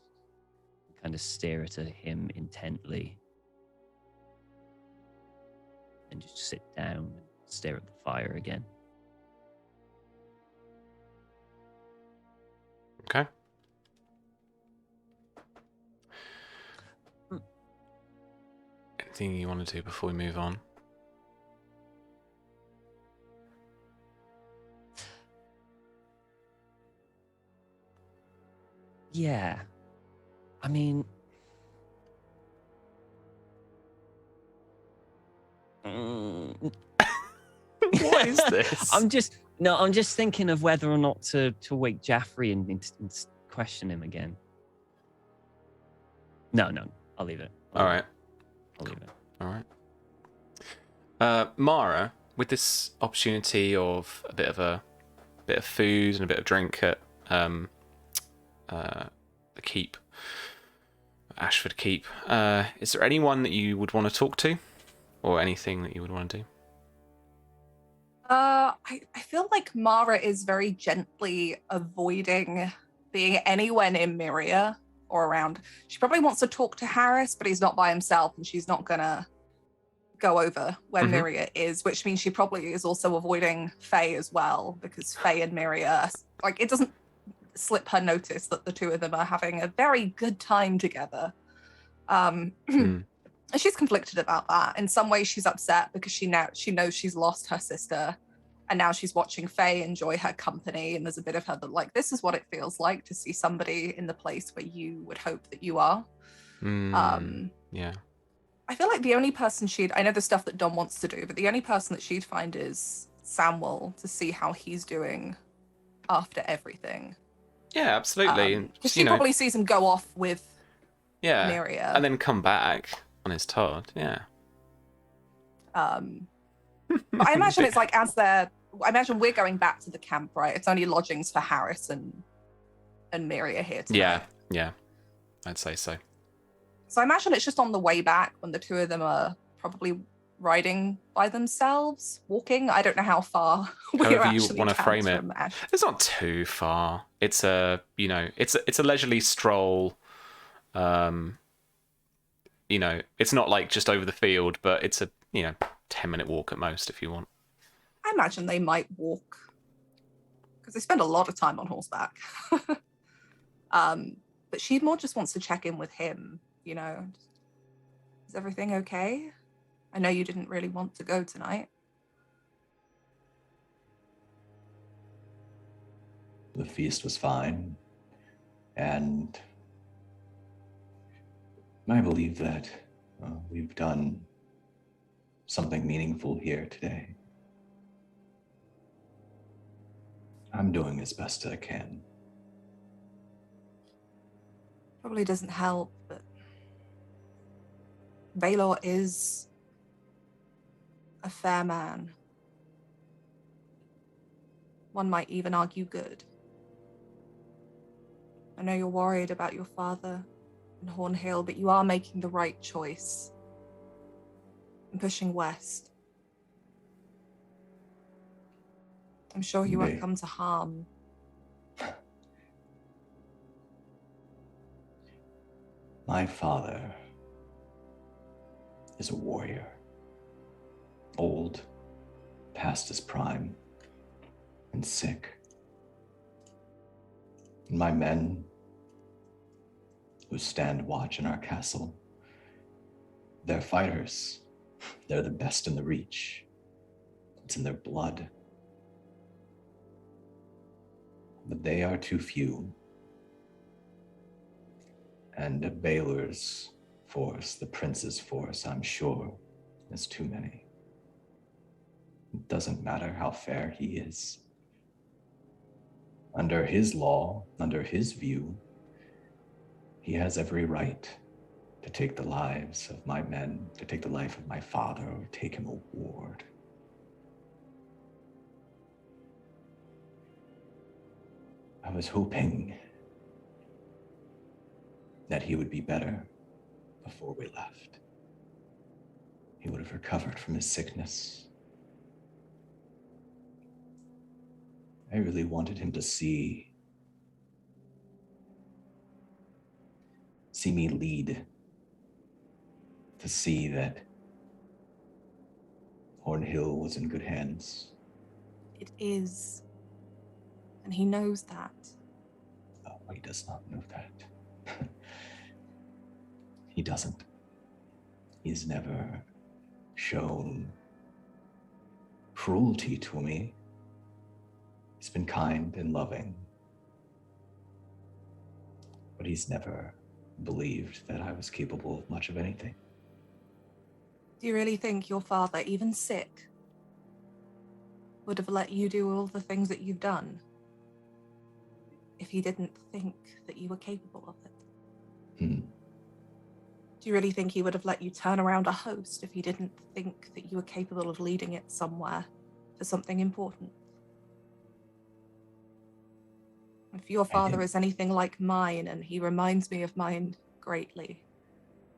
S2: and kind of stare at him intently, and just sit down and stare at the fire again.
S1: Okay. Anything you want to do before we move on?
S2: Yeah. I mean...
S1: What is this?
S2: I'm just thinking of whether or not to wake Jaffrey and question him again. No, I'll leave it.
S1: All right.
S2: I'll leave it.
S1: All right. Mara, with this opportunity of a bit of food and a bit of drink at the keep, Ashford Keep, is there anyone that you would want to talk to, or anything that you would want to do?
S4: I feel like Mara is very gently avoiding being anywhere near Miria or around. She probably wants to talk to Harris, but he's not by himself, and she's not gonna go over where Miria is, which means she probably is also avoiding Faye as well, because Faye and Miria, like, it doesn't slip her notice that the two of them are having a very good time together. And she's conflicted about that. In some ways, she's upset because she knows she's lost her sister, and now she's watching Faye enjoy her company. And there's a bit of her that, like, this is what it feels like to see somebody in the place where you would hope that you are.
S1: Yeah.
S4: I feel like the only person I know the stuff that Dom wants to do, but the only person that she'd find is Samuel, to see how he's doing after everything.
S1: Yeah, absolutely.
S4: Because she probably sees him go off with Miria.
S1: And then come back on his Todd. Yeah.
S4: But I imagine it's like I imagine we're going back to the camp, right? It's only lodgings for Harris and Miria here tonight.
S1: Yeah. I'd say so.
S4: So I imagine it's just on the way back when the two of them are probably riding by themselves, walking. I don't know how far we're
S1: However you
S4: actually
S1: want to frame it.
S4: from Ash.
S1: It's not too far. It's a leisurely stroll. It's not like just over the field, but it's a 10-minute walk at most if you want.
S4: I imagine they might walk because they spend a lot of time on horseback. But she more just wants to check in with him. Is everything okay? I know you didn't really want to go tonight.
S5: The feast was fine, and I believe that we've done something meaningful here today. I'm doing as best I can.
S4: Probably doesn't help, but Baelor is a fair man. One might even argue good. I know you're worried about your father and Hornhill, but you are making the right choice and pushing west. I'm sure he won't come to harm.
S5: My father is a warrior. Old, past his prime, and sick. And my men who stand watch in our castle, they're fighters. They're the best in the Reach. It's in their blood. But they are too few. And Baelor's force, the prince's force, I'm sure, is too many. It doesn't matter how fair he is. Under his law, under his view, he has every right to take the lives of my men, to take the life of my father, or take him a ward. I was hoping that he would be better before we left. He would have recovered from his sickness. I really wanted him to see me lead, to see that Hornhill was in good hands.
S4: It is. And he knows that.
S5: Oh, he does not know that. He doesn't. He's never shown cruelty to me. He's been kind and loving. But he's never believed that I was capable of much of anything.
S4: Do you really think your father, even sick, would have let you do all the things that you've done if he didn't think that you were capable of it? Do you really think he would have let you turn around a host if he didn't think that you were capable of leading it somewhere for something important? If your father is anything like mine, and he reminds me of mine greatly,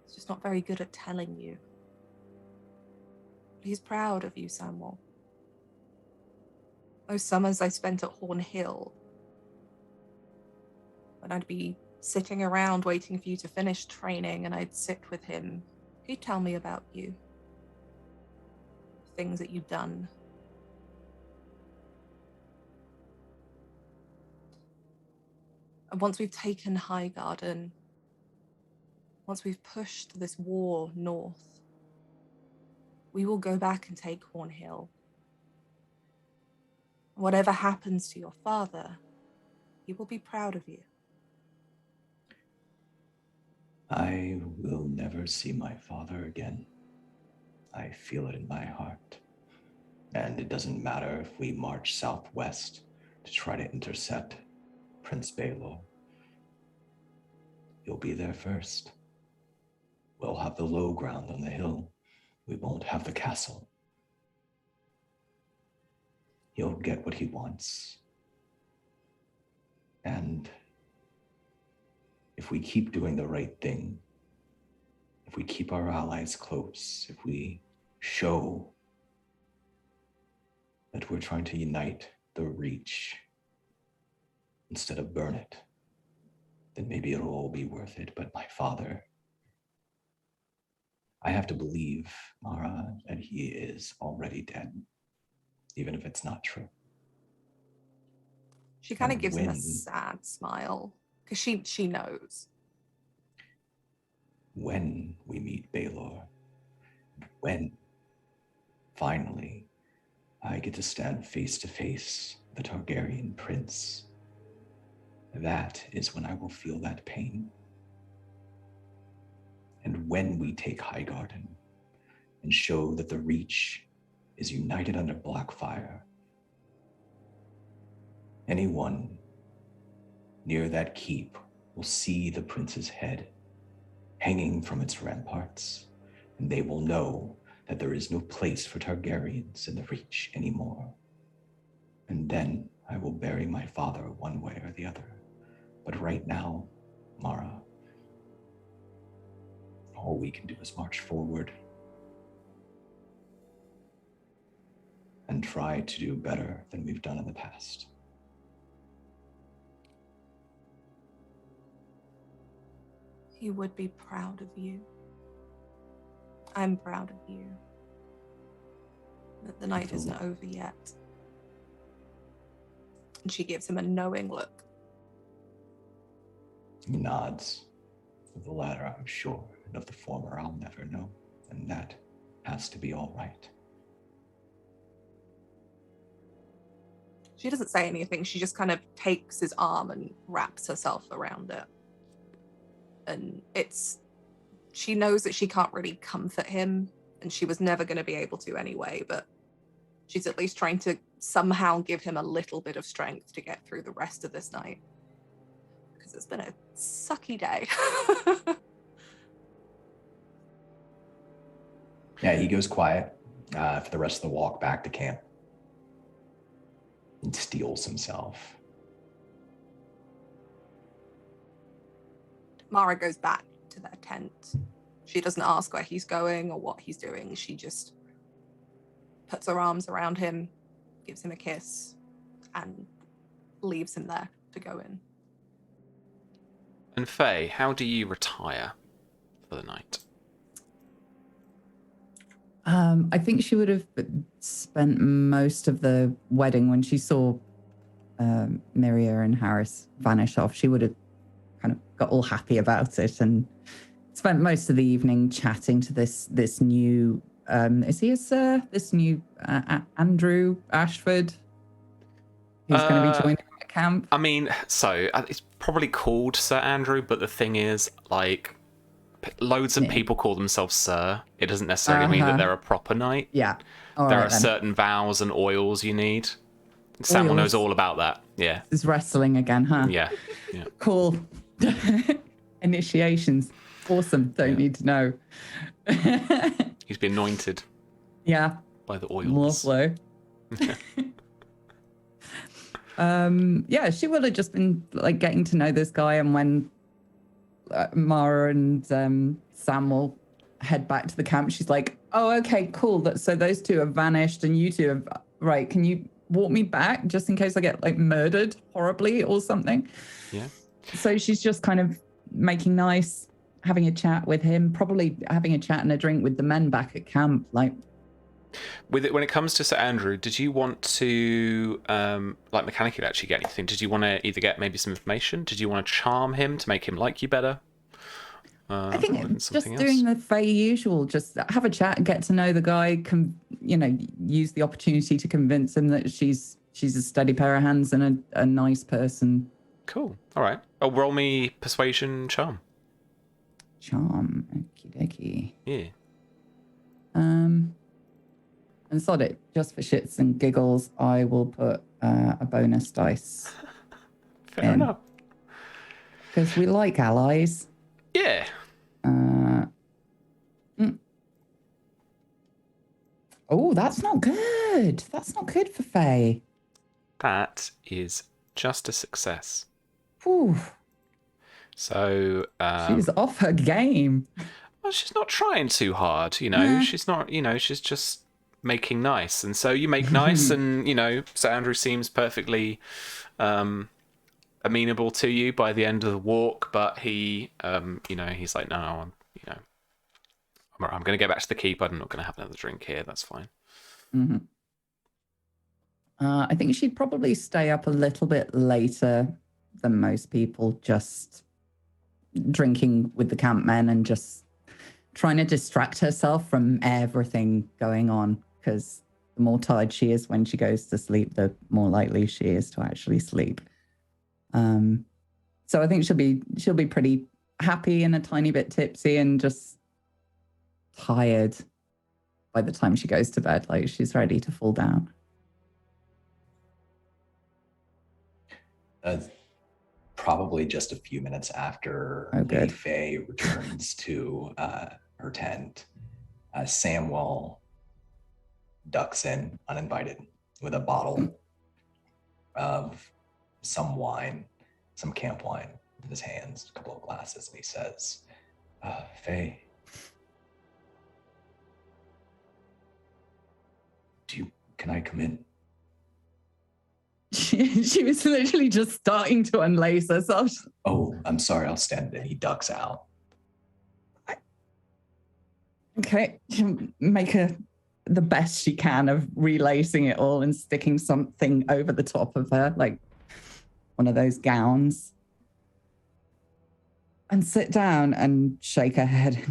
S4: he's just not very good at telling you. He's proud of you, Samuel. Those summers I spent at Hornhill, when I'd be sitting around waiting for you to finish training and I'd sit with him, he'd tell me about you. Things that you'd done. And once we've taken Highgarden, once we've pushed this war north, we will go back and take Hornhill. Whatever happens to your father, he will be proud of you.
S5: I will never see my father again. I feel it in my heart. And it doesn't matter if we march southwest to try to intercept Prince Baelor. You'll be there first. We'll have the low ground on the hill. We won't have the castle. He'll get what he wants. And if we keep doing the right thing, if we keep our allies close, if we show that we're trying to unite the Reach instead of burn it, then maybe it'll all be worth it. But my father, I have to believe, Mara, that he is already dead, even if it's not true.
S4: She kind of gives him a sad smile, because she knows.
S5: When we meet Baelor, when finally I get to stand face to face with the Targaryen prince, that is when I will feel that pain. And when we take Highgarden and show that the Reach is united under Blackfyre, anyone near that keep will see the prince's head hanging from its ramparts, and they will know that there is no place for Targaryens in the Reach anymore. And then I will bury my father one way or the other, But right now, Mara, all we can do is march forward and try to do better than we've done in the past.
S4: He would be proud of you. I'm proud of you. But the night isn't over yet. And she gives him a knowing look.
S5: He nods. Of the latter, I'm sure, and of the former, I'll never know. And that has to be all right.
S4: She doesn't say anything. She just kind of takes his arm and wraps herself around it. And she knows that she can't really comfort him, and she was never going to be able to anyway, but she's at least trying to somehow give him a little bit of strength to get through the rest of this night. Because it's been a sucky day.
S5: Yeah, he goes quiet for the rest of the walk back to camp and steels himself.
S4: Mara goes back to their tent. She doesn't ask where he's going or what he's doing. She just puts her arms around him, gives him a kiss, and leaves him there to go in.
S1: And Faye, how do you retire for the night?
S3: I think she would have spent most of the wedding when she saw Miria and Harris vanish off. She would have kind of got all happy about it and spent most of the evening chatting to this new is he a sir? This new Andrew Ashford, who's going to be joining the camp.
S1: I mean, so it's probably called Sir Andrew, but the thing is, like, loads of people call themselves Sir. It doesn't necessarily mean that they're a proper knight.
S3: Yeah.
S1: There are certain vows and oils you need. Samuel knows all about that. Yeah.
S3: It's wrestling again, huh?
S1: Yeah.
S3: Cool. Initiations. Awesome. Don't need to know.
S1: He's been anointed.
S3: Yeah.
S1: By the oils.
S3: Lovely. Yeah, she would have just been like getting to know this guy, and when Mara and Sam will head back to the camp, she's like, "Oh, okay, cool. So those two have vanished, and you two have right. Can you walk me back just in case I get like murdered horribly or something?"
S1: Yeah.
S3: So she's just kind of making nice, having a chat with him, probably having a chat and a drink with the men back at camp, like.
S1: With it, when it comes to Sir Andrew, did you want to, like, mechanically actually get anything? Did you want to either get maybe some information? Did you want to charm him to make him like you better?
S3: I think just doing the Faye usual, just have a chat, get to know the guy, use the opportunity to convince him that she's a steady pair of hands and a nice person.
S1: Cool. All right. Oh, roll me persuasion charm.
S3: Charm. Okie dokie.
S1: Yeah.
S3: And sod it, just for shits and giggles, I will put a bonus dice.
S1: Fair enough.
S3: Because we like allies.
S1: Yeah.
S3: Oh, that's not good. That's not good for Faye.
S1: That is just a success.
S3: Whew.
S1: So
S3: she's off her game.
S1: Well, she's not trying too hard, you know.
S3: Nah.
S1: She's not, she's just making nice. And so you make nice and, Sir Andrew seems perfectly amenable to you by the end of the walk, but he he's like, no, I'm going to go back to the keep. I'm not going to have another drink here. That's fine.
S3: Mm-hmm. I think she'd probably stay up a little bit later than most people, just drinking with the camp men and just trying to distract herself from everything going on, because the more tired she is when she goes to sleep, the more likely she is to actually sleep. So I think she'll be pretty happy and a tiny bit tipsy and just tired by the time she goes to bed, like she's ready to fall down.
S5: Probably just a few minutes after Lady Faye returns to her tent, Samuel ducks in uninvited with a bottle of some wine, some camp wine. in his hands, a couple of glasses, and he says, Faye, can I come in?
S3: She was literally just starting to unlace herself.
S5: Oh, I'm sorry, I'll stand. And he ducks out.
S3: Okay, she'll make the best she can of relacing it all and sticking something over the top of her, like one of those gowns. And sit down and shake her head.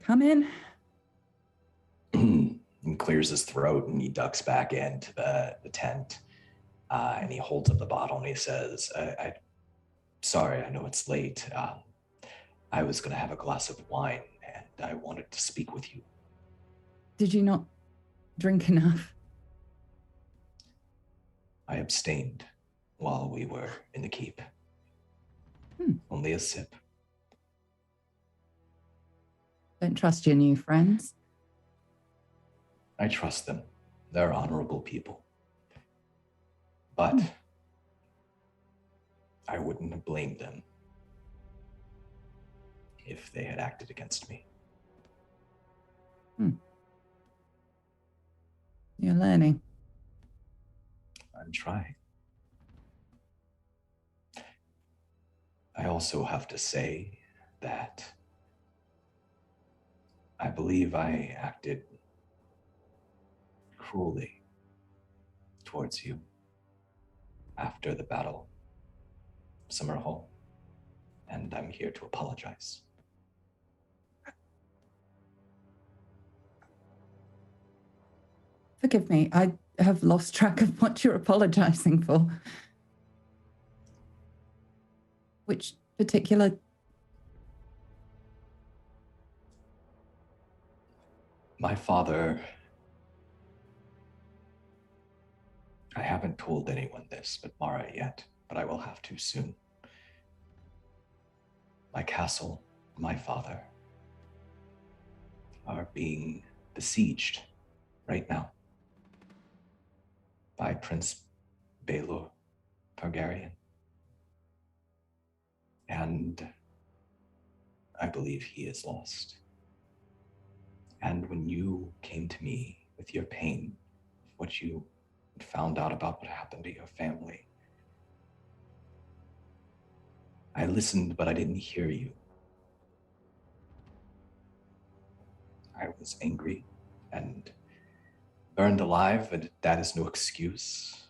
S3: Come in.
S5: And clears his throat, and he ducks back into the tent. And he holds up the bottle and he says, sorry, I know it's late. I was going to have a glass of wine and I wanted to speak with you.
S3: Did you not drink enough?
S5: I abstained while we were in the keep. Only a sip.
S3: Don't trust your new friends.
S5: I trust them. They're honorable people. But I wouldn't have blamed them if they had acted against me.
S3: You're learning.
S5: I'm trying. I also have to say that I believe I acted cruelly towards you after the battle, Summerhall, and I'm here to apologize.
S3: Forgive me, I have lost track of what you're apologizing for. Which particular...
S5: My father... I haven't told anyone this but Mara yet, but I will have to soon. My castle, my father, are being besieged right now by Prince Baelor Targaryen. And I believe he is lost. And when you came to me with your pain, what you found out about what happened to your family, I listened, but I didn't hear you. I was angry and burned alive, and that is no excuse.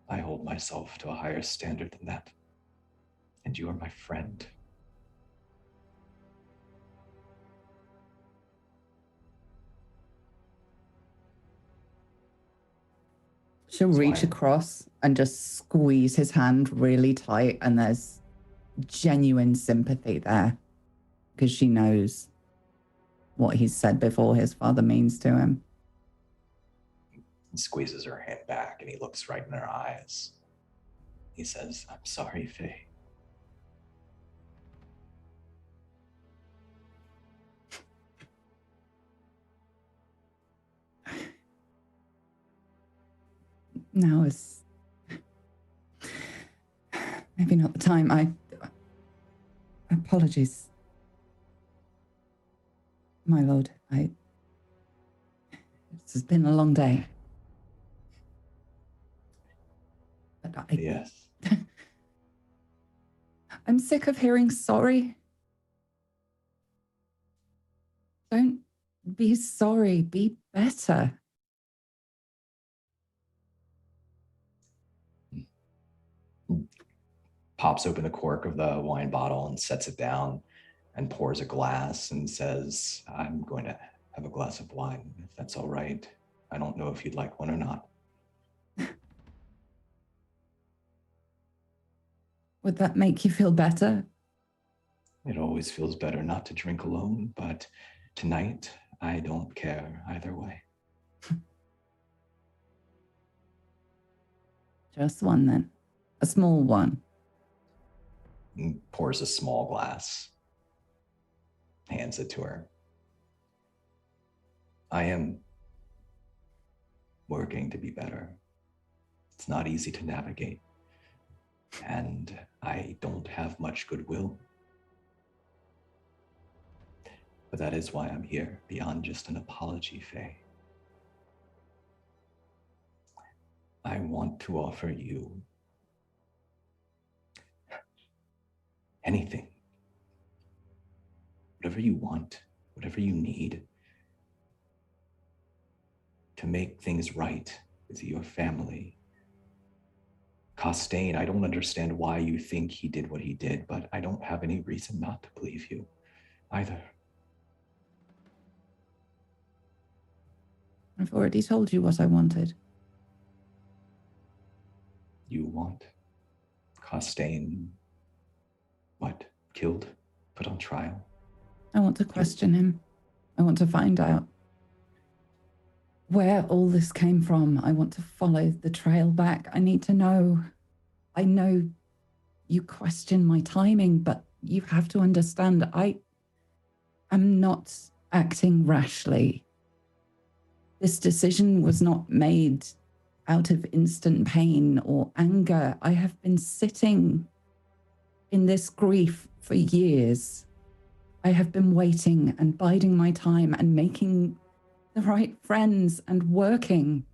S5: I hold myself to a higher standard than that. And you are my friend.
S3: She'll reach across and just squeeze his hand really tight, and there's genuine sympathy there because she knows what he's said before his father means to him.
S5: He squeezes her hand back and he looks right in her eyes. He says, I'm sorry, Faye.
S3: Now is maybe not the time. Apologies, my lord. This has been a long day. But
S5: Yes.
S3: I'm sick of hearing sorry. Don't be sorry. Be better.
S5: Pops open the cork of the wine bottle and sets it down and pours a glass and says, I'm going to have a glass of wine, if that's all right. I don't know if you'd like one or not.
S3: Would that make you feel better?
S5: It always feels better not to drink alone, but tonight I don't care either way.
S3: Just one then. A small one.
S5: And pours a small glass, hands it to her. I am working to be better. It's not easy to navigate. and I don't have much goodwill. But that is why I'm here, beyond just an apology, Faye. I want to offer you anything. Whatever you want, whatever you need to make things right with your family. Costain, I don't understand why you think he did what he did, but I don't have any reason not to believe you either.
S3: I've already told you what I wanted.
S5: You want Costain, what, killed, put on trial?
S3: I want to question him. I want to find out where all this came from. I want to follow the trail back. I need to know. I know you question my timing, but you have to understand I am not acting rashly. This decision was not made out of instant pain or anger. I have been sitting in this grief for years. I have been waiting and biding my time and making the right friends and working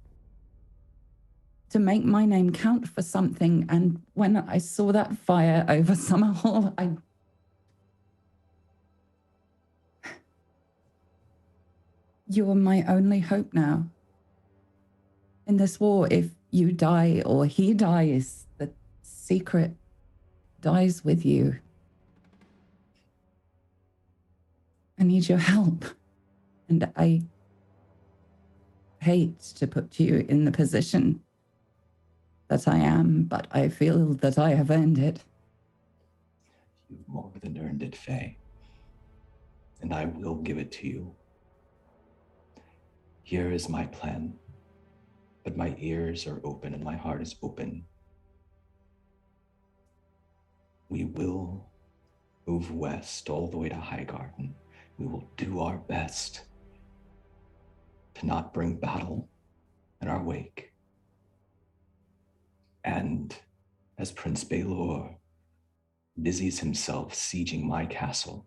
S3: to make my name count for something. And when I saw that fire over Summerhall, you're my only hope now. In this war, if you die or he dies, the secret dies with you. I need your help. And I hate to put you in the position that I am, but I feel that I have earned it.
S5: You've more than earned it, Faye. And I will give it to you. Here is my plan. But my ears are open and my heart is open. We will move west all the way to Highgarden. We will do our best to not bring battle in our wake. And as Prince Baelor busies himself sieging my castle,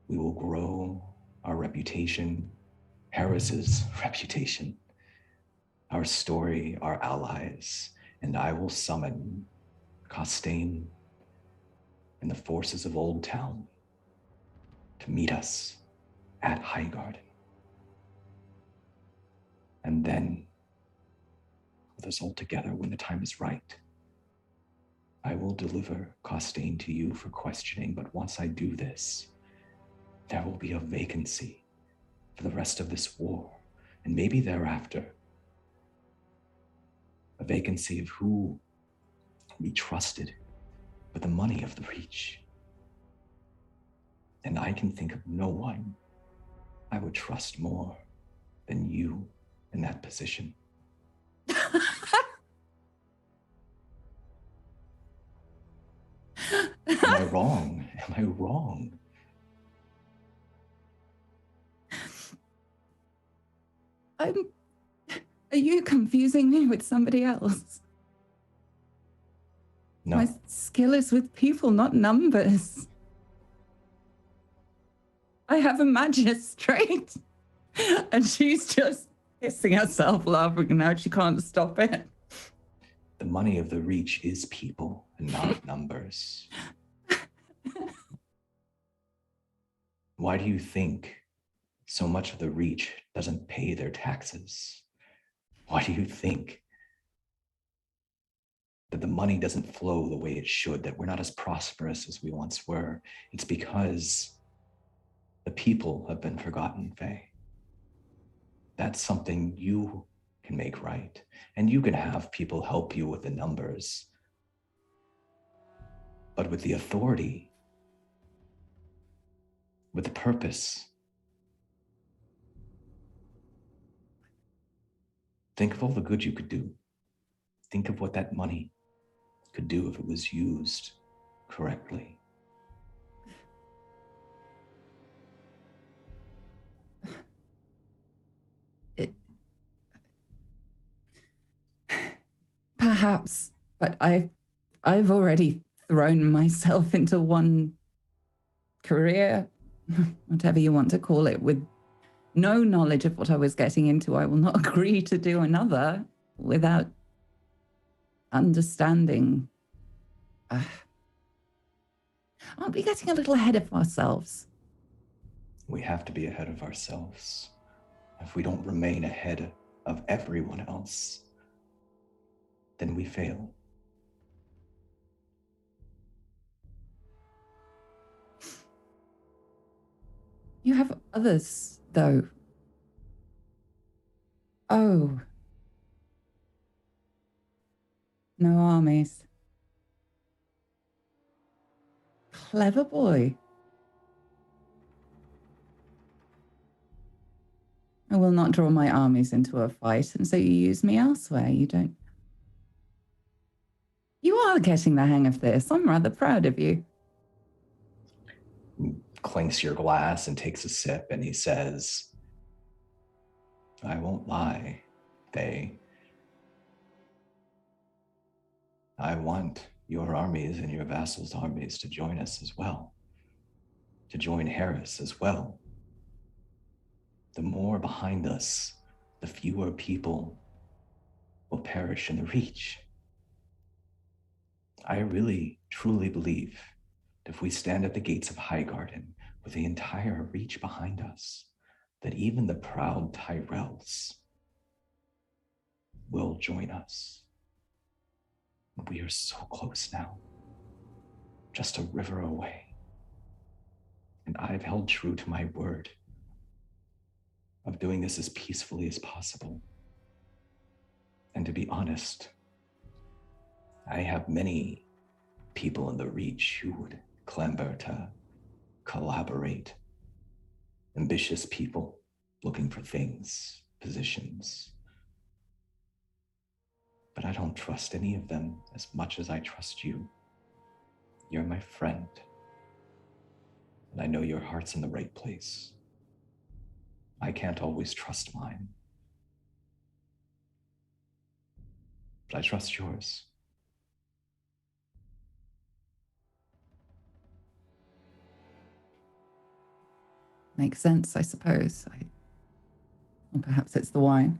S5: we will grow our reputation, Harris's reputation, our story, our allies, and I will summon Costain and the forces of Old Town to meet us at Highgarden. And then, with us all together when the time is right, I will deliver Costain to you for questioning, but once I do this, there will be a vacancy for the rest of this war, and maybe thereafter, a vacancy of who we trusted with the money of the Reach. And I can think of no one I would trust more than you in that position. Am I wrong? Am I wrong?
S3: Are you confusing me with somebody else?
S5: No.
S3: My skill is with people, not numbers. I have a magistrate. And she's just kissing herself, laughing now. She can't stop it.
S5: The money of the Reach is people and not numbers. Why do you think so much of the Reach doesn't pay their taxes? Why do you think that the money doesn't flow the way it should, that we're not as prosperous as we once were? It's because the people have been forgotten, Faye. That's something you can make right. And you can have people help you with the numbers. But with the authority, with the purpose, think of all the good you could do. Think of what that money could do if it was used correctly.
S3: Perhaps, but I I've already thrown myself into one career, whatever you want to call it, with no knowledge of what I was getting into. I will not agree to do another without understanding. Aren't we getting a little ahead of ourselves?
S5: We have to be ahead of ourselves. If we don't remain ahead of everyone else, then we fail.
S3: You have others, though. Oh. No armies. Clever boy. I will not draw my armies into a fight, and so you use me elsewhere. You don't. You are getting the hang of this. I'm rather proud of you.
S5: He clinks your glass and takes a sip, and he says, I won't lie, Faye. I want your armies and your vassals' armies to join us as well. To join Harris as well. The more behind us, the fewer people will perish in the Reach. I really, truly believe that if we stand at the gates of Highgarden with the entire Reach behind us, that even the proud Tyrells will join us. We are so close now, just a river away. And I've held true to my word of doing this as peacefully as possible. And to be honest, I have many people in the Reach who would clamber to collaborate. Ambitious people looking for things, positions. But I don't trust any of them as much as I trust you. You're my friend. And I know your heart's in the right place. I can't always trust mine. But I trust yours.
S3: Makes sense, I suppose. Or perhaps it's the wine.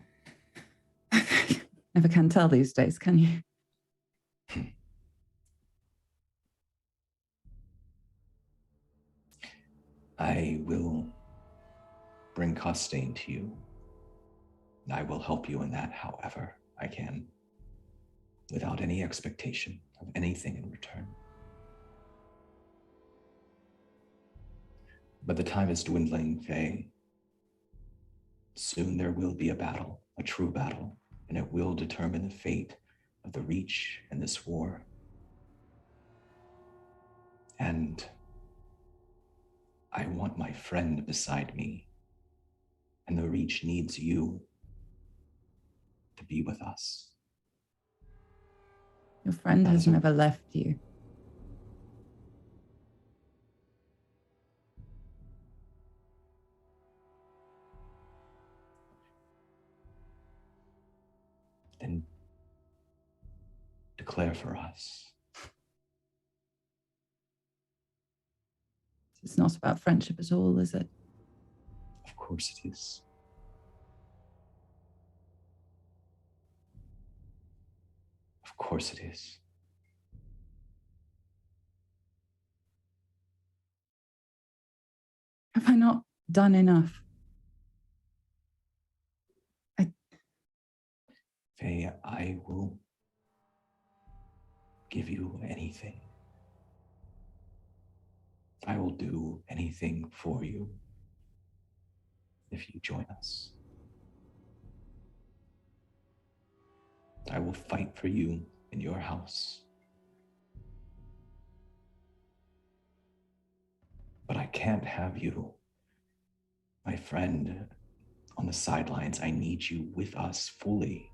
S3: Never can tell these days, can you?
S5: I will bring Costain to you. And I will help you in that however I can, without any expectation of anything in return. But the time is dwindling, Faye. Soon there will be a battle, a true battle, and it will determine the fate of the Reach in this war. And I want my friend beside me, and the Reach needs you to be with us.
S3: Your friend has never left you.
S5: Then declare for us.
S3: It's not about friendship at all, is it?
S5: Of course it is. Of course it is.
S3: Have I not done enough?
S5: Faye, I will give you anything. I will do anything for you if you join us. I will fight for you in your house. But I can't have you, my friend, on the sidelines. I need you with us fully.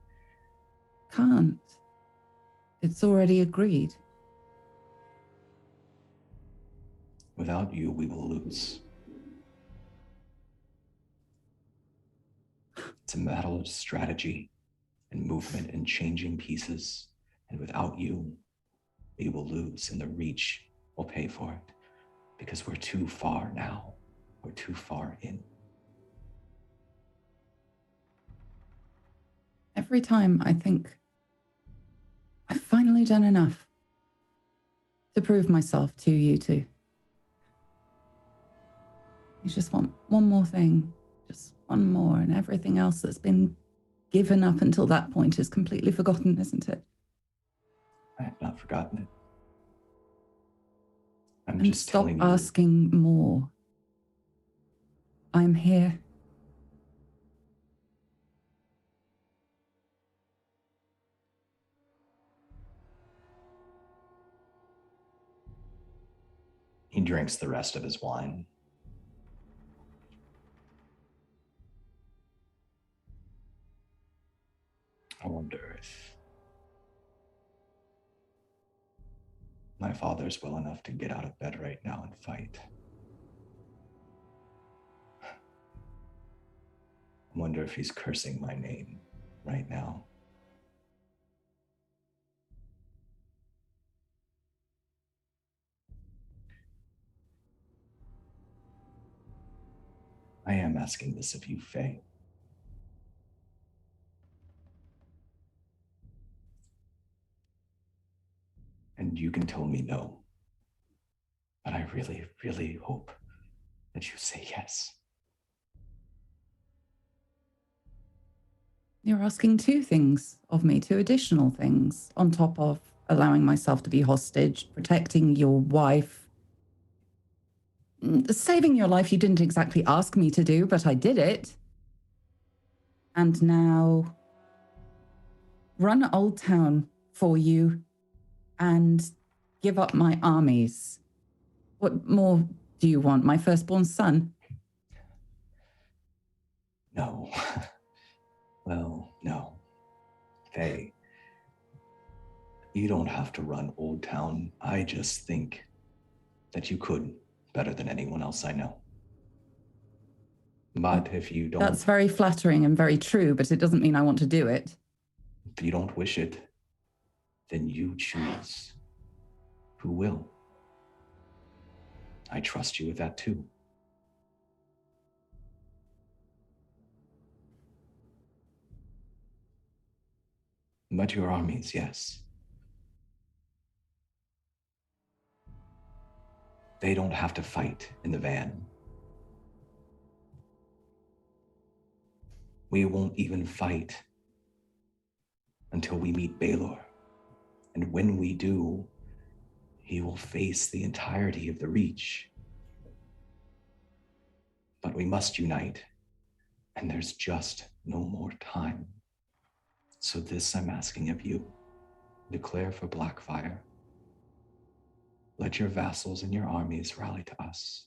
S3: Can't. It's already agreed.
S5: Without you, we will lose. It's a matter of strategy and movement and changing pieces. And without you, we will lose, and the Reach will pay for it, because we're too far now. We're too far in.
S3: Every time I think I've finally done enough to prove myself to you two. You just want one more thing, just one more, and everything else that's been given up until that point is completely forgotten, isn't it?
S5: I have not forgotten it. I'm
S3: And
S5: just
S3: stop
S5: telling you.
S3: asking more. I'm here.
S5: He drinks the rest of his wine. I wonder if my father's well enough to get out of bed right now and fight. I wonder if he's cursing my name right now. I am asking this of you, Faye. And you can tell me no. But I really, really hope that you say yes.
S3: You're asking two things of me, two additional things, on top of allowing myself to be hostage, protecting your wife, saving your life you didn't exactly ask me to do, but I did it. And now run Old Town for you and give up my armies. What more do you want? My firstborn son?
S5: No. Well, no. Faye, you don't have to run Old Town. I just think that you could better than anyone else I know. But if you don't...
S3: That's very flattering and very true, but it doesn't mean I want to do it.
S5: If you don't wish it, then you choose who will. I trust you with that too. But your armies, yes. They don't have to fight in the van. We won't even fight until we meet Baelor. And when we do, he will face the entirety of the Reach. But we must unite, and there's just no more time. So this I'm asking of you. Declare for Blackfyre. Let your vassals and your armies rally to us.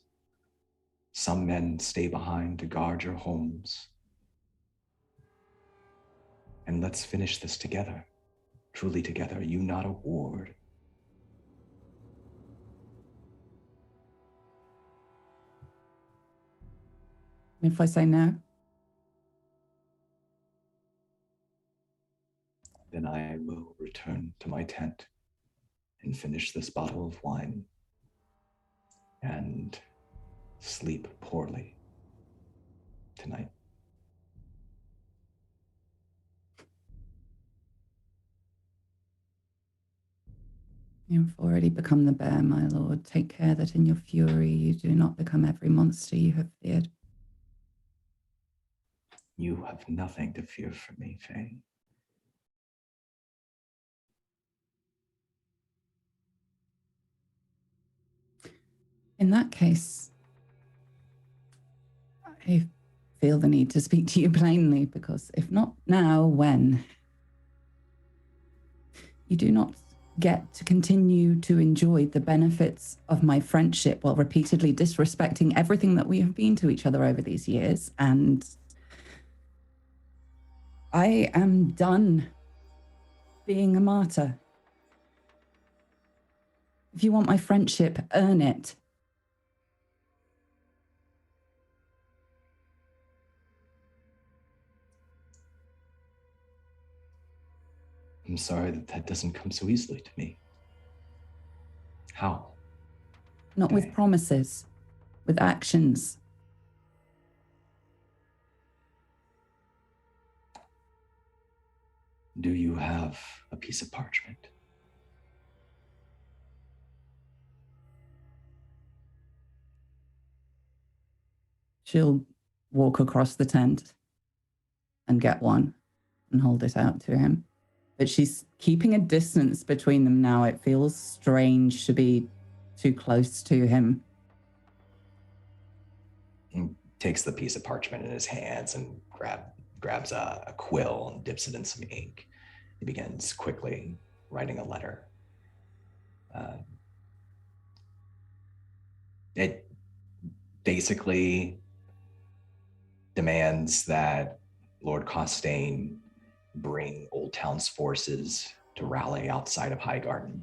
S5: Some men stay behind to guard your homes. And let's finish this together. Truly together, you not a ward.
S3: If I say no?
S5: Then I will return to my tent and finish this bottle of wine and sleep poorly tonight.
S3: You've already become the bear, my lord. Take care that in your fury you do not become every monster you have feared.
S5: You have nothing to fear from me, Faye.
S3: In that case, I feel the need to speak to you plainly, because if not now, when? You do not get to continue to enjoy the benefits of my friendship while repeatedly disrespecting everything that we have been to each other over these years. And I am done being a martyr. If you want my friendship, earn it.
S5: I'm sorry that doesn't come so easily to me. How?
S3: Not with
S5: Okay.
S3: promises, with actions.
S5: Do you have a piece of parchment?
S3: She'll walk across the tent and get one and hold it out to him. But she's keeping a distance between them now. It feels strange to be too close to him.
S5: He takes the piece of parchment in his hands and grabs a quill and dips it in some ink. He begins quickly writing a letter. It basically demands that Lord Costain bring Old Town's forces to rally outside of Highgarden.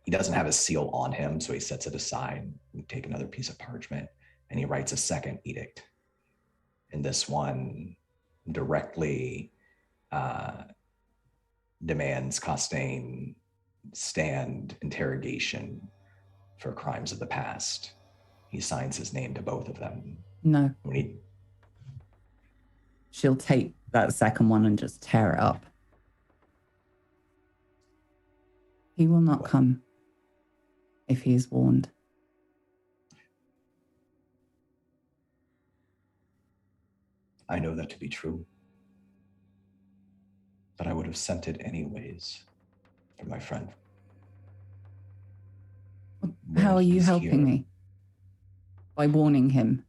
S5: He doesn't have a seal on him, so he sets it aside. We take another piece of parchment, and he writes a second edict. And this one directly demands Costain stand interrogation for crimes of the past. He signs his name to both of them.
S3: No.
S5: When he
S3: She'll take that second one and just tear it up. He will not come if he is warned.
S5: I know that to be true, but I would have sent it anyways for my friend.
S3: How are you
S5: He's
S3: helping
S5: here.
S3: me? By warning him.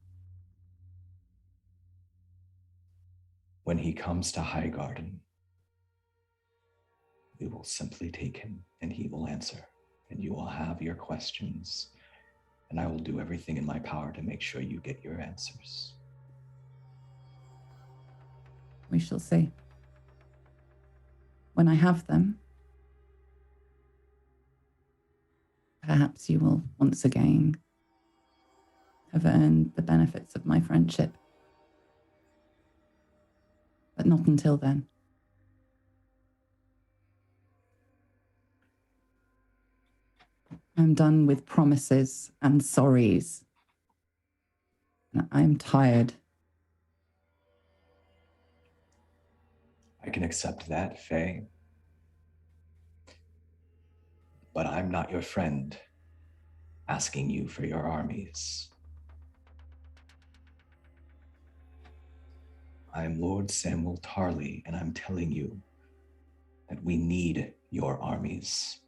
S5: When he comes to Highgarden, we will simply take him and he will answer, and you will have your questions, and I will do everything in my power to make sure you get your answers.
S3: We shall see. When I have them, perhaps you will once again have earned the benefits of my friendship. But not until then. I'm done with promises and sorries. And I'm tired.
S5: I can accept that, Faye. But I'm not your friend asking you for your armies. I'm Lord Samuel Tarley, and I'm telling you that we need your armies,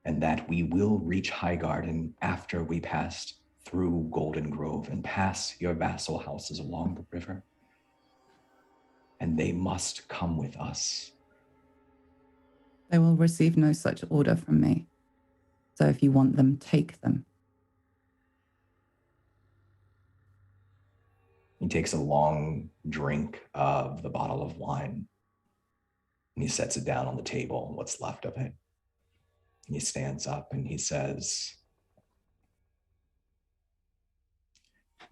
S5: and that we will reach Highgarden after we pass through Golden Grove and pass your vassal houses along the river. And they must come with us.
S3: They will receive no such order from me. So if you want them, take them.
S5: He takes a long drink of the bottle of wine, and he sets it down on the table, what's left of it. And he stands up and he says,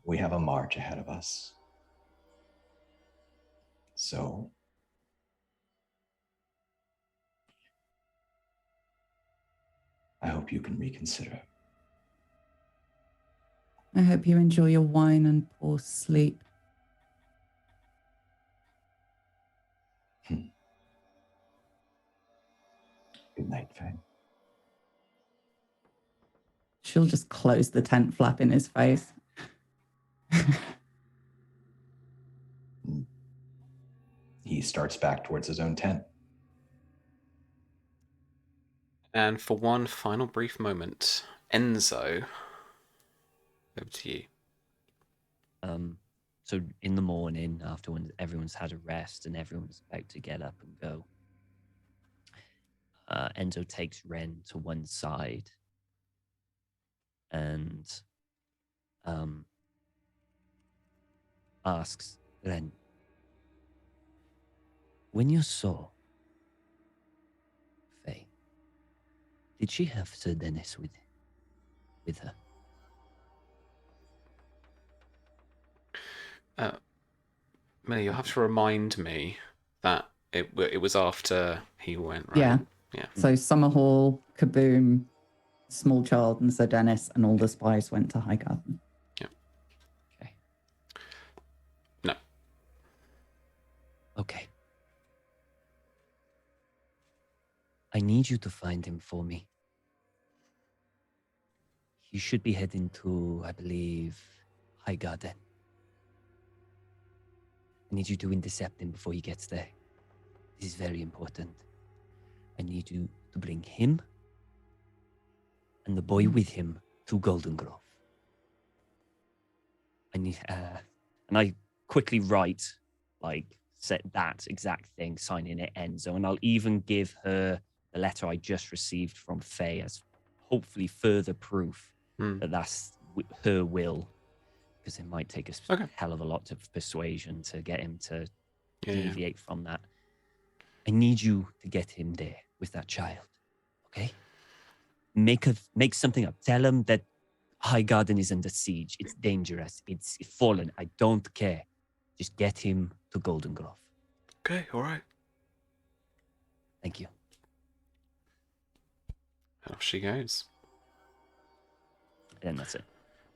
S5: we have a march ahead of us. So I hope you can reconsider.
S3: I hope you enjoy your wine and poor sleep.
S5: Good night, Faye.
S3: She'll just close the tent flap in his face.
S5: He starts back towards his own tent.
S1: And for one final brief moment, Enzo, over to you.
S2: So in the morning, after when everyone's had a rest and everyone's about to get up and go, Enzo takes Ren to one side and asks Ren, when you saw Faye, did she have Sir Dennis with her?
S1: Millie, you'll have to remind me that it was after he went, right?
S3: Yeah.
S1: Yeah.
S3: So Summerhall, Kaboom, Small Child, and Sir Dennis, and all the spies went to Highgarden.
S2: Okay.
S1: No.
S2: Okay. I need you to find him for me. He should be heading to, I believe, Highgarden. I need you to intercept him before he gets there. This is very important. I need you to bring him and the boy with him to Golden Grove. I need, and I quickly write, like, set that exact thing, signing it Enzo, and I'll even give her the letter I just received from Faye as hopefully further proof that that's her will, because it might take a hell of a lot of persuasion to get him to deviate from that. I need you to get him there with that child, okay? Make something up. Tell him that Highgarden is under siege. It's dangerous. It's fallen. I don't care. Just get him to Golden Grove.
S1: Okay, all right.
S2: Thank you.
S1: And off she goes.
S2: And that's it.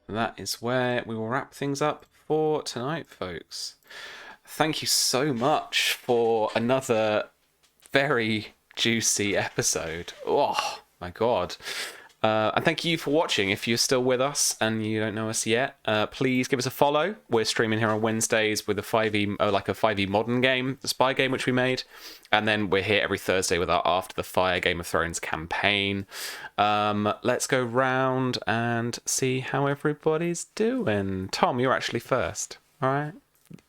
S1: And that is where we will wrap things up for tonight, folks. Thank you so much for another very juicy episode. Oh, my God. And thank you for watching. If you're still with us and you don't know us yet, please give us a follow. We're streaming here on Wednesdays with a 5e, like a 5e modern game, the spy game which we made, and then we're here every Thursday with our After the Fire Game of Thrones campaign. Let's go round and see how everybody's doing. Tom, you're actually first. All right,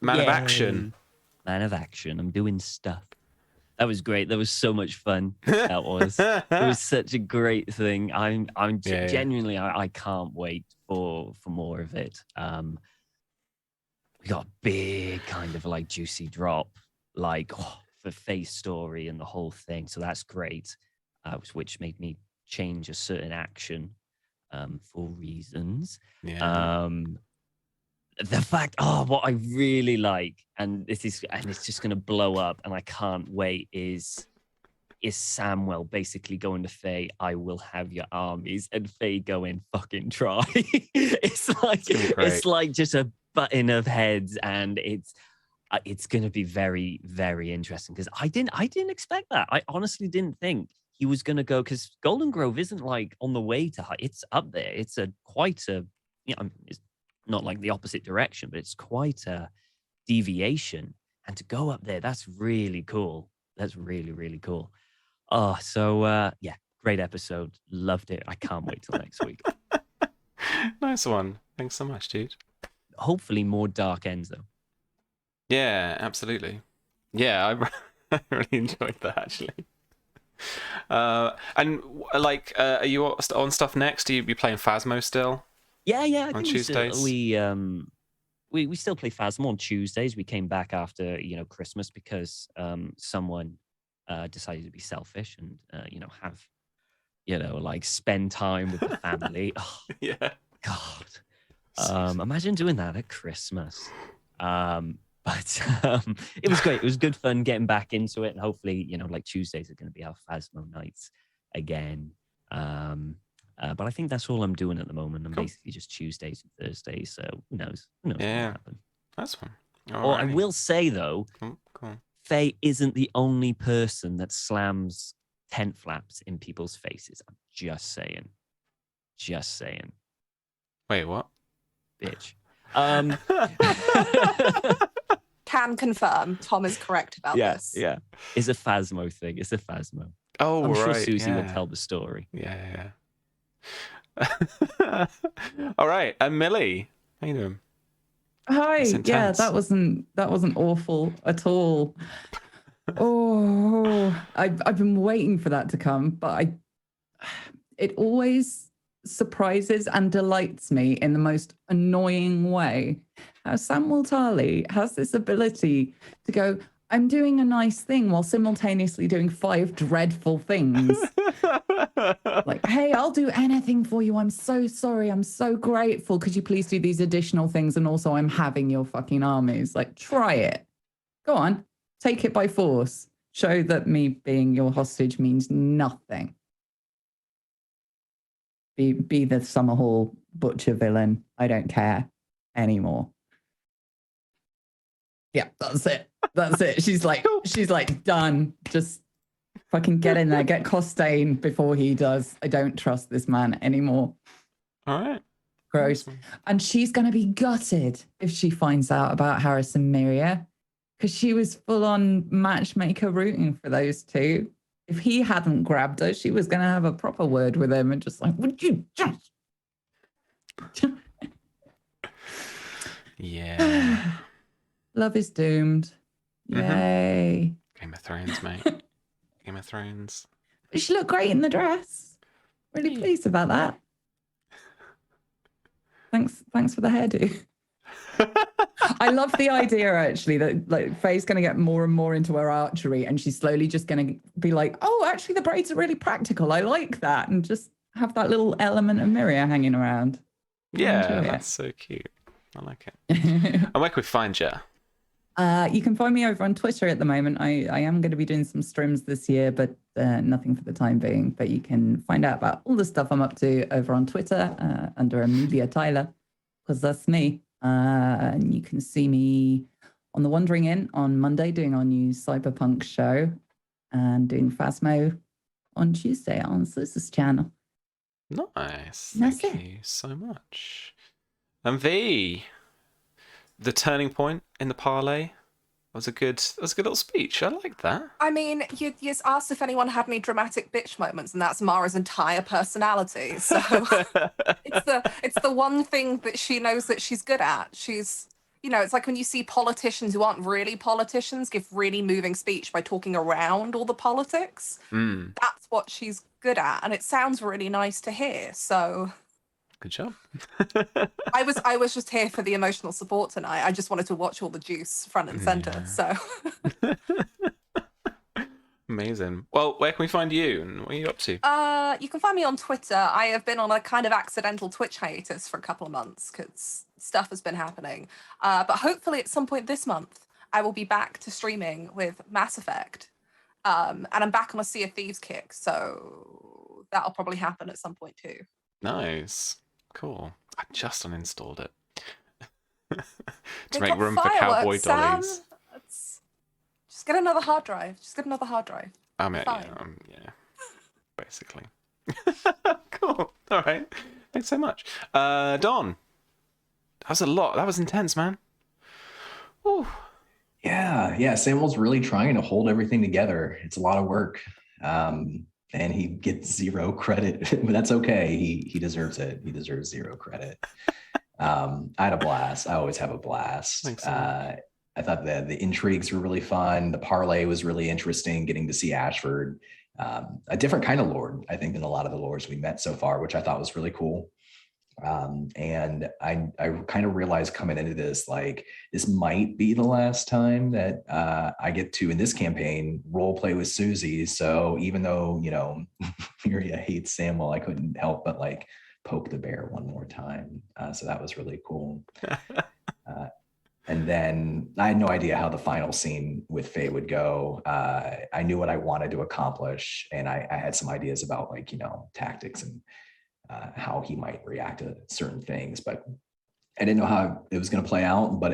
S1: man of action.
S2: Man of action. I'm doing stuff. That was great. That was so much fun. That was. It was such a great thing. I'm genuinely. I can't wait for more of it. We got a big kind of like juicy drop, like for Faye's story and the whole thing. So that's great. Which made me change a certain action for reasons.
S1: Yeah.
S2: The fact, what I really like, and it's just gonna blow up, and I can't wait, is Samwell basically going to Faye, I will have your armies, and Faye going, fucking try. it's like just a button of heads, and it's gonna be very, very interesting, because I didn't expect that. I honestly didn't think he was gonna go, because Golden Grove isn't like on the way to it's up there. It's quite a it's not like the opposite direction, but it's quite a deviation. And to go up there, that's really cool. That's really, really cool. Oh, so yeah, great episode. Loved it. I can't wait till next week.
S1: Nice one. Thanks so much, dude.
S2: Hopefully more dark ends, though.
S1: Yeah, absolutely. Yeah, I really enjoyed that, actually. And like, are you on stuff next? Are you be playing Phasmo still?
S2: Yeah. I
S1: on
S2: think
S1: Tuesdays.
S2: We still play Phasmo on Tuesdays. We came back after Christmas because someone decided to be selfish and have like spend time with the family. Oh,
S1: yeah.
S2: God. Imagine doing that at Christmas. But it was great. It was good fun getting back into it, and hopefully like Tuesdays are going to be our Phasmo nights again. But I think that's all I'm doing at the moment. I'm basically just Tuesdays and Thursdays. So who knows? Who knows what will happen?
S1: That's fun.
S2: I will say though,
S1: cool.
S2: Faye isn't the only person that slams tent flaps in people's faces. I'm just saying. Just saying.
S1: Wait, what?
S2: Bitch.
S4: Can confirm. Tom is correct about this.
S2: Yeah. It's a Phasmo thing. It's a Phasmo.
S1: Oh,
S2: I'm
S1: right.
S2: sure Susie will
S1: yeah.
S2: tell the story.
S1: Yeah. All right, and Millie, how you doing?
S3: Hi. Yeah, that wasn't awful at all. I've been waiting for that to come, but it always surprises and delights me in the most annoying way. How Samuel Tarly has this ability to go, I'm doing a nice thing while simultaneously doing 5 dreadful things. Like, hey, I'll do anything for you. I'm so sorry. I'm so grateful. Could you please do these additional things? And also, I'm having your fucking armies. Like, try it. Go on. Take it by force. Show that me being your hostage means nothing. Be the Summerhall butcher villain. I don't care anymore. Yeah, that's it. That's it. She's like done. Just fucking get in there. Get Costain before he does. I don't trust this man anymore.
S1: All right.
S3: Gross.
S1: Awesome.
S3: And she's going to be gutted if she finds out about Harris and Miria, because she was full on matchmaker rooting for those two. If he hadn't grabbed her, she was going to have a proper word with him and just like, would you just?
S1: Yeah.
S3: Love is doomed. Yay.
S1: Game of Thrones, mate. Game of Thrones.
S3: But she looked great in the dress. Really pleased about that. Thanks for the hairdo. I love the idea actually that like Faye's going to get more and more into her archery, and she's slowly just going to be like, oh, actually the braids are really practical. I like that, and just have that little element of Miria hanging around.
S1: Yeah, that's so cute. I like it. And where can we find you?
S3: You can find me over on Twitter at the moment. I am going to be doing some streams this year, but nothing for the time being. But you can find out about all the stuff I'm up to over on Twitter under Amelia Tyler, because that's me. And you can see me on The Wandering Inn on Monday doing our new Cyberpunk show, and doing Phasmo on Tuesday on Sus's channel.
S1: Nice.
S3: That's
S1: Thank you so much. And V, the turning point in the parlay was a good little speech. I like that.
S4: I mean, you asked if anyone had any dramatic bitch moments, and that's Mara's entire personality. So it's the one thing that she knows that she's good at. She's, it's like when you see politicians who aren't really politicians give really moving speech by talking around all the politics. That's what she's good at, and it sounds really nice to hear. So
S1: good job.
S4: I was just here for the emotional support tonight. I just wanted to watch all the juice front and center. So
S1: amazing. Well, where can we find you, and what are you up to?
S4: You can find me on Twitter. I have been on a kind of accidental Twitch hiatus for a couple of months because stuff has been happening. But hopefully at some point this month, I will be back to streaming with Mass Effect. And I'm back on a Sea of Thieves kick, so that'll probably happen at some point too.
S1: Nice. Cool. I just uninstalled it. To
S4: They've
S1: make
S4: got
S1: room for cowboy
S4: fireworks,
S1: dollies.
S4: Sam. Just get another hard drive.
S1: I mean,
S4: Fine.
S1: yeah, basically. Cool. All right. Thanks so much. Don. That was a lot. That was intense, man. Whew.
S5: Yeah. Samuel's really trying to hold everything together. It's a lot of work. And he gets zero credit, but that's okay. He deserves it. He deserves zero credit. I had a blast. I always have a blast.
S1: Thanks so much.
S5: I thought that the intrigues were really fun. The parlay was really interesting, getting to see Ashford, a different kind of lord, I think, than a lot of the lords we met so far, which I thought was really cool. And I kind of realized coming into this, like, this might be the last time that I get to, in this campaign, role play with Susie. So even though, Miria hates Samuel, I couldn't help but like poke the bear one more time. So that was really cool. And then I had no idea how the final scene with Faye would go. I knew what I wanted to accomplish, and I had some ideas about like, tactics and how he might react to certain things, but I didn't know how it was going to play out. But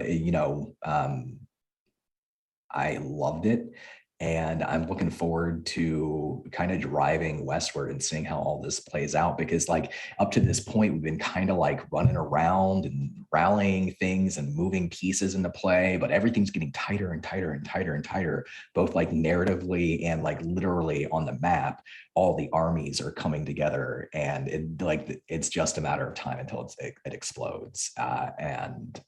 S5: I loved it, and I'm looking forward to kind of driving westward and seeing how all this plays out, because like up to this point we've been kind of like running around and rallying things and moving pieces into play, but everything's getting tighter and tighter and tighter and tighter, both like narratively and like literally on the map. All the armies are coming together, and it's just a matter of time until it explodes. And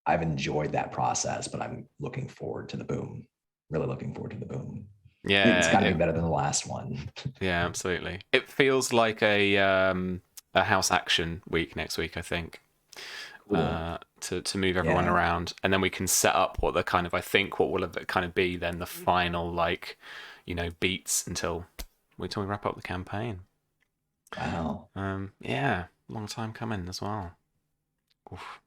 S5: I've enjoyed that process, but I'm looking forward to the boom. Really looking forward to the boom.
S1: Yeah,
S5: it's got to be better than the last one.
S1: Yeah, absolutely. It feels like a house action week next week, I think. Cool. To move everyone around, and then we can set up what will it kind of be then the final beats until we wrap up the campaign.
S5: Wow.
S1: Long time coming as well. Oof.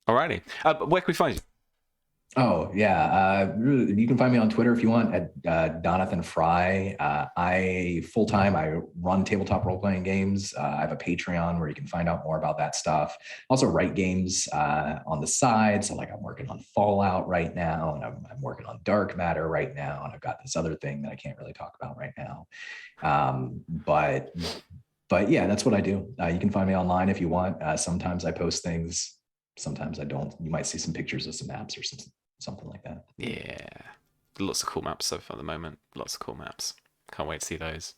S1: Alrighty. Where can we find you?
S5: Oh yeah, you can find me on Twitter if you want at Donathan Fry. I full time I run tabletop role playing games. I have a Patreon where you can find out more about that stuff. Also write games on the side. So like I'm working on Fallout right now, and I'm working on Dark Matter right now, and I've got this other thing that I can't really talk about right now. But yeah, that's what I do. You can find me online if you want. Sometimes I post things. Sometimes I don't. You might see some pictures of some maps or something like that.
S1: Yeah. Lots of cool maps so far at the moment. Lots of cool maps. Can't wait to see those.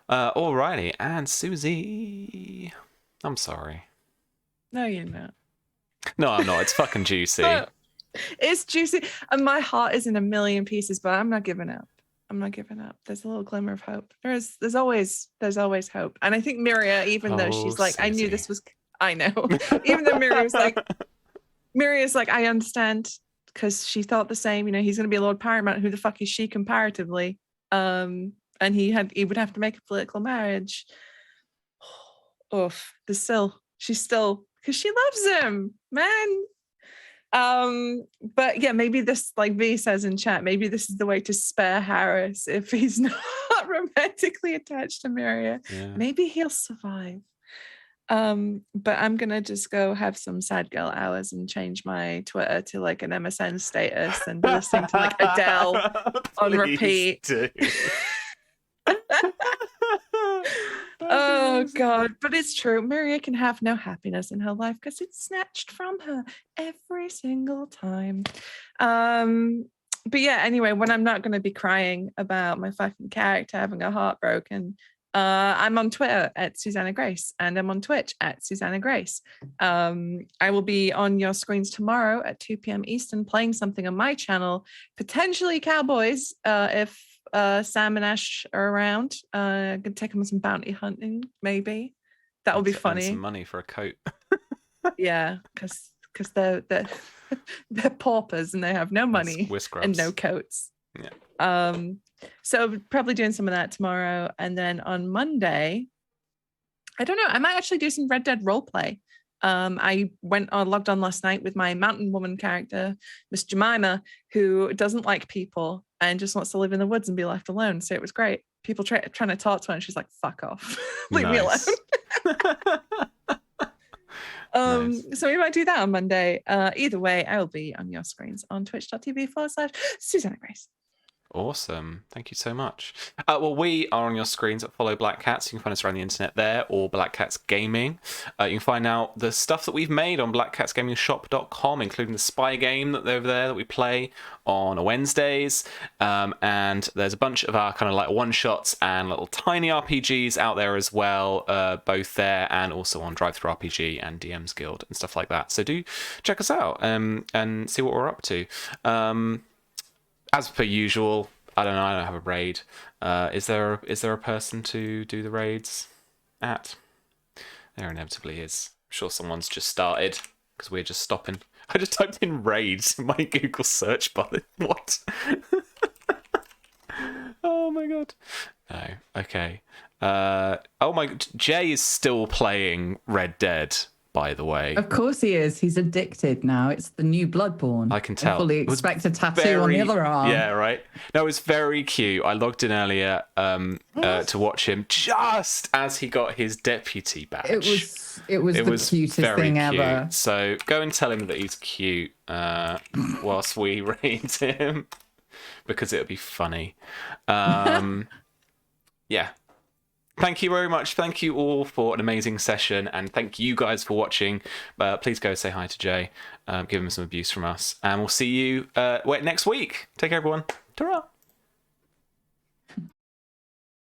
S1: Alrighty, and Susie. I'm sorry.
S6: No, you're not.
S1: No, I'm not. It's fucking juicy.
S6: It's juicy, and my heart is in a million pieces, but I'm not giving up. I'm not giving up. There's a little glimmer of hope. There's always hope. And I think Miria, even though she's like, I knew this was, I know. Even though Miria's like, I understand, because she thought the same. You know, he's going to be Lord Paramount. Who the fuck is she comparatively? And he would have to make a political marriage. Oof. She's still, because she loves him, man. But yeah, maybe this, like V says in chat, maybe this is the way to spare Harris if he's not romantically attached to Miria.
S1: Yeah.
S6: Maybe he'll survive. But I'm gonna just go have some sad girl hours and change my Twitter to like an MSN status and be listening to like Adele on repeat.
S1: Do.
S6: Oh God, but it's true. Miria can have no happiness in her life because it's snatched from her every single time. But yeah, anyway, when I'm not going to be crying about my fucking character having a heart broken, I'm on Twitter at Susanna Grace, and I'm on Twitch at Susanna Grace. I will be on your screens tomorrow at 2 p.m. Eastern playing something on my channel, potentially Cowboys, if Sam and Ash are around. I'm gonna take them on some bounty hunting, maybe. That would be funny.
S1: Some money for a coat.
S6: Yeah, because they're they're paupers and they have no money and no coats.
S1: Yeah.
S6: So probably doing some of that tomorrow, and then on Monday, I don't know. I might actually do some Red Dead roleplay. I logged on last night with my mountain woman character, Miss Jemima, who doesn't like people and just wants to live in the woods and be left alone. So it was great. People trying to talk to her, and she's like, "Fuck off, leave me alone."
S1: Nice.
S6: So we might do that on Monday. Either way, I will be on your screens on twitch.tv/Susanna Grace.
S1: Awesome. Thank you so much. Well, we are on your screens at Follow Black Cats. You can find us around the internet there, or Black Cats Gaming. You can find out the stuff that we've made on blackcatsgamingshop.com, including the spy game that over there that we play on Wednesdays. And there's a bunch of our kind of like one-shots and little tiny RPGs out there as well, both there and also on Drive-Thru RPG and DM's Guild and stuff like that. So do check us out and see what we're up to. As per usual, I don't have a raid. Is there a person to do the raids at? There inevitably is. I'm sure someone's just started because we're just stopping. I just typed in raids in my Google search bar. What? Oh my god. No. Okay. Oh my. Jay is still playing Red Dead. By the way,
S3: of course he is. He's addicted now. It's the new Bloodborne.
S1: I can tell.
S3: I fully expect a tattoo on the other arm.
S1: Yeah, right. No, it was very cute. I logged in earlier to watch him just as he got his deputy badge.
S3: It was the cutest thing ever.
S1: So go and tell him that he's cute whilst we raid him, because it'll be funny. Yeah. Thank you very much. Thank you all for an amazing session, and thank you guys for watching. Please go say hi to Jay. Give him some abuse from us, and we'll see you next week. Take care, everyone. Ta-ra!